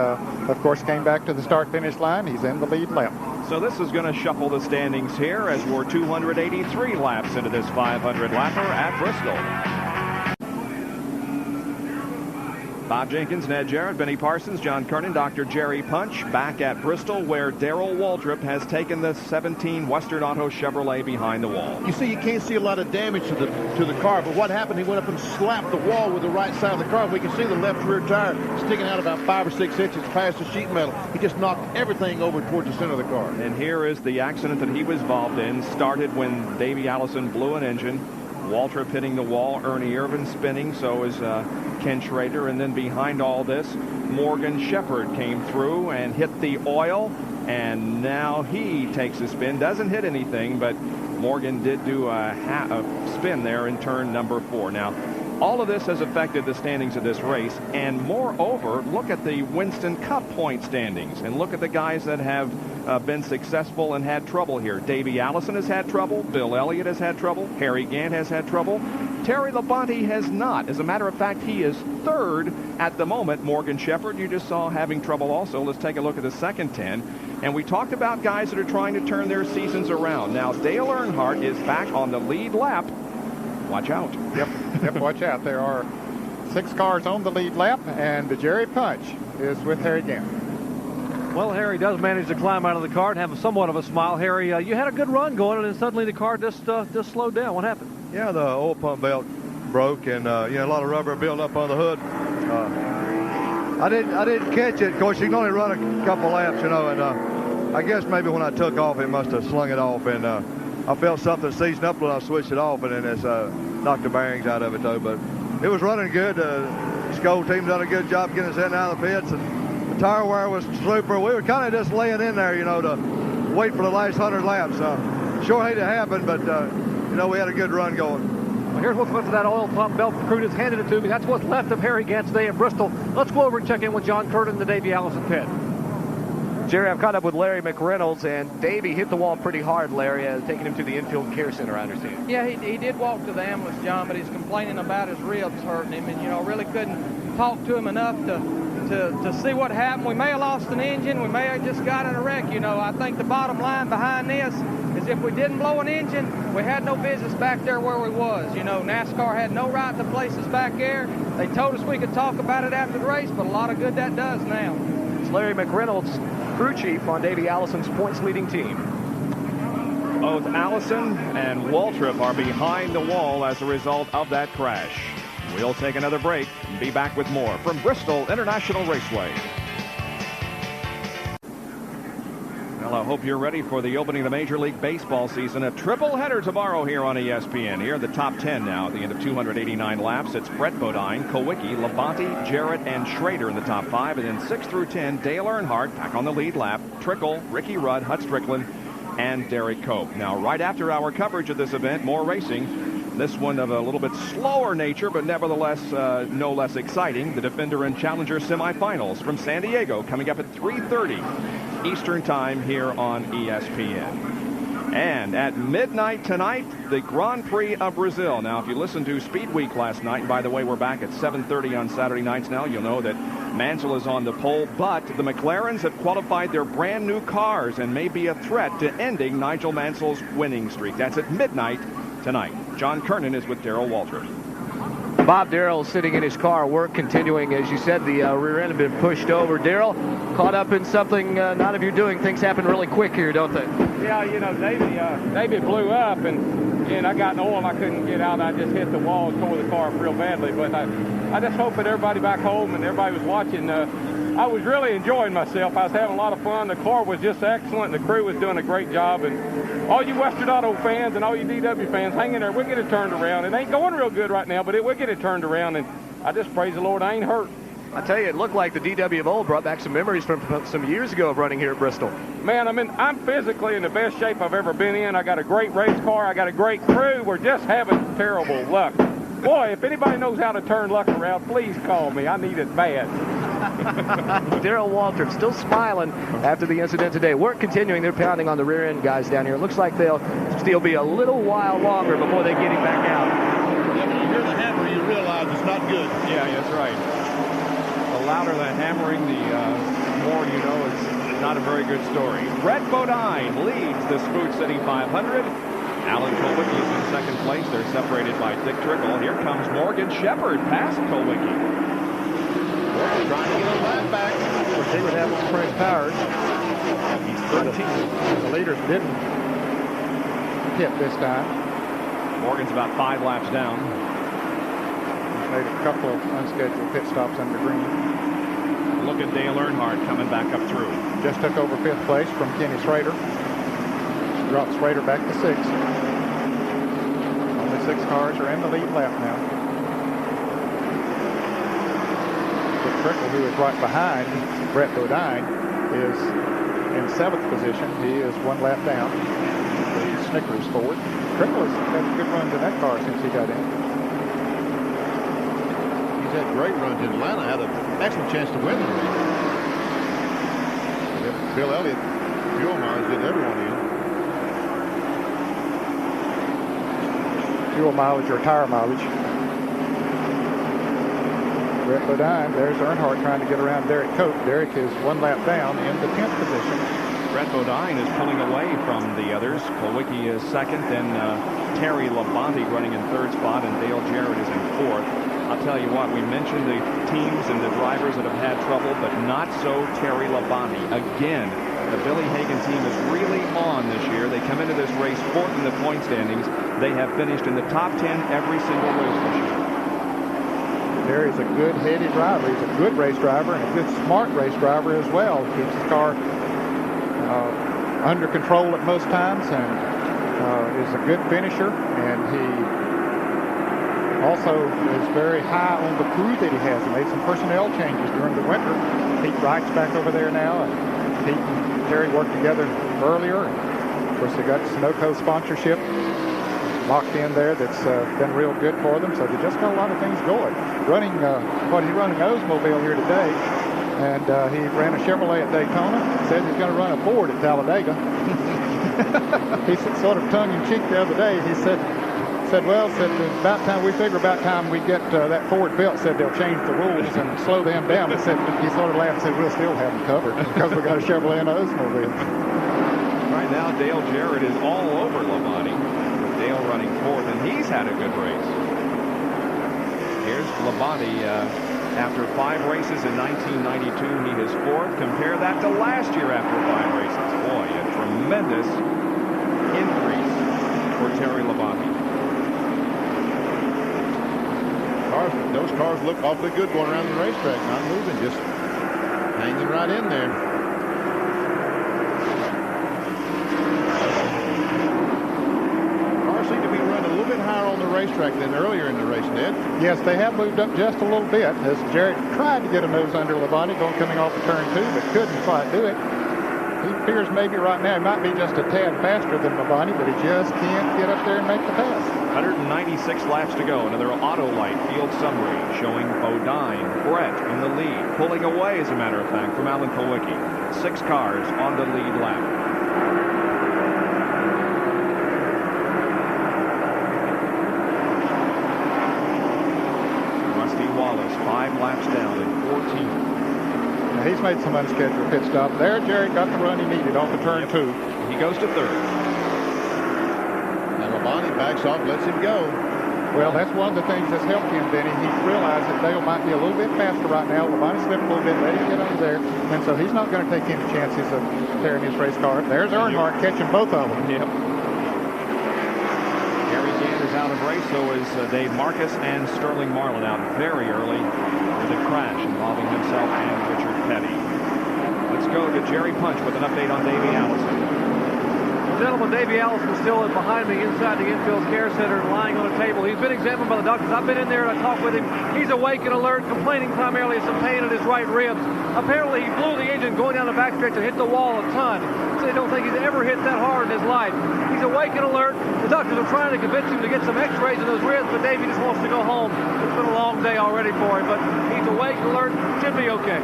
of course, came back to the start-finish line. He's in the lead lap. So this is going to shuffle the standings here as we're 283 laps into this 500 lapper at Bristol. Bob Jenkins, Ned Jarrett, Benny Parsons, John Kernan, Dr. Jerry Punch back at Bristol, where Darrell Waltrip has taken the 17 Western Auto Chevrolet behind the wall. You see, you can't see a lot of damage to the car, but what happened, he went up and slapped the wall with the right side of the car. We can see the left rear tire sticking out about 5 or 6 inches past the sheet metal. He just knocked everything over towards the center of the car. And here is the accident that he was involved in. Started when Davey Allison blew an engine. Waltrip hitting the wall, Ernie Irvin spinning, so is Ken Schrader, and then behind all this, Morgan Shepherd came through and hit the oil, and now he takes a spin. Doesn't hit anything, but Morgan did do a spin there in turn number 4. Now, all of this has affected the standings of this race, and moreover, look at the Winston Cup point standings, and look at the guys that have been successful and had trouble here. Davey Allison has had trouble. Bill Elliott has had trouble. Harry Gant has had trouble. Terry Labonte has not. As a matter of fact, he is 3rd at the moment. Morgan Shepherd, you just saw having trouble also. Let's take a look at the second 10. And we talked about guys that are trying to turn their seasons around. Now, Dale Earnhardt is back on the lead lap. Watch out. Yep, watch out. There are 6 cars on the lead lap, and Jerry Punch is with Harry Gant. Well, Harry does manage to climb out of the car and have somewhat of a smile. Harry, you had a good run going, and then suddenly the car just slowed down. What happened? Yeah, the oil pump belt broke, and a lot of rubber built up on the hood. I didn't catch it. Of course, you can only run a couple laps, and I guess maybe when I took off, it must have slung it off, and I felt something seizing up when I switched it off, and then it's knocked the bearings out of it, though. But it was running good. The Skoll team done a good job getting us in and out of the pits, and the tire wear was super. We were kind of just laying in there, to wait for the last 100 laps. Sure hate it happened, but, we had a good run going. Well, here's what's left of that oil pump belt. The crew just handed it to me. That's what's left of Harry Gant's day at Bristol. Let's go over and check in with John Curtin in the Davey Allison pit. Jerry, I've caught up with Larry McReynolds, and Davey hit the wall pretty hard, Larry, taking him to the infield care center, I understand. Yeah, he did walk to the ambulance, John, but he's complaining about his ribs hurting him, and, really couldn't talk to him enough to see what happened. We may have lost an engine. We may have just got in a wreck. I think the bottom line behind this is if we didn't blow an engine, we had no business back there where we was. NASCAR had no right to place us back there. They told us we could talk about it after the race, but a lot of good that does now. It's Larry McReynolds, crew chief on Davey Allison's points-leading team. Both Allison and Waltrip are behind the wall as a result of that crash. We'll take another break and be back with more from Bristol International Raceway. Well, I hope you're ready for the opening of the Major League Baseball season. A triple header tomorrow here on ESPN. Here are the top 10 now at the end of 289 laps. It's Brett Bodine, Kowicki, Labonte, Jarrett, and Schrader in the top 5. And then 6 through 10, Dale Earnhardt back on the lead lap. Trickle, Ricky Rudd, Hut Strickland, and Derek Cope. Now, right after our coverage of this event, more racing. This one of a little bit slower nature, but nevertheless no less exciting. The Defender and Challenger semifinals from San Diego coming up at 3:30 Eastern Time here on ESPN. And at midnight tonight, the Grand Prix of Brazil. Now, if you listened to Speed Week last night, and by the way, we're back at 7:30 on Saturday nights now, you'll know that Mansell is on the pole, but the McLarens have qualified their brand new cars and may be a threat to ending Nigel Mansell's winning streak. That's at midnight tonight. John Kernan is with Darrell Waltrip. Bob Darrell sitting in his car, work continuing. As you said, the rear end had been pushed over. Darrell, caught up in something not of your doing. Things happen really quick here, don't they? Yeah, you know, Davey blew up, and I got in oil and I couldn't get out. I just hit the wall and tore the car up real badly. But I just hope that everybody back home and everybody was watching, I was really enjoying myself. I was having a lot of fun. The car was just excellent. The crew was doing a great job. And all you Western Auto fans and all you DW fans, hang in there. We'll get it turned around. It ain't going real good right now, but we'll get it turned around. And I just praise the Lord I ain't hurt. I tell you, it looked like the DW of old brought back some memories from some years ago of running here at Bristol. Man, I'm physically in the best shape I've ever been in. I got a great race car. I got a great crew. We're just having terrible luck. Boy, if anybody knows how to turn luck around, please call me. I need it bad. Darrell Waltrip still smiling after the incident today. Work continuing. They're pounding on the rear end guys down here. It looks like they'll still be a little while longer before they get him back out. Yeah, when you hear the hammer, you realize it's not good. Yeah, that's right. The louder the hammering, the more you know it's not a very good story. Brett Bodine leads the Spoot City 500. Alan Kulwicki is in second place. They're separated by Dick Trickle. Here comes Morgan Shepherd past Kulwicki. Trying to get a lap back. Of course, he would have spring tires. He's 13. The leaders didn't hit this time. Morgan's about 5 laps down. He's made a couple of unscheduled pit stops under green. Look at Dale Earnhardt coming back up through. Just took over 5th place from Kenny Schrader. Dropped Schrader back to 6th. Only 6 cars are in the lead lap now. Dick Trickle, who is right behind Brett Bodine, is in 7th position. He is 1 lap down. The Snickers Ford. Trickle has had good runs in that car since he got in. He's had great runs in Atlanta. Had an excellent chance to win the race. Bill Elliott, fuel mileage, getting everyone in. Fuel mileage or tire mileage. Brett Bodine, there's Earnhardt trying to get around Derek Cope. Derek is 1 lap down in the 10th position. Brett Bodine is pulling away from the others. Kulwicki is 2nd, then Terry Labonte running in 3rd spot, and Dale Jarrett is in 4th. I'll tell you what, we mentioned the teams and the drivers that have had trouble, but not so Terry Labonte. Again, the Billy Hagan team is really on this year. They come into this race 4th in the point standings. They have finished in the top 10 every single race this year. Terry's a good heady driver. He's a good race driver and a good smart race driver as well. Keeps his car under control at most times and is a good finisher. And he also is very high on the crew that he has. He made some personnel changes during the winter. Pete Wright's back over there now. And Pete and Terry worked together earlier. And of course, they got Sunoco sponsorship locked in there that's been real good for them. So they just got a lot of things going. Running, he's running Oldsmobile here today. And he ran a Chevrolet at Daytona. Said he's going to run a Ford at Talladega. He said, sort of tongue-in-cheek the other day. He said, about time we get that Ford built. Said they'll change the rules and slow them down. He sort of laughed and said, we'll still have them covered because we got a Chevrolet and an Oldsmobile. Right now, Dale Jarrett is all over Labonte, with Dale running 4th, and he's had a good race. Here's Labonte. After 5 races in 1992, he is 4th. Compare that to last year after 5 races. Boy, a tremendous increase for Terry Labonte. Those cars look awfully good going around the racetrack, not moving, just hanging right in there. Cars seem to be running a little bit higher on the racetrack than earlier in the race, Ned. Yes, they have moved up just a little bit as Jarrett tried to get a nose under Labonte coming off of turn 2, but couldn't quite do it. He appears maybe right now he might be just a tad faster than Labonte, but he just can't get up there and make the pass. 196 laps to go. Another Autolite field summary showing Bodine, Brett in the lead, pulling away, as a matter of fact, from Alan Kulwicki. 6 cars on the lead lap. Rusty Wallace, 5 laps down in 14th. Now he's made some unscheduled pit stop. There, Jerry got the run he needed off of turn 2. He goes to 3rd. Labonte backs off, lets him go. Well, that's one of the things that's helped him, Denny. He realized that Dale might be a little bit faster right now. Labonte slipped a little bit, let him get under there. And so he's not going to take any chances of tearing his race car. There's Earnhardt catching both of them. Yep. Gary Gann is out of race, so is Dave Marcus and Sterling Marlin out very early with a crash involving himself and Richard Petty. Let's go to Jerry Punch with an update on Davey Allison. Gentlemen, Davey Allison still is behind me inside the infield care center, lying on a table. He's been examined by the doctors. I've been in there and I talked with him. He's awake and alert, complaining primarily of some pain in his right ribs. Apparently, he blew the engine going down the backstretch and hit the wall a ton. So they don't think he's ever hit that hard in his life. He's awake and alert. The doctors are trying to convince him to get some x-rays in those ribs, but Davey just wants to go home. It's been a long day already for him, but he's awake, alert, should be okay.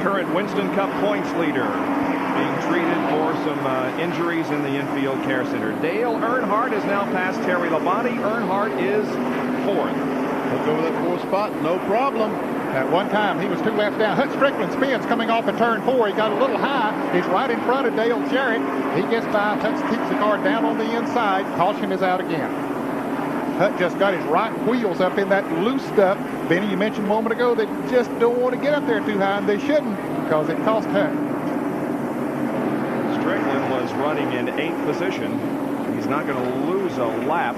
Current Winston Cup points leader, being treated for some injuries in the infield care center. Dale Earnhardt is now past Terry Labonte. Earnhardt is 4th. Look over that 4th spot, no problem. At one time, he was 2 laps down. Hut Strickland spins coming off of turn 4. He got a little high. He's right in front of Dale Jarrett. He gets by. Hut keeps the car down on the inside. Caution is out again. Hut just got his right wheels up in that loose stuff. Benny, you mentioned a moment ago they just don't want to get up there too high, and they shouldn't, because it cost Hut. Strickland was running in 8th position. He's not going to lose a lap,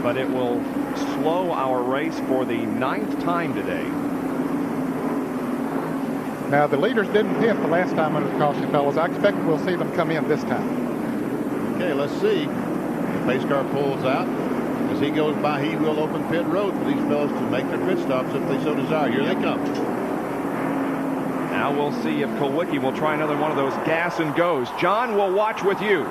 but it will slow our race for the 9th time today. Now, the leaders didn't pit the last time under the caution, fellas. I expect we'll see them come in this time. Okay, let's see. The pace car pulls out. As he goes by, he will open pit road for these fellas to make their pit stops if they so desire. Here they come. Now we'll see if Kulwicki will try another one of those gas and goes. John will watch with you.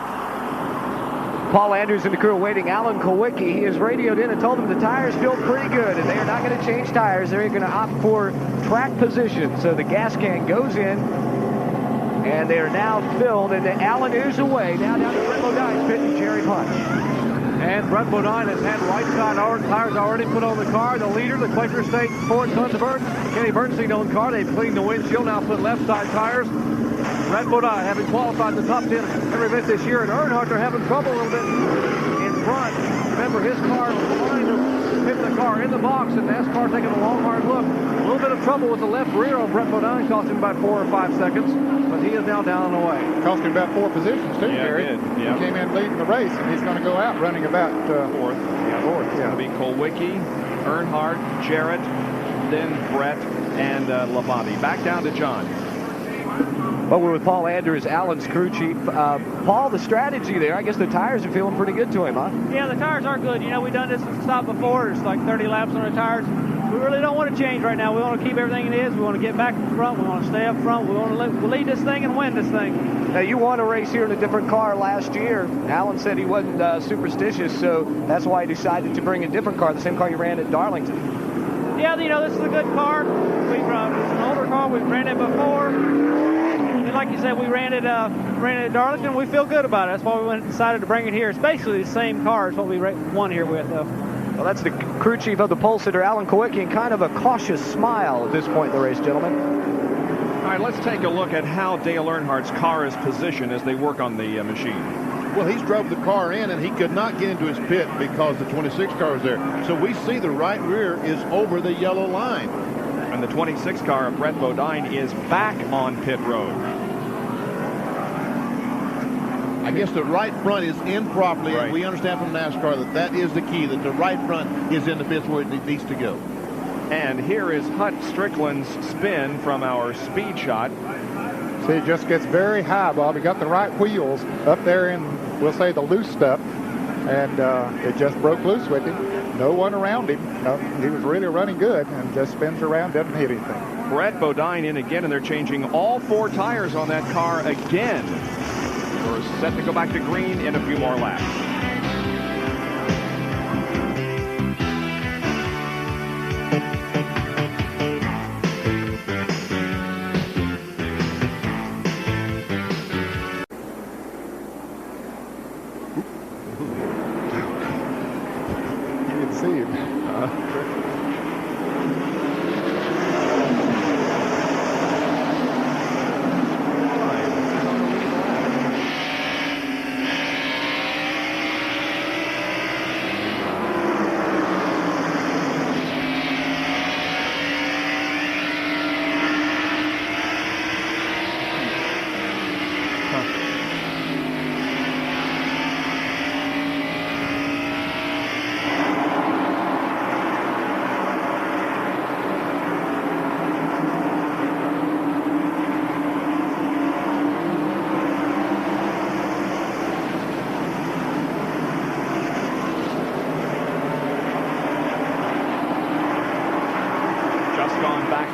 Paul Andrews and the crew waiting. Alan Kulwicki, he has radioed in and told them the tires feel pretty good, and they are not going to change tires. They're going to opt for track position. So the gas can goes in, and they are now filled, and Alan is away. Now down to Brett Bodine's pit and Jerry Punch. And Brett Bodine has had right side tires already put on the car. The leader, the Quaker State Ford Thunderbird, Kenny Bernstein-owned car. They've cleaned the windshield, now put left side tires. Brett Bodine having qualified in the top 10 every bit this year, and Earnhardt are having trouble a little bit in front. Remember, his car was behind him, hit the car in the box, and NASCAR taking a long, hard look. A little bit of trouble with the left rear on Brett Bodine, cost him about 4 or 5 seconds, but he is now down and away. Cost him about 4 positions, too, Gary. It did. Yep. He came in leading the race, and he's going to go out running about 4th. Yeah, 4th. It's going to be Kulwicki, Earnhardt, Jarrett, then Brett, and Labonte. Back down to John. Well, we're with Paul Andrews, Alan's crew chief. Paul, the strategy there, I guess the tires are feeling pretty good to him, huh? Yeah, the tires are good. You know, we've done this stop before. It's like 30 laps on our tires. We really don't want to change right now. We want to keep everything it is. We want to get back to the front. We want to stay up front. We want to lead this thing and win this thing. Now, you won a race here in a different car last year. Alan said he wasn't superstitious, so that's why he decided to bring a different car, the same car you ran at Darlington. Yeah, you know, this is a good car. It's an older car. We've ran it before. And like you said, we ran it at Darlington. We feel good about it. That's why we decided to bring it here. It's basically the same car as what we won here with, though. Well, that's the crew chief of the pole sitter, Alan Kulwicki, and kind of a cautious smile at this point in the race, gentlemen. All right, let's take a look at how Dale Earnhardt's car is positioned as they work on the machine. Well, he's drove the car in, and he could not get into his pit because the 26 car is there. So we see the right rear is over the yellow line. And the 26 car of Brett Bodine is back on pit road. I guess the right front is in properly, and we understand from NASCAR that is the key, that the right front is in the pits where it needs to go. And here is Hut Strickland's spin from our speed shot. See, it just gets very high, Bob. He got the right wheels up there in, we'll say, the loose stuff, and it just broke loose with him. No one around him. No, he was really running good and just spins around, doesn't hit anything. Brett Bodine in again, and they're changing all 4 tires on that car again. We're set to go back to green in a few more laps. You can see it.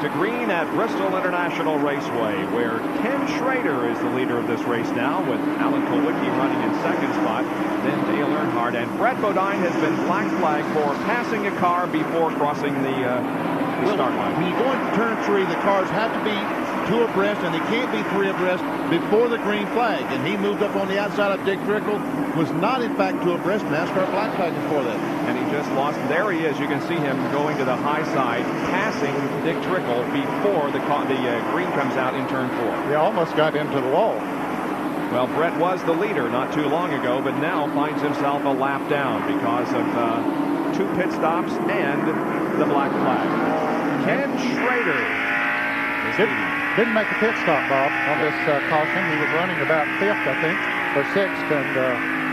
To green at Bristol International Raceway, where Ken Schrader is the leader of this race now, with Alan Kulwicki running in second spot, then Dale Earnhardt, and Brett Bodine has been black flagged for passing a car before crossing the start line. When you go into turn 3, the cars have to be 2 abreast, and they can't be 3 abreast before the green flag. And he moved up on the outside of Dick Trickle, was not in fact 2 abreast. NASCAR black flagged for that. And he just lost. There he is. You can see him going to the high side, passing Dick Trickle before the green comes out in turn 4. He almost got into the wall. Well, Brett was the leader not too long ago, but now finds himself a lap down because of 2 pit stops and the black flag. Ken Schrader is leading. Didn't make a pit stop, Bob, on this caution. He was running about 5th, I think, or 6th, and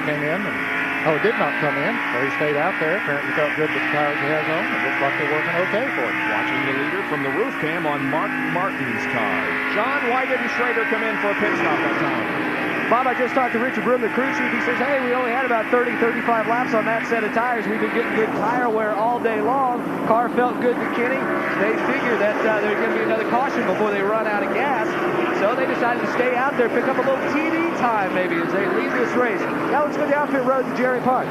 came in. And, did not come in. So he stayed out there. Apparently felt good with the tires he has on. It looks like they're working okay for him. Watching the leader from the roof cam on Mark Martin's car. John, why didn't Schrader come in for a pit stop that time? Bob, I just talked to Richard Broom, the crew chief. He says, hey, we only had about 30, 35 laps on that set of tires. We've been getting good tire wear all day long. Car felt good to Kenny. They figured that there's going to be another caution before they run out of gas. So they decided to stay out there, pick up a little TD time maybe as they lead this race. Now let's go down pit road to Jerry Punch.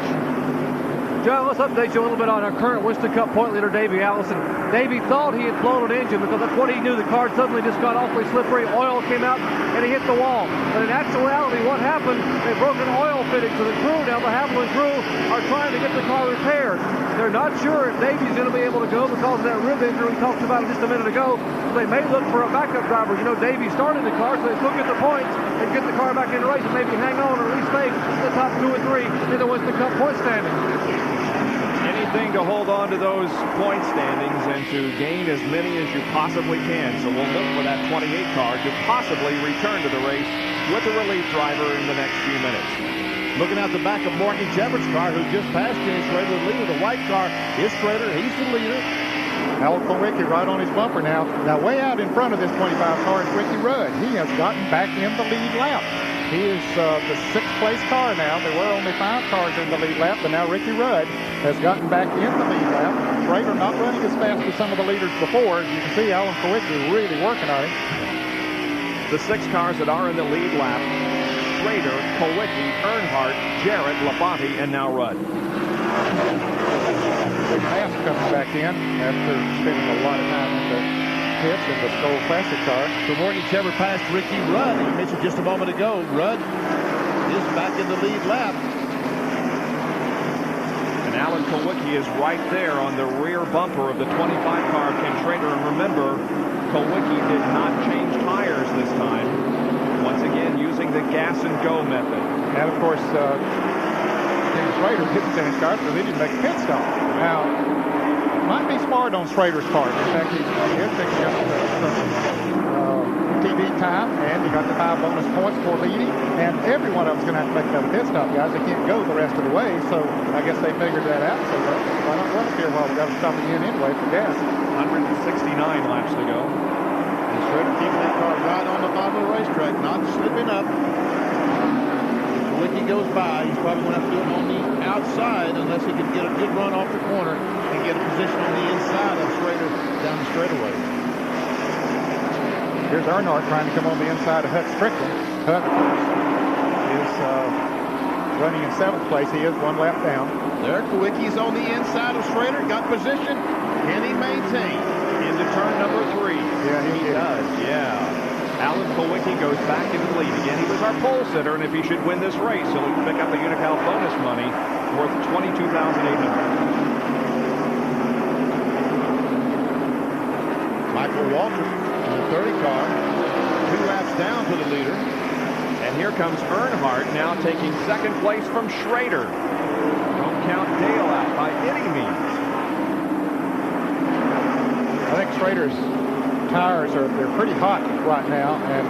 John, let's update you a little bit on our current Winston Cup point leader, Davey Allison. Davey thought he had blown an engine because that's what he knew. The car suddenly just got awfully slippery. Oil came out and he hit the wall. But in actuality, what happened, they broke an oil fitting. So the crew, now the Haviland crew, are trying to get the car repaired. They're not sure if Davey's going to be able to go because of that rib injury we talked about just a minute ago. So they may look for a backup driver. You know, Davey started the car, so they still get the points and get the car back in the race and maybe hang on or at least stay in the top 2 or 3 in the Winston Cup point standing. Anything to hold on to those point standings and to gain as many as you possibly can. So we'll look for that 28 car to possibly return to the race with a relief driver in the next few minutes. Looking out the back of Morgan Jefferts' car, who just passed Kenny Schrader, the leader. The white car is Schrader. He's the leader. Alan Kulwicki right on his bumper now. Now, way out in front of this 25 car is Ricky Rudd. He has gotten back in the lead lap. He is the 6th place car now. There were only 5 cars in the lead lap, but now Ricky Rudd has gotten back in the lead lap. Schrader not running as fast as some of the leaders before. As you can see, Alan Kulwicki really working on him. The 6 cars that are in the lead lap: Schrader, Kulwicki, Earnhardt, Jarrett, Labonte, and now Rudd. Big Mass coming back in after spending a lot of time in the pits in the Skoll Classic car. So Morgan Jefferts passed Ricky Rudd. You mentioned just a moment ago, Rudd is back in the lead lap. And Alan Kulwicki is right there on the rear bumper of the 25 car of Ken Schrader. And remember, Kulwicki did not change tires this time. Once again, using the gas and go method. And of course, Ken Schrader didn't change cars because he didn't make a pit stop. Now, might be smart on Schrader's part. In fact, he is picking up some TV time, and he got the 5 bonus points for leading. And every one of them's going to have to make another pit stop, guys. They can't go the rest of the way, so I guess they figured that out. So why not run up here while we got to stop again anyway for gas? 169 laps to go. And Schrader keeping that car right on the bottom of the racetrack, not slipping up. Kulwicki goes by. He's probably going to have to do it on the outside unless he can get a good run off the corner and get a position on the inside of Schrader down the straightaway. Here's Earnhardt trying to come on the inside of Huck Strickland. Huck is running in 7th place. He is 1 lap down. There, Kowicki's on the inside of Schrader. Got position. Can he maintain? Into turn number 3. Yeah, he does. Yeah. Alan Kowicki goes back into the lead again. He was our pole sitter, and if he should win this race, he'll pick up the Unocal bonus money worth $22,800. Michael Walters in the 30 car, 2 laps down to the leader. And here comes Earnhardt now taking 2nd place from Schrader. Don't count Dale out by any means. I think Schrader's tires they're pretty hot right now, and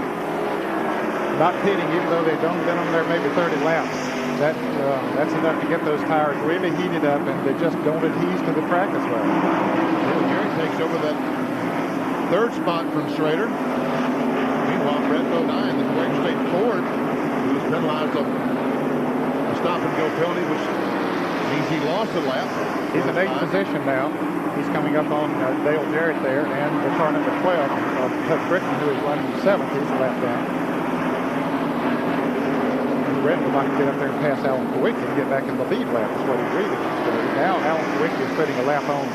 not pitting, even though they've only been on there maybe 30 laps. That's enough to get those tires really heated up, and they just don't adhere to the track as well. Dale Jarrett takes over that 3rd spot from Schrader. Meanwhile, Brett Bodine, the Great State Ford, who was penalized a stop-and-go penalty, which means he lost a lap. He's in 8th position now. He's coming up on Dale Jarrett there, and the car number 12, Tuck Britton, who is running 7th. He's a lap down. And Brett would like to get up there and pass Alan Kowicki and get back in the lead lap. That's what he really wants to do. Now Alan Kowicki is putting a lap on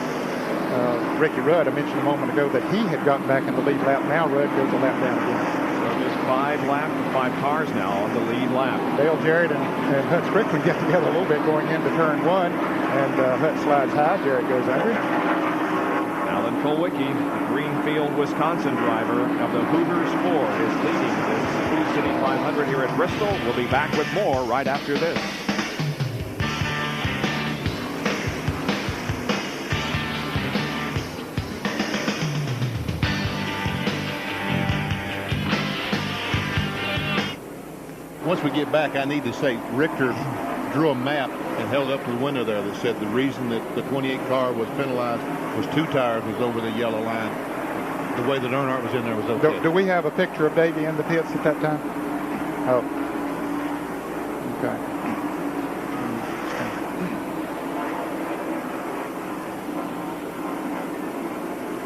Ricky Rudd. I mentioned a moment ago that he had gotten back in the lead lap. Now Rudd goes a lap down again. So there's 5 cars now on the lead lap. Dale Jarrett and Hut Strickland get together a little bit going into turn 1, and Hut slides high. Jarrett goes under. Alan Kowicki, the Greenfield, Wisconsin driver of the Hooters Ford, is leading this Food City 500 here at Bristol. We'll be back with more right after this. Once we get back, I need to say Richter drew a map and held up to the window there that said the reason that the 28 car was penalized was 2 tires was over the yellow line. The way that Earnhardt was in there was okay. Do we have a picture of Davey in the pits at that time? Oh.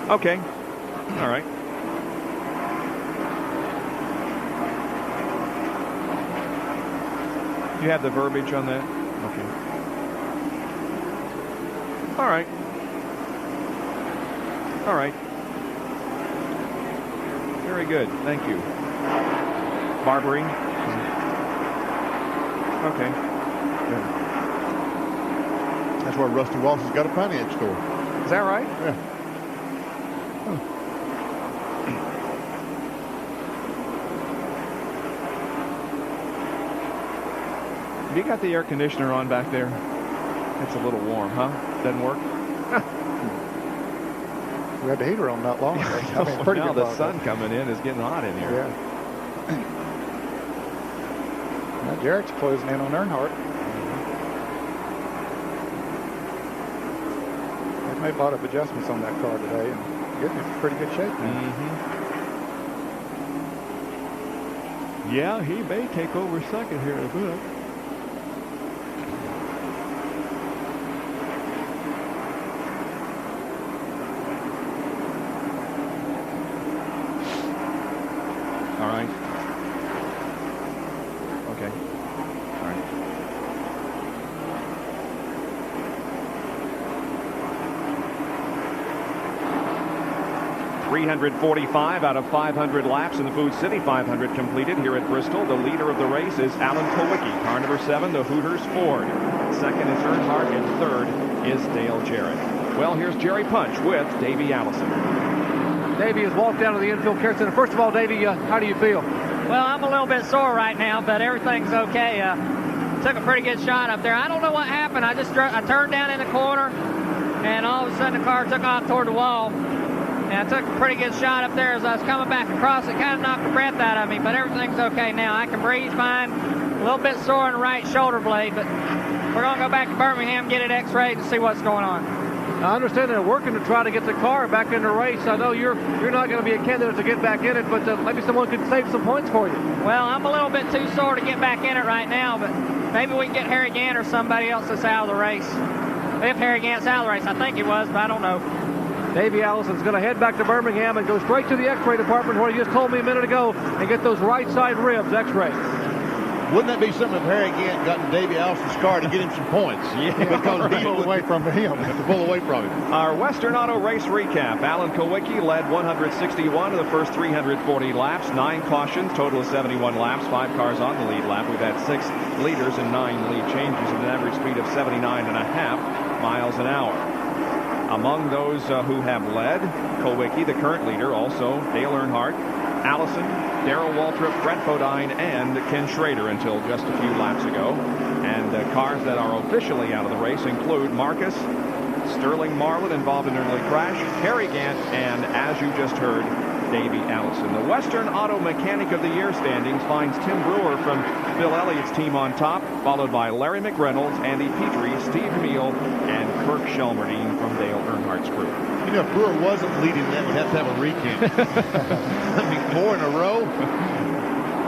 Okay. All right. You have the verbiage on that? Okay. All right. All right. Very good. Thank you. Barbering. Okay. Yeah. That's where Rusty Walsh has got a Pontiac store. Is that right? Yeah. Have you got the air conditioner on back there? It's a little warm, huh? Doesn't work? We had the heater on not long ago. I mean, pretty now good the sun coming in is getting hot in here. Yeah. Now Jarrett's closing in on Earnhardt. They've made a lot of adjustments on that car today, and getting in pretty good shape now. Yeah, he may take over second here in a bit. All right. Okay. All right. 345 out of 500 laps in the Food City 500 completed here at Bristol. The leader of the race is Alan Kowicki. Car number 7, the Hooters Ford. Second is Earnhardt, and third is Dale Jarrett. Well, here's Jerry Punch with Davey Allison. Davey has walked down to the infield care center. First of all, Davey, how do you feel? Well, I'm a little bit sore right now, but everything's okay. Took a pretty good shot up there. I don't know what happened. I turned down in the corner, and all of a sudden the car took off toward the wall. And I took a pretty good shot up there as I was coming back across. It kind of knocked the breath out of me, but everything's okay now. I can breathe fine. A little bit sore in the right shoulder blade, but we're going to go back to Birmingham, get it x-rayed, and see what's going on. I understand they're working to try to get the car back in the race. I know you're not going to be a candidate to get back in it, but maybe someone could save some points for you. Well, I'm a little bit too sore to get back in it right now, but maybe we can get Harry Gant or somebody else that's out of the race. If Harry Gant's out of the race, I think he was, but I don't know. Davey Allison's going to head back to Birmingham and go straight to the x-ray department where he just told me a minute ago and get those right side ribs x-rayed. Wouldn't that be something if Harry Gant got in Davey Allison's car to get him some points? Yeah, because he pull away from him. To pull away from him. Our Western Auto Race recap. Alan Kulwicki led 161 of the first 340 laps, 9 cautions, total of 71 laps, 5 cars on the lead lap. We've had 6 leaders and 9 lead changes at an average speed of 79.5 miles an hour. Among those who have led, Kulwicki, the current leader, also Dale Earnhardt, Allison, Darrell Waltrip, Brett Bodine, and Ken Schrader until just a few laps ago. And cars that are officially out of the race include Marcus, Sterling Marlin involved in an early crash, Harry Gant, and as you just heard, Davey Allison. The Western Auto Mechanic of the Year standings finds Tim Brewer from Bill Elliott's team on top, followed by Larry McReynolds, Andy Petrie, Steve Meal, and Kirk Shelmerdine from Dale Earnhardt's group. You know, if Brewer wasn't leading that, we'd have to have a recount. I mean, 4 in a row.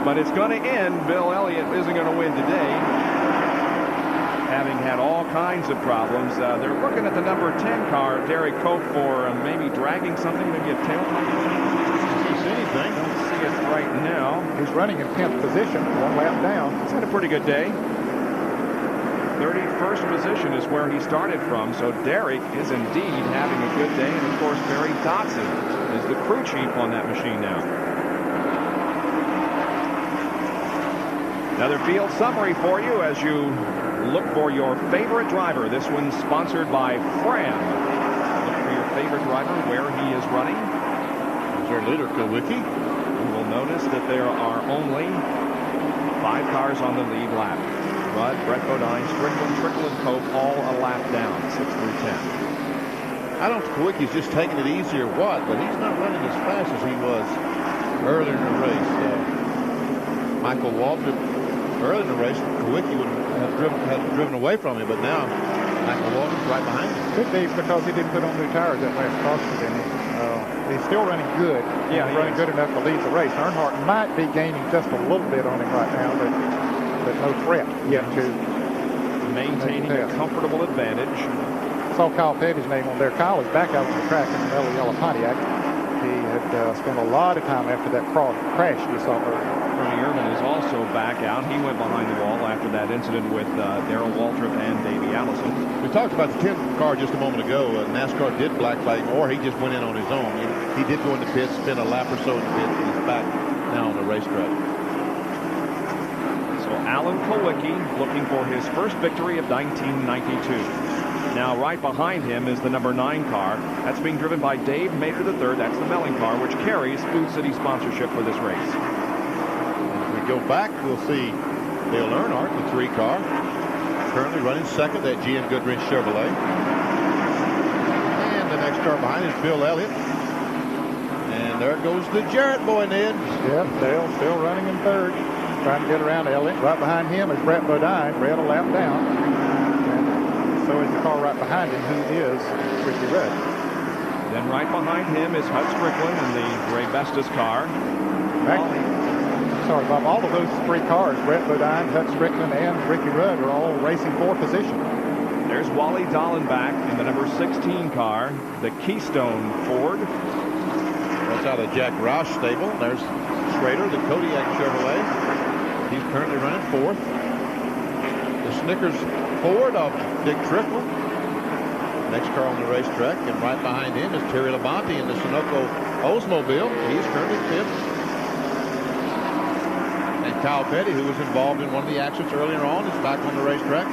But it's going to end. Bill Elliott isn't going to win today, having had all kinds of problems. They're looking at the number 10 car, Derek Cope, for maybe dragging something, maybe a tailpipe. Don't see anything. Don't see it right now. He's running in 10th position, 1 lap down. He's had a pretty good day. 31st position is where he started from, so Derek is indeed having a good day. And of course, Barry Dotson is the crew chief on that machine now. Another field summary for you as you look for your favorite driver. This one's sponsored by Fram. Look for your favorite driver, where he is running. There's our leader, Kulwicki. You will notice that there are only 5 cars on the lead lap. Rudd, Brett Bodine, Strickland, Trickle, and Cope all a lap down, 6 through 10. I don't know if Kulwicki's just taking it easy or what, but he's not running as fast as he was earlier in the race. Michael Waltrip, early in the race, Kulwicki would have driven away from him, but now Michael Waltrip's right behind him. Could be because he didn't put on new tires that last caution, didn't he? He's still running good. Yeah, he's running good enough to lead the race. Earnhardt might be gaining just a little bit on him right now, but no threat yet to maintaining a comfortable advantage. Saw Kyle Petty's name on there. Kyle is back out on the track in the Mellow Yellow Pontiac. He had spent a lot of time after that crash you saw earlier. Bernie Irvin is also back out. He went behind the wall after that incident with Darrell Waltrip and Davey Allison. We talked about the 10 car just a moment ago. NASCAR did black flag him, or he just went in on his own. He did go in the pits, spend a lap or so in the pits, and he's back now on the racetrack. Alan Kulwicki looking for his first victory of 1992. Now right behind him is the number 9 car. That's being driven by Dave Mater III. That's the Melling car, which carries Food City sponsorship for this race. As we go back, we'll see Dale Earnhardt, the 3 car, currently running second, that GM Goodrich Chevrolet. And the next car behind is Bill Elliott. And there goes the Jarrett boy, Ned. Yep, Dale still running in 3rd. Trying to get around Elliott. Right behind him is Brett Bodine. Brett a lap down. And so is the car right behind him, who is Ricky Rudd. Then right behind him is Hud Strickland in the Ray Bestis car. Sorry, Bob. All of those 3 cars, Brett Bodine, Hud Strickland, and Ricky Rudd, are all racing for position. There's Wally Dallenbach in the number 16 car, the Keystone Ford. That's out of Jack Roush stable. There's Schrader, the Kodiak Chevrolet. He's currently running 4th. The Snickers Ford of Dick Trickle. Next car on the racetrack. And right behind him is Terry Labonte in the Sunoco Oldsmobile. He's currently 5th. And Kyle Petty, who was involved in one of the accidents earlier on, is back on the racetrack,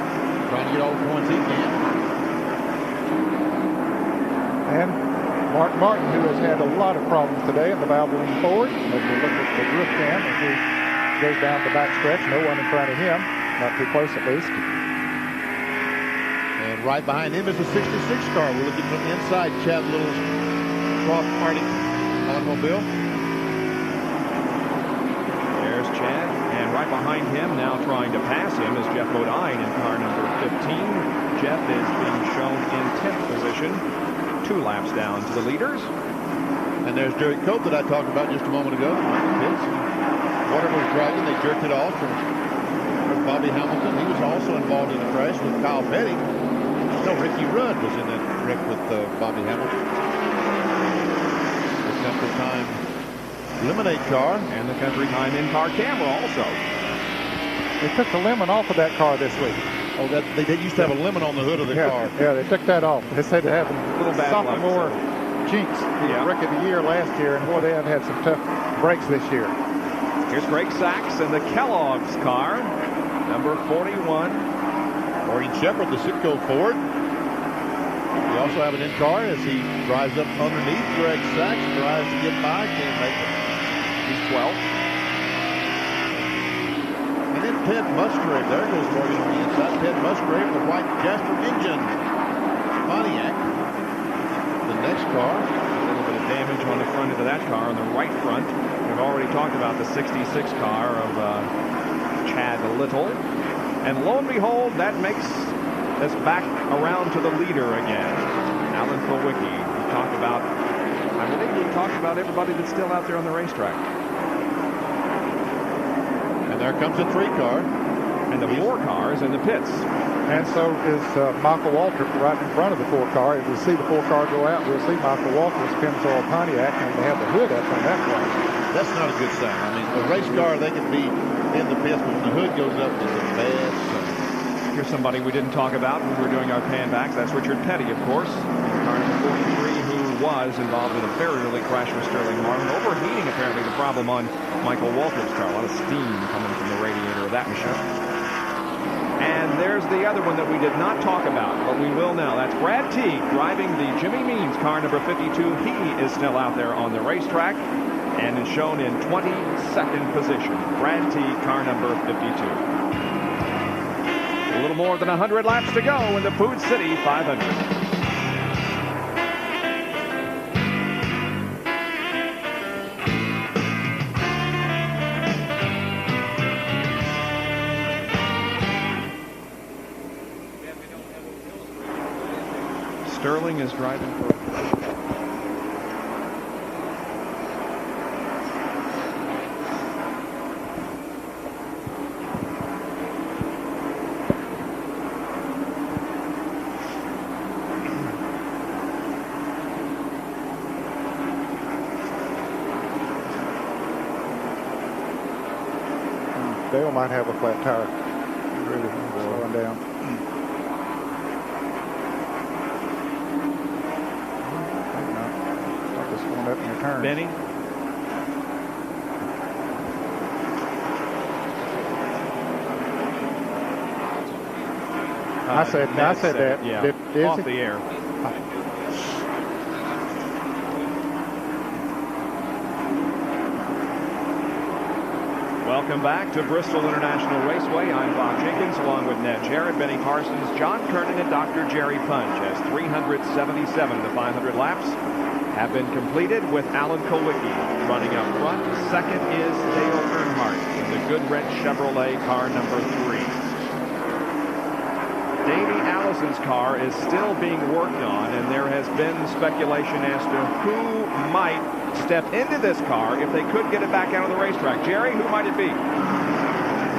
trying to get all the points he can. And Mark Martin, who has had a lot of problems today in the Valvoline Ford. As we look at the roof cam, as he goes down the back stretch, no one in front of him, not too close at least. And right behind him is the 66 car. We're looking from the inside, Chad Little's Croft Arctic automobile. There's Chad, and right behind him, now trying to pass him, is Jeff Bodine in car number 15. Jeff is being shown in 10th position, 2 laps down to the leaders. And there's Derek Cope that I talked about just a moment ago. Water was dragging. They jerked it off from Bobby Hamilton. He was also involved in the crash with Kyle Petty. No, Ricky Rudd was in that wreck with Bobby Hamilton. The Country Time Lemonade car. And the Country Time in-car camera also. They took the lemon off of that car this week. Oh, they used to have a lemon on the hood of the car. Yeah, they took that off. They said they had a little bad sophomore luck, jinx. Rookie of the year last year, and boy, they have had some tough breaks this year. Here's Greg Sachs in the Kellogg's car, number 41. Morgan Shepherd, the Sitco Ford. We also have an in-car as he drives up underneath. Greg Sachs tries to get by, can't make it. He's 12th. And then Ted Musgrave. There goes Morgan on the inside. Ted Musgrave, the white Jasper engine. Pontiac. The next car. A little bit of damage on the front end of that car, on the right front. We've already talked about the 66 car of Chad Little. And lo and behold, that makes us back around to the leader again. Alan Kulwicki. I believe we talked about everybody that's still out there on the racetrack. And there comes the 3-car. And the 4-car is in the pits. And so is Michael Walter right in front of the 4-car. As we see the 4-car go out, we'll see Michael Walter's Pennzoil Pontiac, and they have the hood up on that one. That's not a good sign. I mean, a race car, they can be in the pits, but when the hood goes up, it's a bad sign. Here's somebody we didn't talk about when we were doing our pan backs. That's Richard Petty, of course. Car number 43, who was involved in a very early crash with Sterling Marlin. Overheating, apparently, the problem on Michael Walter's car. A lot of steam coming from the radiator of that machine. And there's the other one that we did not talk about, but we will now. That's Brad Teague driving the Jimmy Means car number 52. He is still out there on the racetrack and is shown in 22nd position. Brad Teague, car number 52. A little more than 100 laps to go in the Food City 500. Sterling is driving for Dale might have a flat tire. Really slowing down. Up in your turn. Benny. I said that. Yeah, off the air. Welcome back to Bristol International Raceway. I'm Bob Jenkins, along with Ned Jarrett, Benny Parsons, John Kernan, and Dr. Jerry Punch, as 377 of the 500 laps have been completed, with Alan Kulwicki running up front. Second is Dale Earnhardt in the Goodwrench Chevrolet car number 3. Davey Allison's car is still being worked on, and there has been speculation as to who might step into this car if they could get it back out on the racetrack. Jerry, who might it be?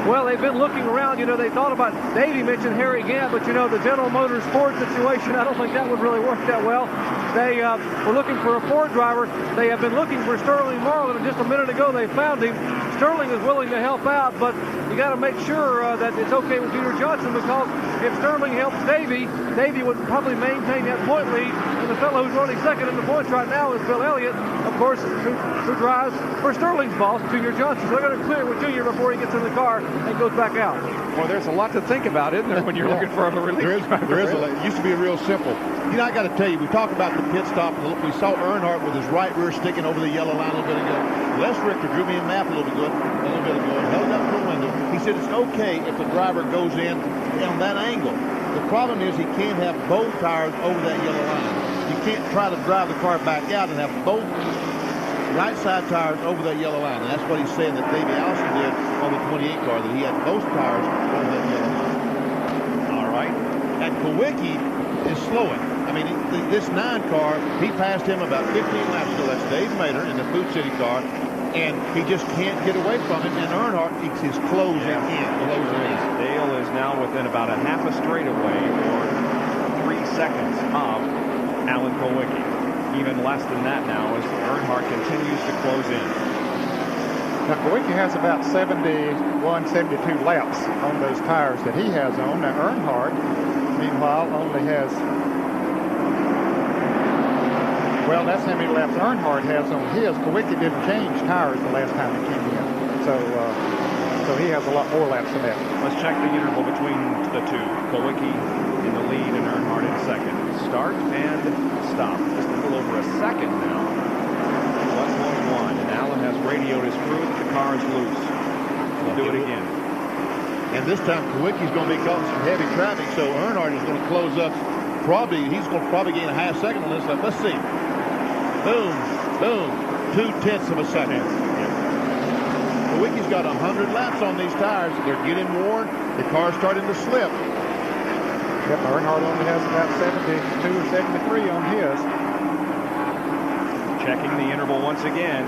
Well, they've been looking around. You know, they thought about, Davey mentioned Harry Gant, but, you know, the General Motors Ford situation, I don't think that would really work that well. They were looking for a Ford driver. They have been looking for Sterling Marlin, and just a minute ago they found him. Sterling is willing to help out, but you got to make sure that it's okay with Peter Johnson, because if Sterling helps Davey, Davey would probably maintain that point lead, and the fellow who's running second in the points right now is Bill Elliott, of course, who drives for Sterling's boss, Junior Johnson. So they're going to clear with Junior before he gets in the car and goes back out. Well, there's a lot to think about, isn't there, when you're looking for a release? There is. It used to be real simple. You know, I got to tell you, we talked about the pit stop. We saw Earnhardt with his right rear sticking over the yellow line a little bit ago. Les Richter drew me a map a little bit ago, and held up to the window. He said it's okay if the driver goes in on that angle. The problem is he can't have both tires over that yellow line. You can't try to drive the car back out and have both right side tires over that yellow line. And that's what he's saying that Davey Allison did on the 28 car, that he had both tires over that yellow line. All right. And Kulwicki is slowing. I mean, this 9 car, he passed him about 15 laps ago. That's Dave Mater in the Food City car. And he just can't get away from it. And Earnhardt is closing in. Dale is now within about a half a straightaway, or 3 seconds of Alan Kulwicki. Even less than that now as Earnhardt continues to close in. Now, Kawicki has about 71, 72 laps on those tires that he has on. Now, Earnhardt, meanwhile, only has, well, that's how many laps Earnhardt has on his. Kawicki didn't change tires the last time he came in. So he has a lot more laps than that. Let's check the interval between the two. Kawicki in the lead and Earnhardt in second. Start and stop. Just a little over a second now. 1.1. And Allen has radioed his crew that the car is loose. We'll do it again. And this time Kawicki's going to be caught in some heavy traffic, so Earnhardt is going to close up. He's going to probably gain a half second on this lap. Let's see. Boom, boom. 0.2 of a second. Kawicki's got 100 laps on these tires. They're getting worn. The car's starting to slip. Yep, Earnhardt only has about 72 or 73 on his. Checking the interval once again.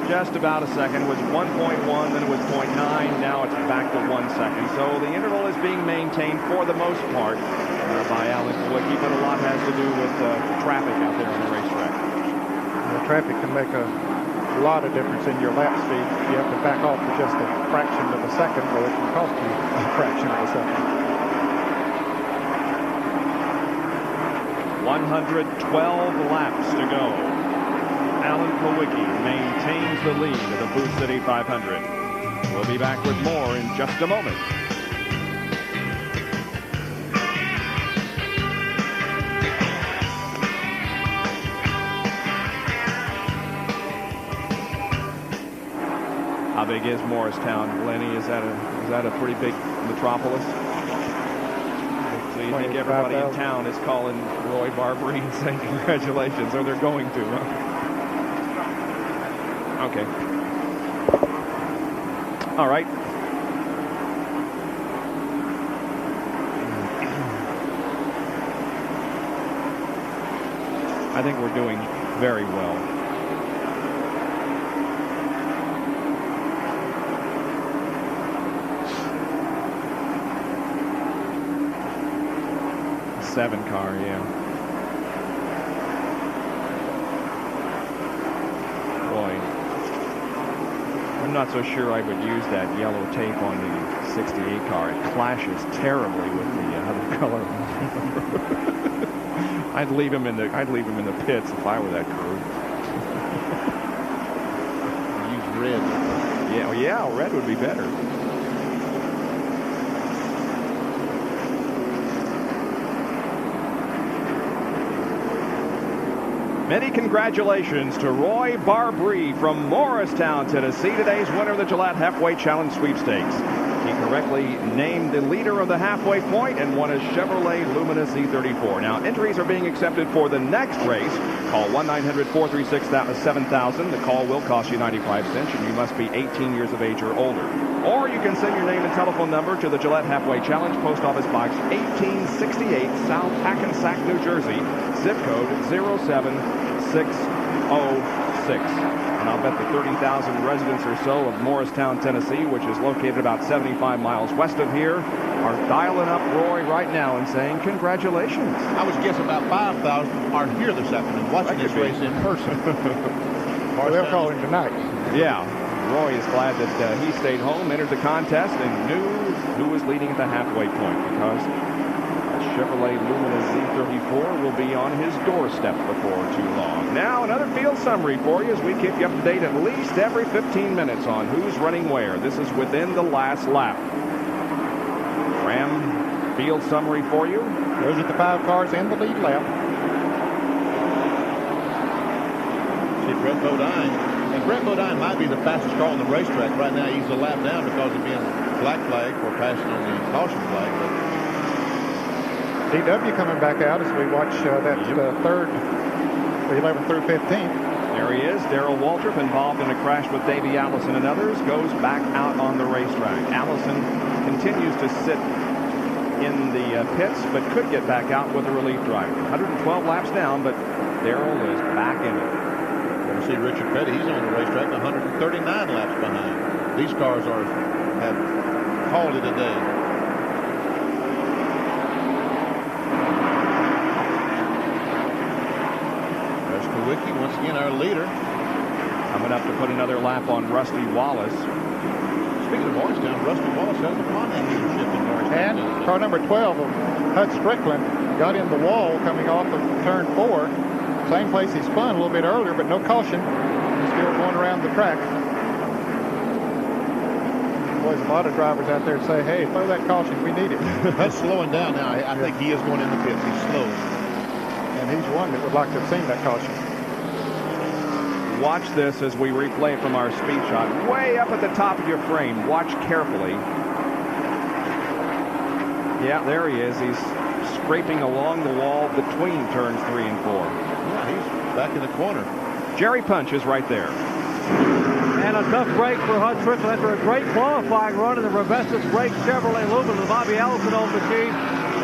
Just about a second. It was 1.1, then it was 0.9. Now it's back to 1 second. So the interval is being maintained for the most part by Alan Kawicki, but a lot has to do with traffic out there on the racetrack. The traffic can make a lot of difference in your lap speed. You have to back off for just a fraction of a second, or it can cost you a fraction of a second. 112 laps to go. Alan Kawicki maintains the lead of the Food City 500. We'll be back with more in just a moment. How big is Morristown, Lenny? Is that a pretty big metropolis? So you think everybody in town is calling Roy Barbary and saying congratulations, or they're going to, huh? Okay. All right. I think we're doing very well. Seven car, yeah. Boy, I'm not so sure I would use that yellow tape on the 68 car. It clashes terribly with the other color. I'd leave him in the pits if I were that crew. Use red. Yeah, red would be better. Many congratulations to Roy Barbary from Morristown, Tennessee, today's winner of the Gillette Halfway Challenge Sweepstakes. He correctly named the leader of the halfway point and won a Chevrolet Luminous E34. Now, entries are being accepted for the next race. Call 1-900-436-7000. The call will cost you 95 cents, and you must be 18 years of age or older. Or you can send your name and telephone number to the Gillette Halfway Challenge, Post Office Box 1868, South Hackensack, New Jersey, zip code 07606. And I'll bet the 30,000 residents or so of Morristown, Tennessee, which is located about 75 miles west of here, are dialing up Roy right now and saying congratulations. I would guess about 5,000 are here this afternoon watching this race in person. Or they'll call him tonight. Yeah. Roy is glad that he stayed home, entered the contest, and knew who was leading at the halfway point, because a Chevrolet Luminous Z34 will be on his doorstep before too long. Now, another field summary for you as we keep you up to date at least every 15 minutes on who's running where. This is within the last lap. Ram field summary for you. Those are the 5 cars in the lead lap. See, Brett Bodine. And Brett Bodine might be the fastest car on the racetrack. Right now, he's a lap down because of being black flag for passing on the caution flag. But DW coming back out as we watch that third, 11th through 15th. There he is, Darrell Waltrip, involved in a crash with Davey Allison and others, goes back out on the racetrack. Allison continues to sit in the pits, but could get back out with a relief driver. 112 laps down, but Darrell is back in it. You see Richard Petty, he's on the racetrack 139 laps behind. These cars have called it a day. There's Kawicki, once again our leader. Coming up to put another lap on Rusty Wallace. Speaking of Morristown, Rusty Wallace has the Pontiac dealership in Morristown. And car number 12 of Hud Strickland got in the wall coming off of turn 4. Same place he spun a little bit earlier, but no caution. He's still going around the track. Boy, there's a lot of drivers out there say, hey, throw that caution, we need it. That's slowing down now. I think he is going in the pits. He's slow. And he's one that would like to have seen that caution. Watch this as we replay from our speed shot. Way up at the top of your frame. Watch carefully. Yeah, there he is. He's scraping along the wall between turns 3 and 4. Yeah, he's back in the corner. Jerry Punch is right there. And a tough break for Hud Strickland after a great qualifying run in the Revestis Brake Chevrolet Lumen with Bobby Allison on the machine.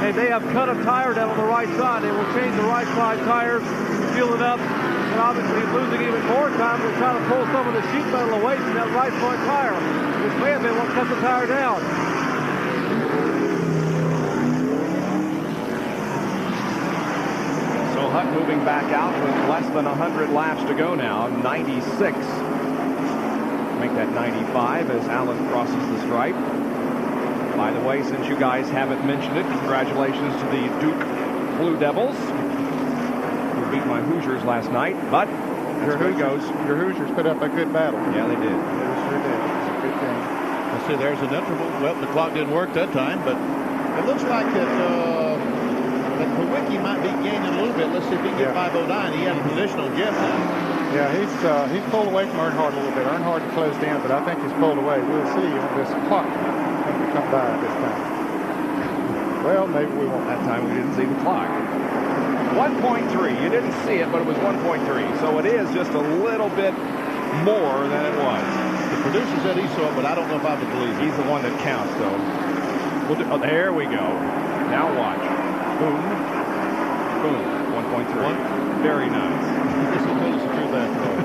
And they have cut a tire down on the right side. They will change the right side tires, fuel it up, and obviously he's losing even more time to try to pull some of the sheet metal away from that right front tire, which may have been what cut the tire down. So Hut moving back out with less than 100 laps to go now, 96. Make that 95 as Allen crosses the stripe. By the way, since you guys haven't mentioned it, congratulations to the Duke Blue Devils, who beat my Hoosiers last night. But your Hoosiers put up a good battle. Yeah, they did. They sure did. It's a good game. I see there's an interval. Well, the clock didn't work that time, but it looks like that Kowicki might be gaining a little bit. Let's see if he can get 509. He has a position on Jeff now. Yeah, he's pulled away from Earnhardt a little bit. Earnhardt closed in, but I think he's pulled away. We'll see on this clock when we come by this time. Well, maybe we won't. That time we didn't see the clock. 1.3. You didn't see it, but it was 1.3. So it is just a little bit more than it was. The producer said he saw it, but I don't know if I would believe it. He's the one that counts, though. There we go. Now watch. Boom. Boom. 1.3. Very nice. This will tell us the truth after all.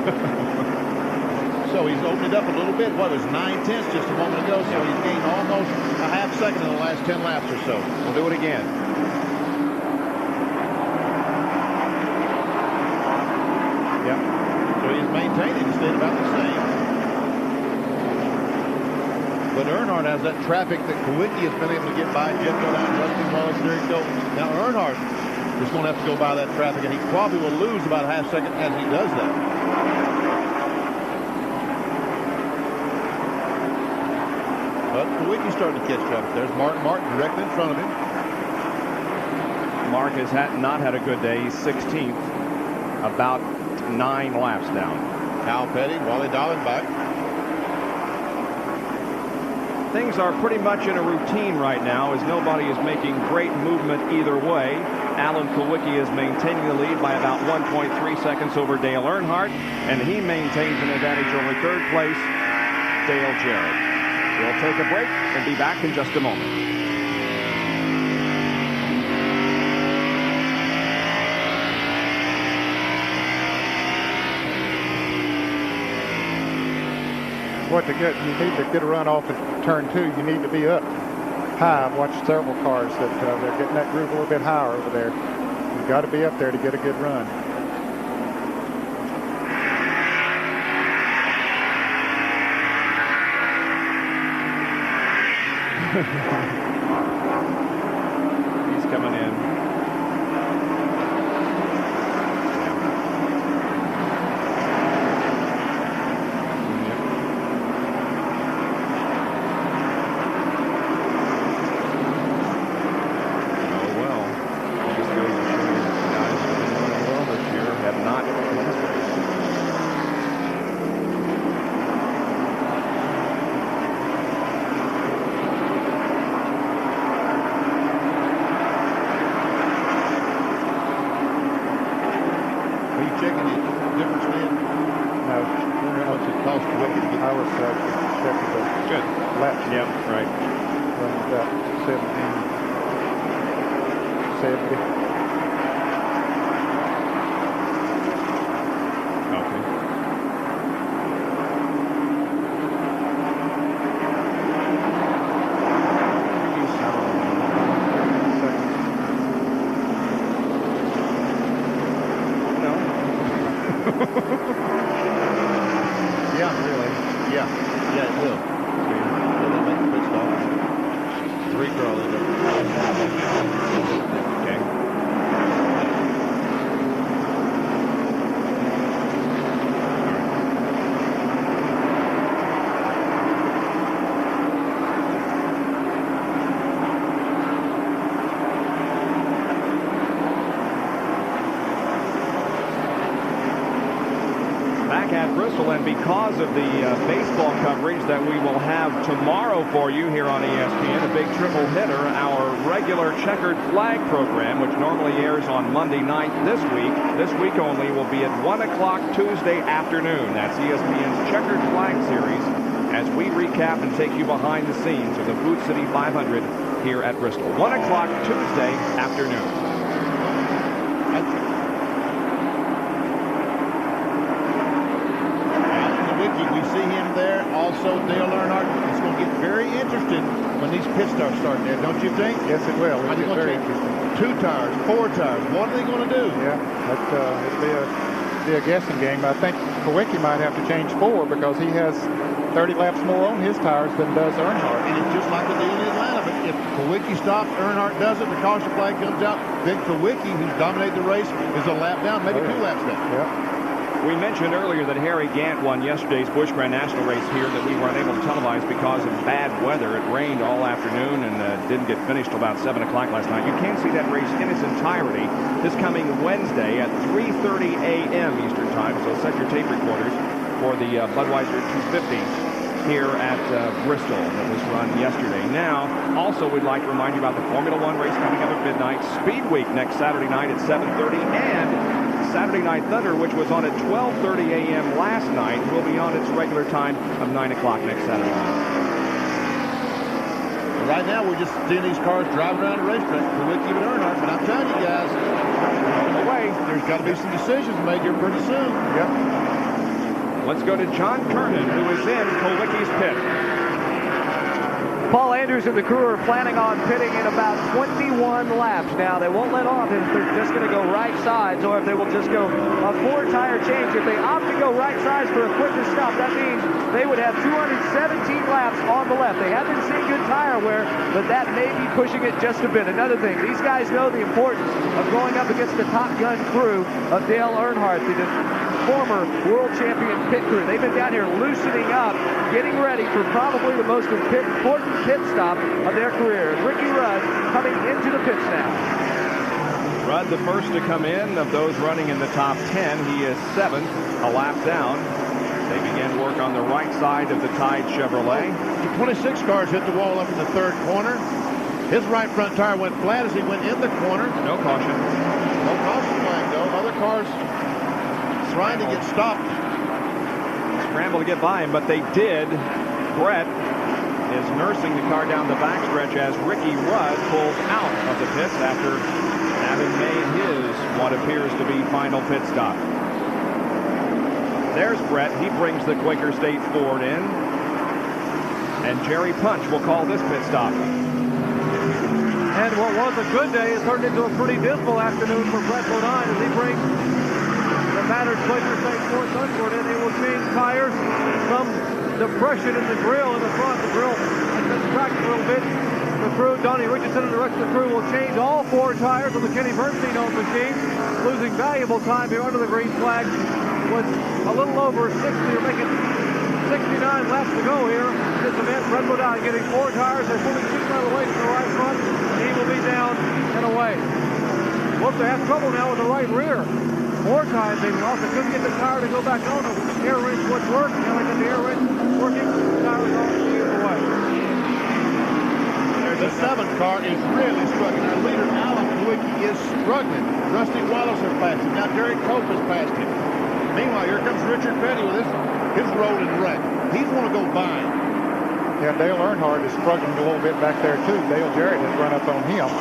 So he's opened it up a little bit. What, it was 9/10 just a moment ago, so he's gained almost a half second in the last 10 laps or so. We'll do it again. Yep. So he's maintaining, stayed about the same. But Earnhardt has that traffic that Kowicki has been able to get by. Jeff go down, Rusty Wallace, there he goes. Now Earnhardt is going to have to go by that traffic, and he probably will lose about a half second as he does that. But Kowicki's starting to catch traffic. There's Martin directly in front of him. Mark has not had a good day. He's 16th, about 9 laps down. Kyle Petty, Wally Dallenbach. Things are pretty much in a routine right now as nobody is making great movement either way. Alan Kowicki is maintaining the lead by about 1.3 seconds over Dale Earnhardt, and he maintains an advantage over third place, Dale Jarrett. We'll take a break and be back in just a moment. What to get, you need to get a run off at turn 2. You need to be up high. I've watched several cars that they're getting that groove a little bit higher over there. You've got to be up there to get a good run. He's coming in. because of the baseball coverage that we will have tomorrow for you here on ESPN, a big triple hitter, our regular checkered flag program, which normally airs on Monday night this week only, will be at 1 o'clock Tuesday afternoon. That's ESPN's checkered flag series as we recap and take you behind the scenes of the Food City 500 here at Bristol. 1 o'clock Tuesday afternoon. We see him there. Also, Dale Earnhardt is going to get very interested when these pit stops start there, don't you think? Yes, it will. Are they going to take 2 tires, 4 tires? What are they going to do? Yeah, it'll be a guessing game. I think Kulwicki might have to change 4 because he has 30 laps more on his tires than does Earnhardt. And it's just like the deal in Atlanta. But if Kulwicki stops, Earnhardt doesn't, the caution flag comes out, then Kulwicki, who's dominated the race, is a lap down, maybe 2 laps down. Yeah. We mentioned earlier that Harry Gant won yesterday's Busch Grand National race here that we were unable to televise because of bad weather. It rained all afternoon and didn't get finished till about 7 o'clock last night. You can see that race in its entirety this coming Wednesday at 3:30 a.m. Eastern Time. So set your tape recorders for the Budweiser 250 here at Bristol that was run yesterday. Now, also we'd like to remind you about the Formula One race coming up at midnight, Speed Week next Saturday night at 7:30, and Saturday Night Thunder, which was on at 12:30 a.m. last night, will be on its regular time of 9 o'clock next Saturday night. Right now, we're just seeing these cars driving around the racetrack, Kulwicki and Earnhardt, but I'm telling you guys, on the way, there's got to be some decisions made here pretty soon. Yep. Let's go to John Kernan, who is in Kulwicki's pit. Paul Andrews and the crew are planning on pitting in about 21 laps. Now, they won't let off if they're just going to go right sides or if they will just go a 4-tire change. If they opt to go right sides for a quicker stop, that means they would have 217 laps on the left. They have been seeing good tire wear, but that may be pushing it just a bit. Another thing, these guys know the importance of going up against the Top Gun crew of Dale Earnhardt, the former world champion pit crew. They've been down here loosening up, getting ready for probably the most important pit stop of their career. Ricky Rudd coming into the pits now. Rudd the first to come in of those running in the top 10. He is 7th, a lap down. They begin work on the right side of the Tide Chevrolet. The 26 cars hit the wall up in the 3rd corner. His right front tire went flat as he went in the corner. No caution. No caution flag, though. Other cars trying to get stopped. Scramble to get by him, but they did. Brett is nursing the car down the backstretch as Ricky Rudd pulls out of the pits after having made his what appears to be final pit stop. There's Brett. He brings the Quaker State Ford in. And Jerry Punch will call this pit stop. And what was a good day has turned into a pretty dismal afternoon for Brett Bodine as he brings the battered Quaker State Ford Thunderbird in. They will change tires. Some depression in the grill in the front. The grill has been cracked a little bit. The crew, Donnie Richardson and the rest of the crew, will change all 4 tires on the Kenny Bernstein-owned machine, losing valuable time here under the green flag with a little over 60 or making 69 laps to go here. This event, Brett Bodine getting 4 tires. They're pulling 6 out of the way to the right front. He will be down and away. Whoops, they have trouble now with the right rear. 4 times they lost. They couldn't get the tire to go back on. The air wrench wouldn't work. Now they got the air wrench working. The tire is on the way. The 7th car is really struggling. Our leader, Alan Kulwicki, is struggling. Rusty Wallace has passed him. Now Derek Cope has passed him. Meanwhile, here comes Richard Petty with his rolling wreck. He's going to go by him. Yeah, Dale Earnhardt is struggling a little bit back there, too. Dale Jarrett has run up on him.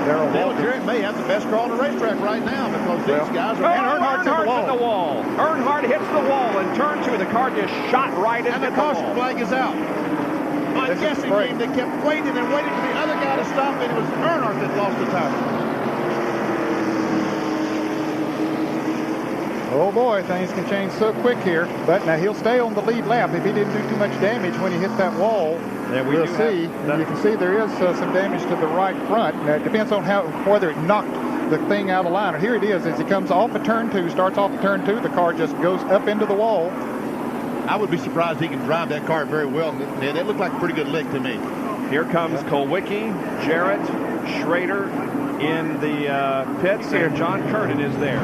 Dale Jarrett may have the best car on the racetrack right now because these guys are... And Earnhardt's in the wall. Earnhardt hits the wall in turn 2. The car just shot right into the wall. And the caution flag is out. My guessing game, they kept waiting and waiting for the other guy to stop, and it was Earnhardt that lost the tire. Oh boy, things can change so quick here. But now he'll stay on the lead lap if he didn't do too much damage when he hit that wall. Yeah, we'll see. You can see there is some damage to the right front. Now, it depends on whether it knocked the thing out of line. And here it is as he comes off of turn 2, starts off of turn 2. The car just goes up into the wall. I would be surprised he can drive that car very well. That looked like a pretty good lick to me. Here comes Kulwicki, Jarrett, Schrader, in the pits, and John Kernan is there.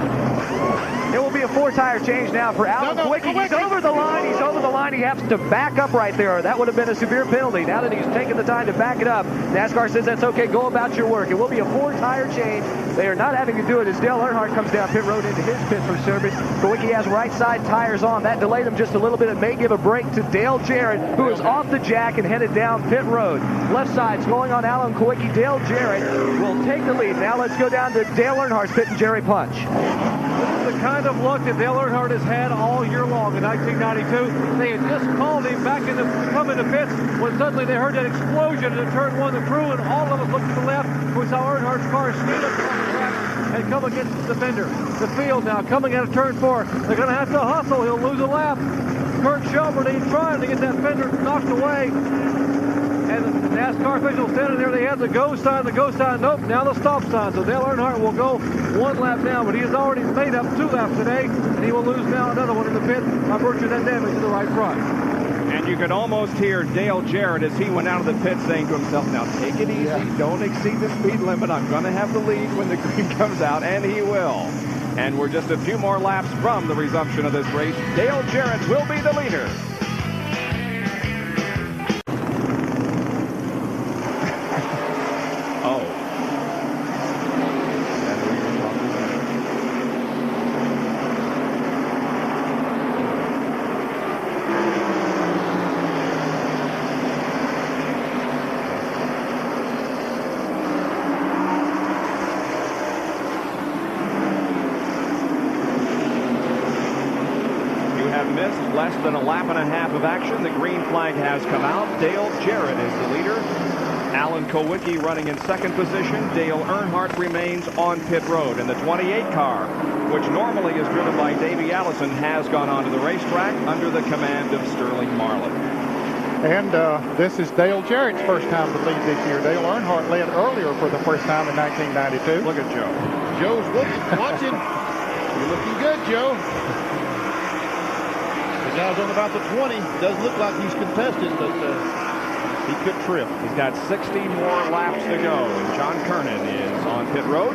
It will be a 4-tire change now for Alan Kowicki. He's over the line. He's over the line. He has to back up right there. That would have been a severe penalty. Now that he's taken the time to back it up, NASCAR says that's okay. Go about your work. It will be a 4-tire change. They are not having to do it as Dale Earnhardt comes down pit road into his pit for service. Kowicki has right side tires on. That delayed him just a little bit. It may give a break to Dale Jarrett, who is off the jack and headed down pit road. Left side's going on Alan Kowicki. Dale Jarrett will take the lead. Now let's go down to Dale Earnhardt's pit and Jerry Punch. This is the kind of luck that Dale Earnhardt has had all year long in 1992. They had just called him back to come into pits when suddenly they heard that explosion in turn one. The crew and all of us looked to the left. We saw Earnhardt's car speed up off the track and come against the fender. The field now coming out of turn 4. They're going to have to hustle. He'll lose a lap. Kurt Shelburne trying to get that fender knocked away. And the NASCAR officials standing there, they had the go sign, nope, now the stop sign. So Dale Earnhardt will go 1 lap down, but he has already made up 2 laps today, and he will lose now another one in the pit by virtue of that damage to the right front. And you could almost hear Dale Jarrett as he went out of the pit saying to himself, now take it easy, don't exceed the speed limit. I'm going to have the lead when the green comes out, and he will. And we're just a few more laps from the resumption of this race. Dale Jarrett will be the leader. Less than a lap and a half of action. The green flag has come out. Dale Jarrett is the leader. Alan Kowicki running in second position. Dale Earnhardt remains on pit road. And the 28 car, which normally is driven by Davey Allison, has gone onto the racetrack under the command of Sterling Marlin. And this is Dale Jarrett's first time to lead this year. Dale Earnhardt led earlier for the first time in 1992. Look at Joe. Joe's watching. You're looking good, Joe. The guy's on about the 20. Does look like he's contested, but he could trip. He's got 60 more laps to go. And John Kernan is on pit road.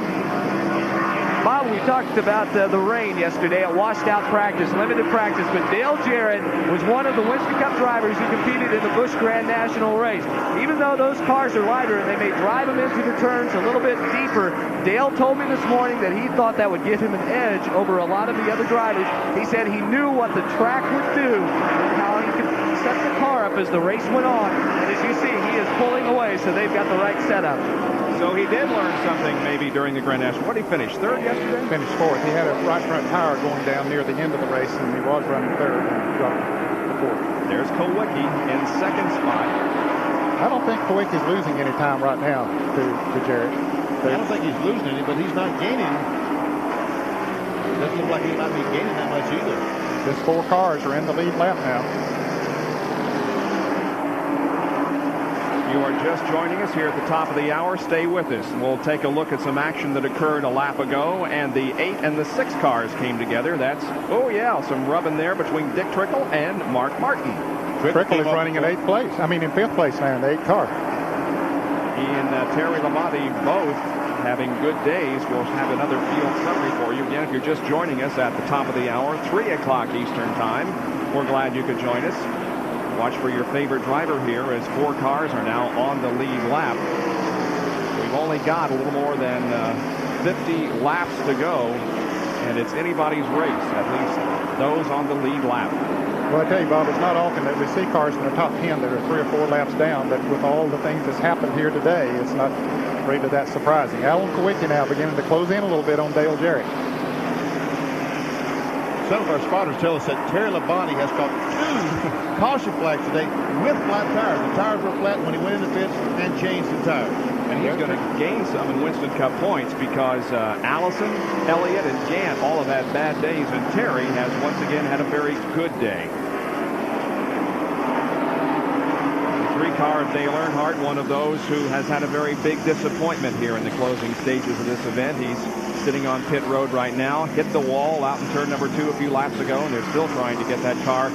Bob, we talked about the rain yesterday. It washed out practice, limited practice, but Dale Jarrett was one of the Winston Cup drivers who competed in the Busch Grand National race. Even though those cars are lighter and they may drive him into the turns a little bit deeper, Dale told me this morning that he thought that would give him an edge over a lot of the other drivers. He said he knew what the track would do and how he could set the car up as the race went on. And as you see, he is pulling away, so they've got the right setup. So he did learn something maybe during the Grand National. What did he finish? Third yesterday? Finished fourth. He had a right front tire going down near the end of the race, and he was running third and dropped to fourth. There's Kowicki in second spot. I don't think Kowicki's losing any time right now to Jarrett. I don't think he's losing any, but he's not gaining. Doesn't look like he might be gaining that much either. Just 4 cars are in the lead lap now. You are just joining us here at the top of the hour. Stay with us, and we'll take a look at some action that occurred a lap ago, and the 8 and the 6 cars came together. That's, oh yeah, some rubbing there between Dick Trickle and Mark Martin. Trickle is running in 5th place now in the 8th car. He and Terry Labonte both having good days. We'll have another field summary for you. Again, if you're just joining us at the top of the hour, 3 o'clock Eastern time, we're glad you could join us. Watch for your favorite driver here as 4 cars are now on the lead lap. We've only got a little more than 50 laps to go, and it's anybody's race, at least those on the lead lap. Well, I tell you, Bob, it's not often that we see cars in the top 10 that are 3 or 4 laps down, but with all the things that's happened here today, it's not really that surprising. Alan Kowicki now beginning to close in a little bit on Dale Jarrett. Some of our spotters tell us that Terry Labonte has caught 2 caution flags today with flat tires. The tires were flat when he went into pits and changed the tires. And he's going to gain some in Winston Cup points because Allison, Elliott, and Gant all have had bad days, and Terry has once again had a very good day. The 3 car of Dale Earnhardt, one of those who has had a very big disappointment here in the closing stages of this event. He's sitting on pit road right now, hit the wall out in turn number 2 a few laps ago, and they're still trying to get that car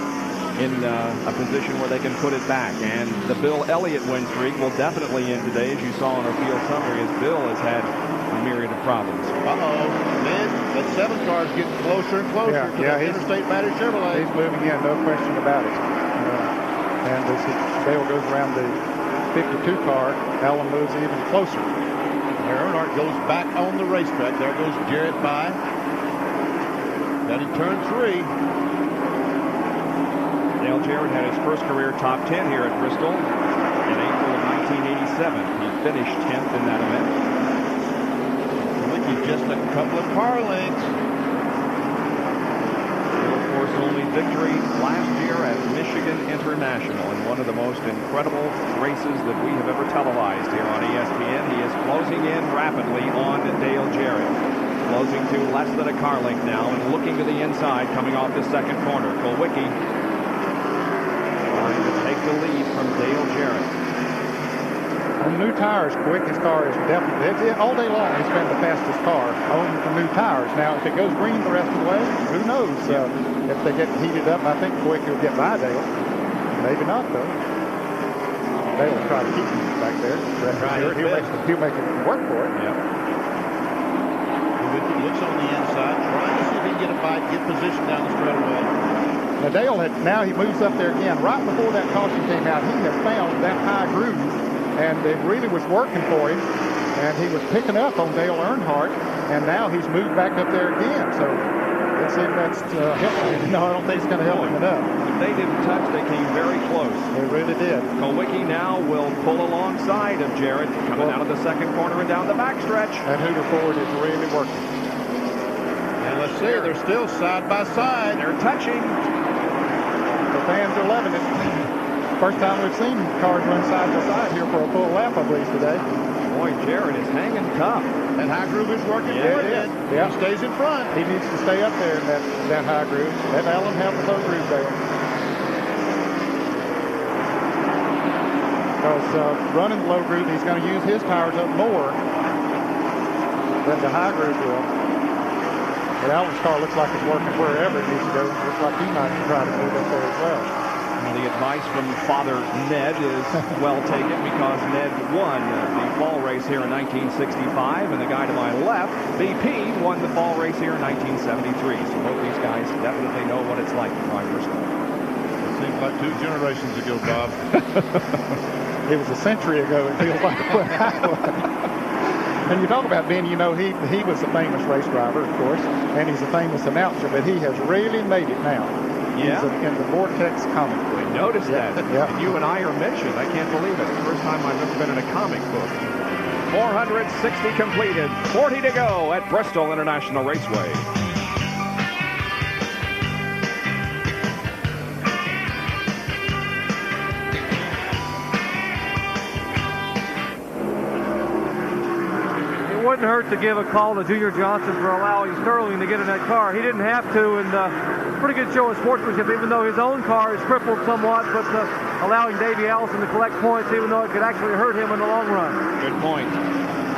in a position where they can put it back. And the Bill Elliott win streak will definitely end today, as you saw in our field summary, as Bill has had a myriad of problems. Ned, that 7 car is getting closer and closer to the Interstate Battery Chevrolet. He's moving in, no question about it. And as Dale goes around the 52 car, Allen moves even closer. Earnhardt goes back on the racetrack. There goes Jarrett by. Then in turn 3. Dale Jarrett had his first career top 10 here at Bristol in April of 1987. He finished 10th in that event. Just a couple of car lengths. Of course, only victory last year at Michigan International in one of the most incredible races that we have ever televised here on ESPN. He is closing in rapidly on Dale Jarrett. Closing to less than a car length now and looking to the inside coming off the second corner. Kulwicki trying to take the lead from Dale Jarrett. On new tires, Kulwicki's car is definitely, all day long, he's been the fastest car on the new tires. Now, if it goes green the rest of the way, who knows? If they get heated up, I think Kulwicki will get by Dale. Maybe not, though. Dale will try to keep him back there. He'll make it work for it. Yep. Kulwicki looks on the inside, trying to see if he can get a bite, get position down the straightaway. Now, Dale now he moves up there again. Right before that caution came out, he had found that high groove. And it really was working for him, and he was picking up on Dale Earnhardt, and now he's moved back up there again. So let's see if that's helping him. No, I don't think it's going to help him enough. If they didn't touch, they came very close. They really did. Kulwicki now will pull alongside of Jarrett, coming out of the second corner and down the backstretch. And Hooter Ford is really working. And let's see, they're still side by side. They're touching. The fans are loving it. First time we've seen cars run side by side here for a full lap, I believe, today. Boy, Jarrett is hanging tough. That high groove is working for him. Yeah. He stays in front. He needs to stay up there in that high groove. Let Allen have the low groove there. Because running the low groove, he's going to use his tires up more than the high groove will. But Allen's car looks like it's working wherever it needs to go. Looks like he might try to move up there as well. Well, the advice from Father Ned is well taken because Ned won the fall race here in 1965, and the guy to my left, BP, won the fall race here in 1973. So both these guys definitely know what it's like to drive Bristol. It seems like 2 generations ago, Bob. It was a century ago, it feels like. And you talk about Ben, you know, he was a famous race driver, of course, and he's a famous announcer, but he has really made it now. Yeah. He's in the Vortex comic book. I noticed that. Yeah. And you and I are mentioned. I can't believe it. First time I've ever been in a comic book. 460 completed. 40 to go at Bristol International Raceway. It wouldn't hurt to give a call to Junior Johnson for allowing Sterling to get in that car. He didn't have to, and pretty good show of sportsmanship, even though his own car is crippled somewhat, but allowing Davey Allison to collect points, even though it could actually hurt him in the long run. Good point.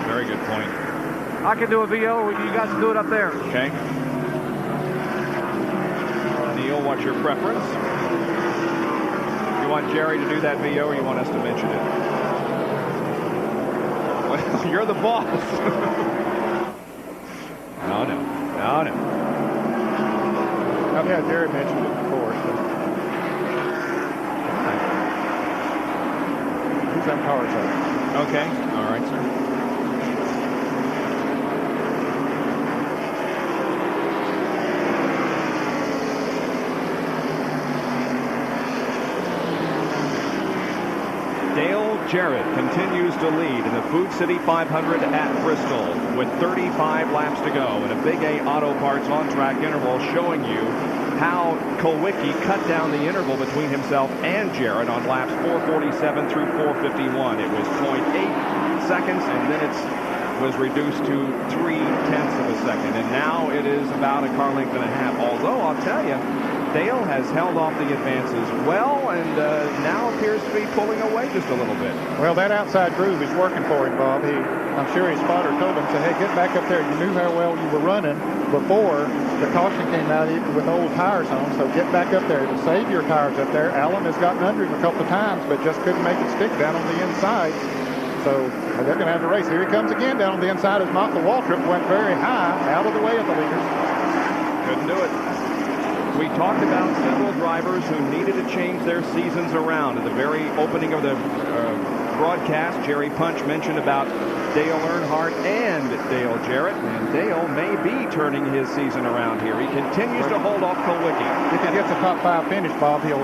Very good point. I can do a VO, or you guys can do it up there. Okay. Neil, what's your preference? You want Jerry to do that VO, or you want us to mention it? Well, you're the boss. No. I've had Jerry mention it before. So. Who's that cars up? Okay. All right, sir. Dale Jarrett continues to lead in the Food City 500 at Bristol with 35 laps to go, and a Big A Auto Parts on-track interval showing you how Kulwicki cut down the interval between himself and Jarrett on laps 447 through 451. It was 0.8 seconds, and then it was reduced to 0.3 of a second, and now it is about a car length and a half. Although I'll tell you, Dale has held off the advances well and now appears to be pulling away just a little bit. Well, that outside groove is working for him, Bob. I'm sure his spotter told him, hey, get back up there. You knew how well you were running before the caution came out with old tires on, so get back up there to save your tires up there. Allen has gotten under him a couple of times, but just couldn't make it stick down on the inside. So they're going to have to race. Here he comes again down on the inside as Michael Waltrip went very high out of the way of the leaders. Couldn't do it. We talked about several drivers who needed to change their seasons around. At the very opening of the broadcast, Jerry Punch mentioned about Dale Earnhardt and Dale Jarrett, and Dale may be turning his season around here. He continues to hold off Kulwicki. If he gets a top 5 finish, Bob, he'll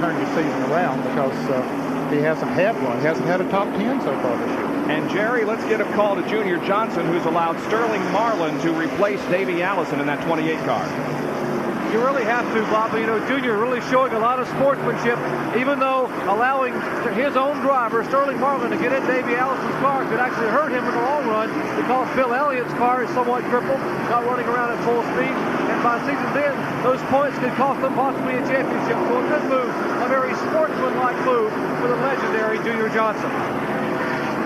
turn his season around because he hasn't had one. He hasn't had a top 10 so far this year. And Jerry, let's get a call to Junior Johnson, who's allowed Sterling Marlin to replace Davey Allison in that 28 car. You really have to, Bob. You know, Junior really showing a lot of sportsmanship, even though allowing his own driver, Sterling Marlin, to get in Davey Allison's car could actually hurt him in the long run because Bill Elliott's car is somewhat crippled, not running around at full speed. And by season's end, those points could cost them possibly a championship. So a good move, a very sportsmanlike move for the legendary Junior Johnson.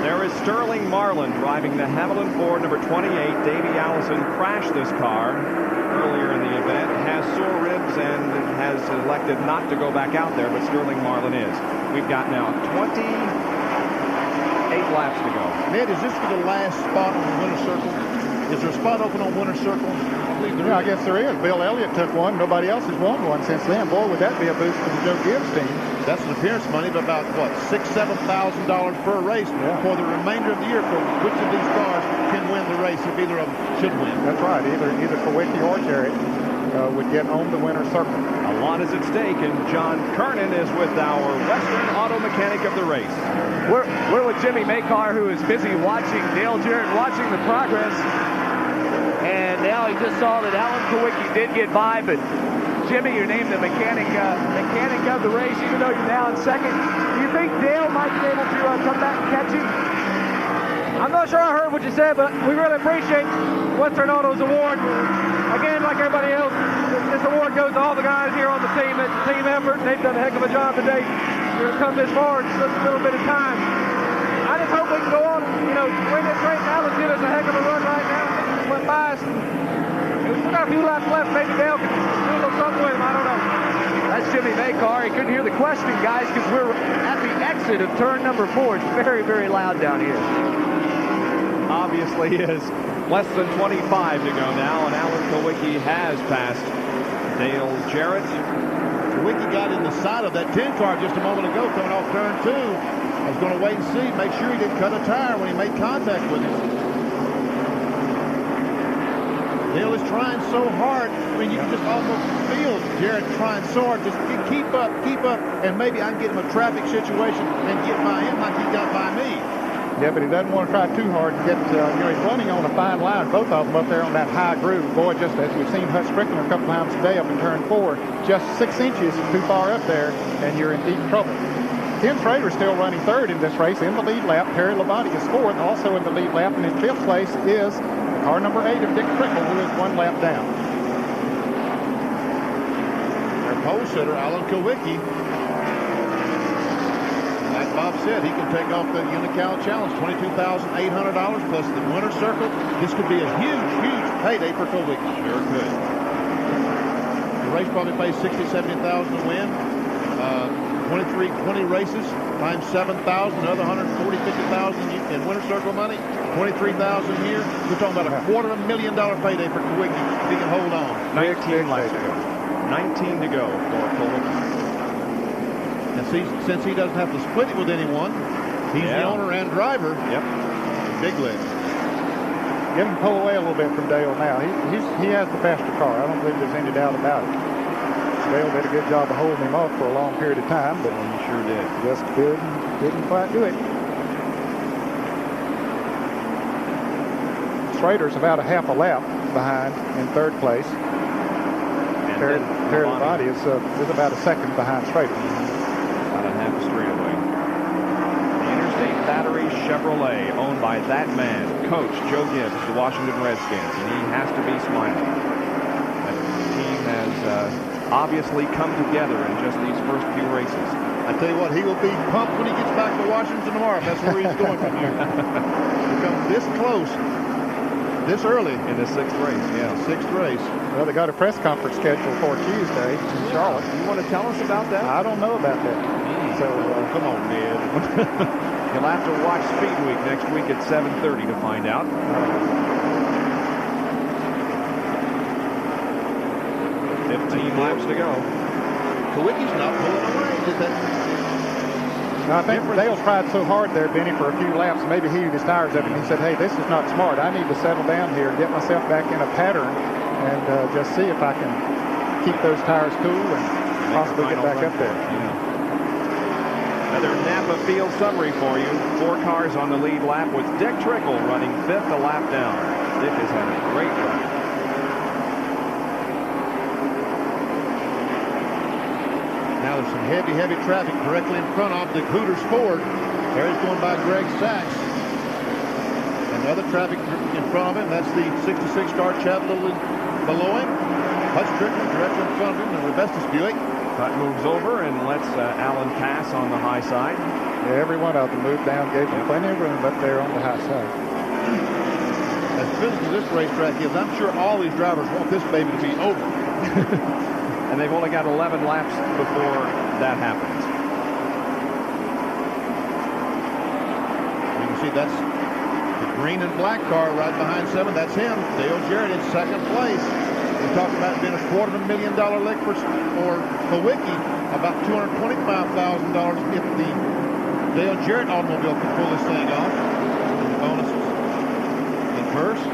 There is Sterling Marlin driving the Haviland Ford number 28. Davey Allison crashed this car earlier in the event, has sore ribs and has elected not to go back out there, but Sterling Marlin is. We've got now 28 laps to go. Ned, is this for the last spot on the winner's circle? Is there a spot open on winner's circle? Yeah, I guess there is. Bill Elliott took one. Nobody else has won one since then. Boy, would that be a boost for the Joe Gibbs team. That's an appearance money of about, what, $6,000-$7,000 per race for the remainder of the year for which of these cars can win the race if either of them should win. That's right. Either Kulwicki or Jarrett would get on the winner's circle. A lot is at stake, and John Kernan is with our Western auto mechanic of the race. We're with Jimmy Makar, who is busy watching Dale Jarrett, watching the progress. And now he just saw that Alan Kulwicki did get by, but Jimmy, you're named the mechanic of the race, even though you're now in second. Do you think Dale might be able to come back and catch you? I'm not sure I heard what you said, but we really appreciate Western Auto's award. Again, like everybody else, this award goes to all the guys here on the team. It's a team effort. They've done a heck of a job today. We're come this far in just a little bit of time. I just hope we can go on, win this race. Alan give us a heck of a run right now. Went by us. We've still got a few laps left. Maybe Dale can do a little something with him. I don't know. That's Jimmy Makar. He couldn't hear the question, guys, because we're at the exit of turn number 4. It's very, very loud down here. Obviously is. Less than 25 to go now, and Alan Kulwicki has passed Dale Jarrett. Kulwicki got in the side of that 10 car just a moment ago coming off turn 2. I was going to wait and see, make sure he didn't cut a tire when he made contact with him. Dale is trying so hard. I mean, you can just almost feel Jarrett trying so hard. Just keep up, and maybe I can get him a traffic situation and get by him like he got by me. Yeah, but he doesn't want to try too hard to get, he's running on a fine line, both of them up there on that high groove. Boy, just as we've seen Hut Strickland a couple times today up in turn 4, just 6 inches too far up there, and you're in deep trouble. Ken Schrader's still running third in this race in the lead lap. Terry Labonte is fourth, also in the lead lap, and in 5th place is car number 8 of Dick Trickle, who is 1 lap down. Their pole sitter, Alan Kulwicki. Like Bob said, he can take off the Unical Challenge, $22,800 plus the winner's circle. This could be a huge, huge payday for Kulwicki. Sure could. The race probably pays $60,000, $70,000 to win. 20 races times 7,000, another 140, 50,000 in winner's circle money, 23,000 here. We're talking about a $250,000 payday for Kulwicki if he can hold on. 19 laps to go. 19 to go for Kulwicki. And since he doesn't have to split it with anyone, he's the owner and driver. Yep. Big leg. Get him to pull away a little bit from Dale now. He has the faster car. I don't believe there's any doubt about it. Dale did a good job of holding him off for a long period of time, but he sure did. Just didn't quite do it. Schrader's about a half a lap behind in 3rd place. Terry Labonte is about a second behind Schrader. About a half a straightaway. The Interstate Battery Chevrolet, owned by that man, Coach Joe Gibbs, the Washington Redskins, and he has to be smiling. That team has obviously come together in just these first few races. I tell you what, he will be pumped when he gets back to Washington tomorrow, if that's where he's going from here. To come this close, this early. In the 6th race, yeah. 6th race. Well, they got a press conference scheduled for Tuesday in Charlotte. You want to tell us about that? I don't know about that. So, come on, Ned. You'll have to watch Speed Week next week at 7:30 to find out. 15 laps to go. Kawicki's not pulling away. I think Dale tried so hard there, Benny, for a few laps. Maybe he was tired of it. And he said, hey, this is not smart. I need to settle down here, get myself back in a pattern, and just see if I can keep those tires cool and possibly get back up there. Another Napa Field summary for you. 4 cars on the lead lap with Dick Trickle running 5th a lap down. Dick has had a great run. Now there's some heavy traffic directly in front of the Hooters Ford. There he's going by Greg Sachs. And other traffic in front of him, that's the 66 car Chad Little below him. Hutch Strickland directly in front of him, the Rebestis Buick. Hutt moves over and lets Allen pass on the high side. Yeah, every one of them moved down, gave them plenty of room up there on the high side. As physical as this racetrack is, I'm sure all these drivers want this baby to be over. And they've only got 11 laps before that happens. You can see that's the green and black car right behind 7. That's him. Dale Jarrett in 2nd place. We talked about being a $250,000 lick for Kawicki, about $225,000 if the Dale Jarrett automobile can pull this thing off. Bonuses in first.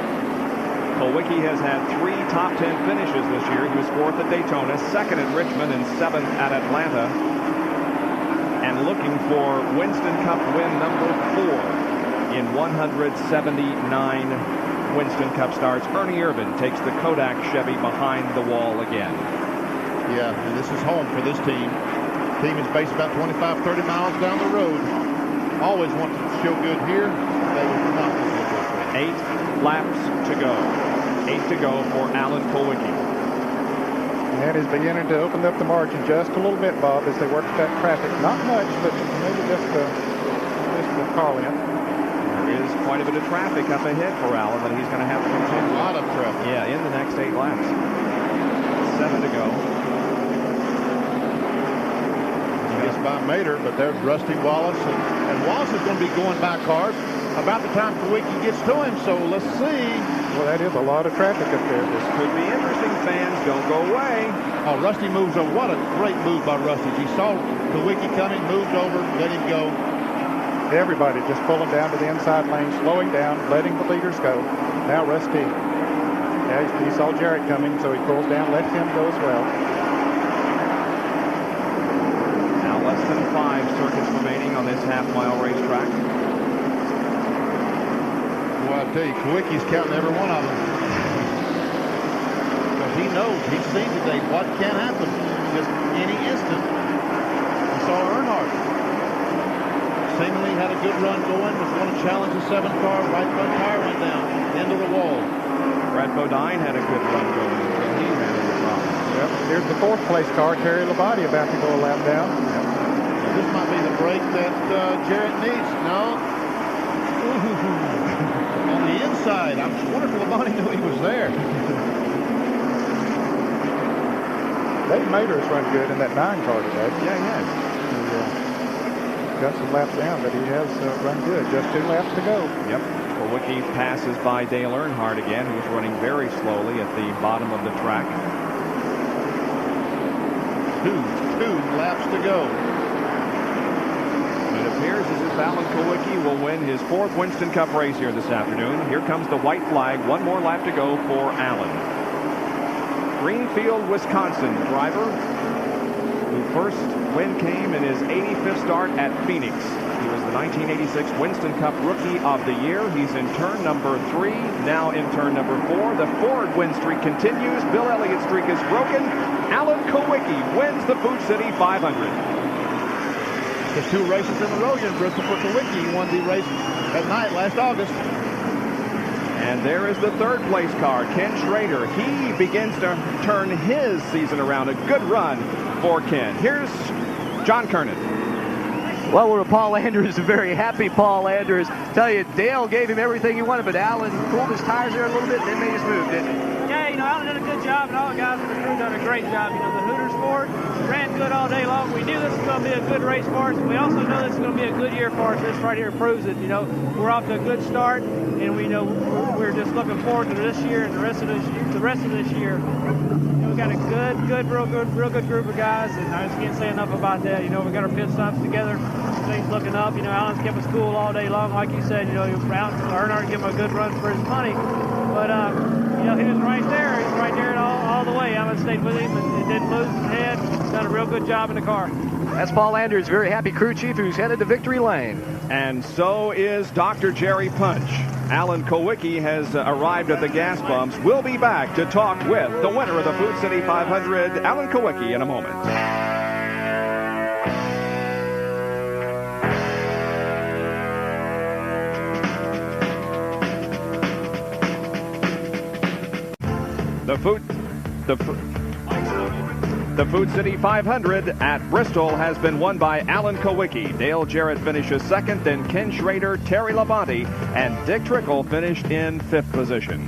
Kawicki has had 3 top 10 finishes this year. He was 4th at Daytona, 2nd at Richmond, and 7th at Atlanta. And looking for Winston Cup win number 4 in 179 Winston Cup starts. Ernie Irvin takes the Kodak Chevy behind the wall again. Yeah, and this is home for this team. Team is based about 25-30 miles down the road. Always want to show good here. They will not be good. 8 laps to go. 8 to go for Alan Kawicki. And he's beginning to open up the margin just a little bit, Bob, as they work that traffic. Not much, but maybe just a car length. There is quite a bit of traffic up ahead for Allen that he's going to have to contend with. A lot of traffic. Yeah, in the next 8 laps. 7 to go. Just by Mater, but there's Rusty Wallace. And Wallace is going to be going by cars about the time Kawicki gets to him, so let's see. Well, that is a lot of traffic up there. This could be interesting, fans. Don't go away. Oh, Rusty moves over. What a great move by Rusty. He saw Kawicki coming, moved over, let him go. Everybody just pulling down to the inside lane, slowing down, letting the leaders go. Now Rusty, he saw Jarrett coming, so he pulls down, lets him go as well. Now less than 5 circuits remaining on this half-mile racetrack. Well, I tell you, Kawicki's counting every one of them. Because he knows, he's seen today what can happen just any instant. We saw Earnhardt. Seemingly had a good run going, was going to challenge the 7 car. Right front tire went down into the wall. Brad Bodine had a good run going until he ran into problems. Yep. Here's the 4th place car, Terry Labonte, about to go a lap down. Yep. This might be the break that Jarrett needs. No. On the inside. I wonder if Labonte knew he was there. Dave Mater has run good in that 9 car today. Yeah, he has. Got some laps down, but he has run good. Just 2 laps to go. Yep. Kawicki passes by Dale Earnhardt again, who's running very slowly at the bottom of the track. 2 laps to go. It appears as if Alan Kawicki will win his 4th Winston Cup race here this afternoon. Here comes the white flag. 1 more lap to go for Allen. Greenfield, Wisconsin driver who first win came in his 85th start at Phoenix. He was the 1986 Winston Cup Rookie of the Year. He's in turn number 3, now in turn number 4. The Ford win streak continues. Bill Elliott's streak is broken. Alan Kawicki wins the Food City 500. There's 2 races in a row here in Bristol for Kawicki. He won the race at night last August. And there is the third place car, Ken Schrader. He begins to turn his season around. A good run for Ken. Here's John Kernan. Well, we're with Paul Andrews, a very happy Paul Andrews. Tell you, Dale gave him everything he wanted, but Alan cooled his tires there a little bit and then made his move, didn't he? Yeah, Alan did a good job, and all the guys on the crew done a great job. The Hooters Ford ran good all day long. We knew this was going to be a good race for us, and we also know this is going to be a good year for us. This right here proves it. We're off to a good start, and we know we're just looking forward to this year and the rest of this year. We've got a real good group of guys, and I just can't say enough about that. We got our pit stops together. Things looking up. Alan's kept us cool all day long, like you said. Earnhardt give him a good run for his money, but he was right there. He was right there all the way. Alan stayed with him and didn't lose his head. Done a real good job in the car. That's Paul Andrews, very happy crew chief who's headed to victory lane. And so is Dr. Jerry Punch. Alan Kowicki has arrived at the gas pumps. We'll be back to talk with the winner of the Food City 500, Alan Kowicki, in a moment. The Food City 500 at Bristol has been won by Alan Kowicki. Dale Jarrett finishes second, then Ken Schrader, Terry Labonte, and Dick Trickle finished in fifth position.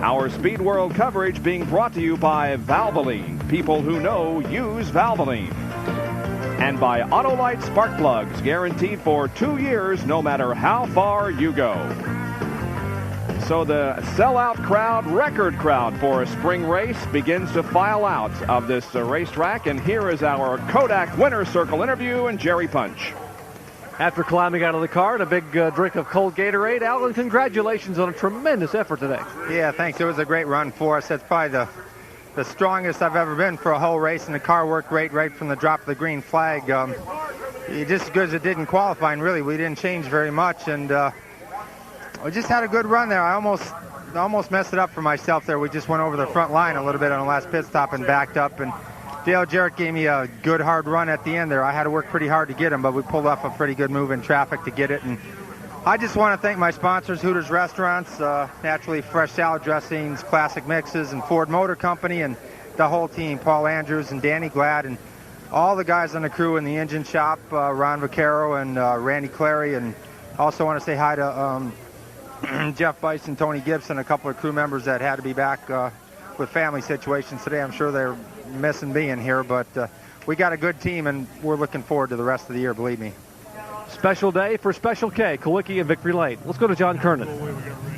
Our Speed World coverage being brought to you by Valvoline. People who know use Valvoline. And by Autolite Spark Plugs, guaranteed for 2 years no matter how far you go. So the sellout crowd, record crowd for a spring race begins to file out of this racetrack. And here is our Kodak Winner's Circle interview and Jerry Punch. After climbing out of the car and a big drink of cold Gatorade, Alan, congratulations on a tremendous effort today. Yeah, thanks. It was a great run for us. That's probably the strongest I've ever been for a whole race, and the car worked great right from the drop of the green flag. Just as good as it did in qualifying, really. We didn't change very much, and we just had a good run there. I almost messed it up for myself there. We just went over the front line a little bit on the last pit stop and backed up. And Dale Jarrett gave me a good hard run at the end there. I had to work pretty hard to get him, but we pulled off a pretty good move in traffic to get it. And I just want to thank my sponsors, Hooters Restaurants, Naturally Fresh Salad Dressings, Classic Mixes, and Ford Motor Company, and the whole team, Paul Andrews and Danny Glad, and all the guys on the crew in the engine shop, Ron Vaccaro and Randy Clary. And also want to say hi to Jeff Bison, Tony Gibson, a couple of crew members that had to be back with family situations today. I'm sure they're missing being here, but we got a good team, and we're looking forward to the rest of the year, believe me. Special day for Special K, Kowicki and Victory Lane. Let's go to John Kernan.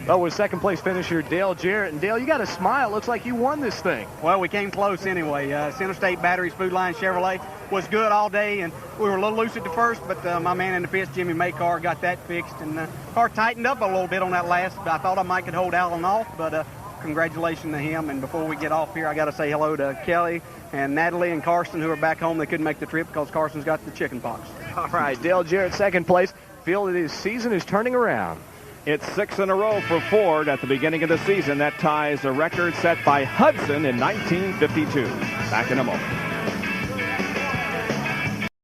Well, with second place finisher Dale Jarrett. And Dale, you got a smile. Looks like you won this thing. Well, we came close anyway. Center State Batteries Food Line Chevrolet was good all day, and we were a little loose at the first, but my man in the pits, Jimmy Maycar, got that fixed, and the car tightened up a little bit on that last. I thought I might could hold Alan off, but congratulations to him. And before we get off here, I got to say hello to Kelly and Natalie and Carson, who are back home. They couldn't make the trip because Carson's got the chicken pox. All right, Dale Jarrett, second place. Feel that his season is turning around. It's 6 in a row for Ford at the beginning of the season. That ties a record set by Hudson in 1952. Back in a moment.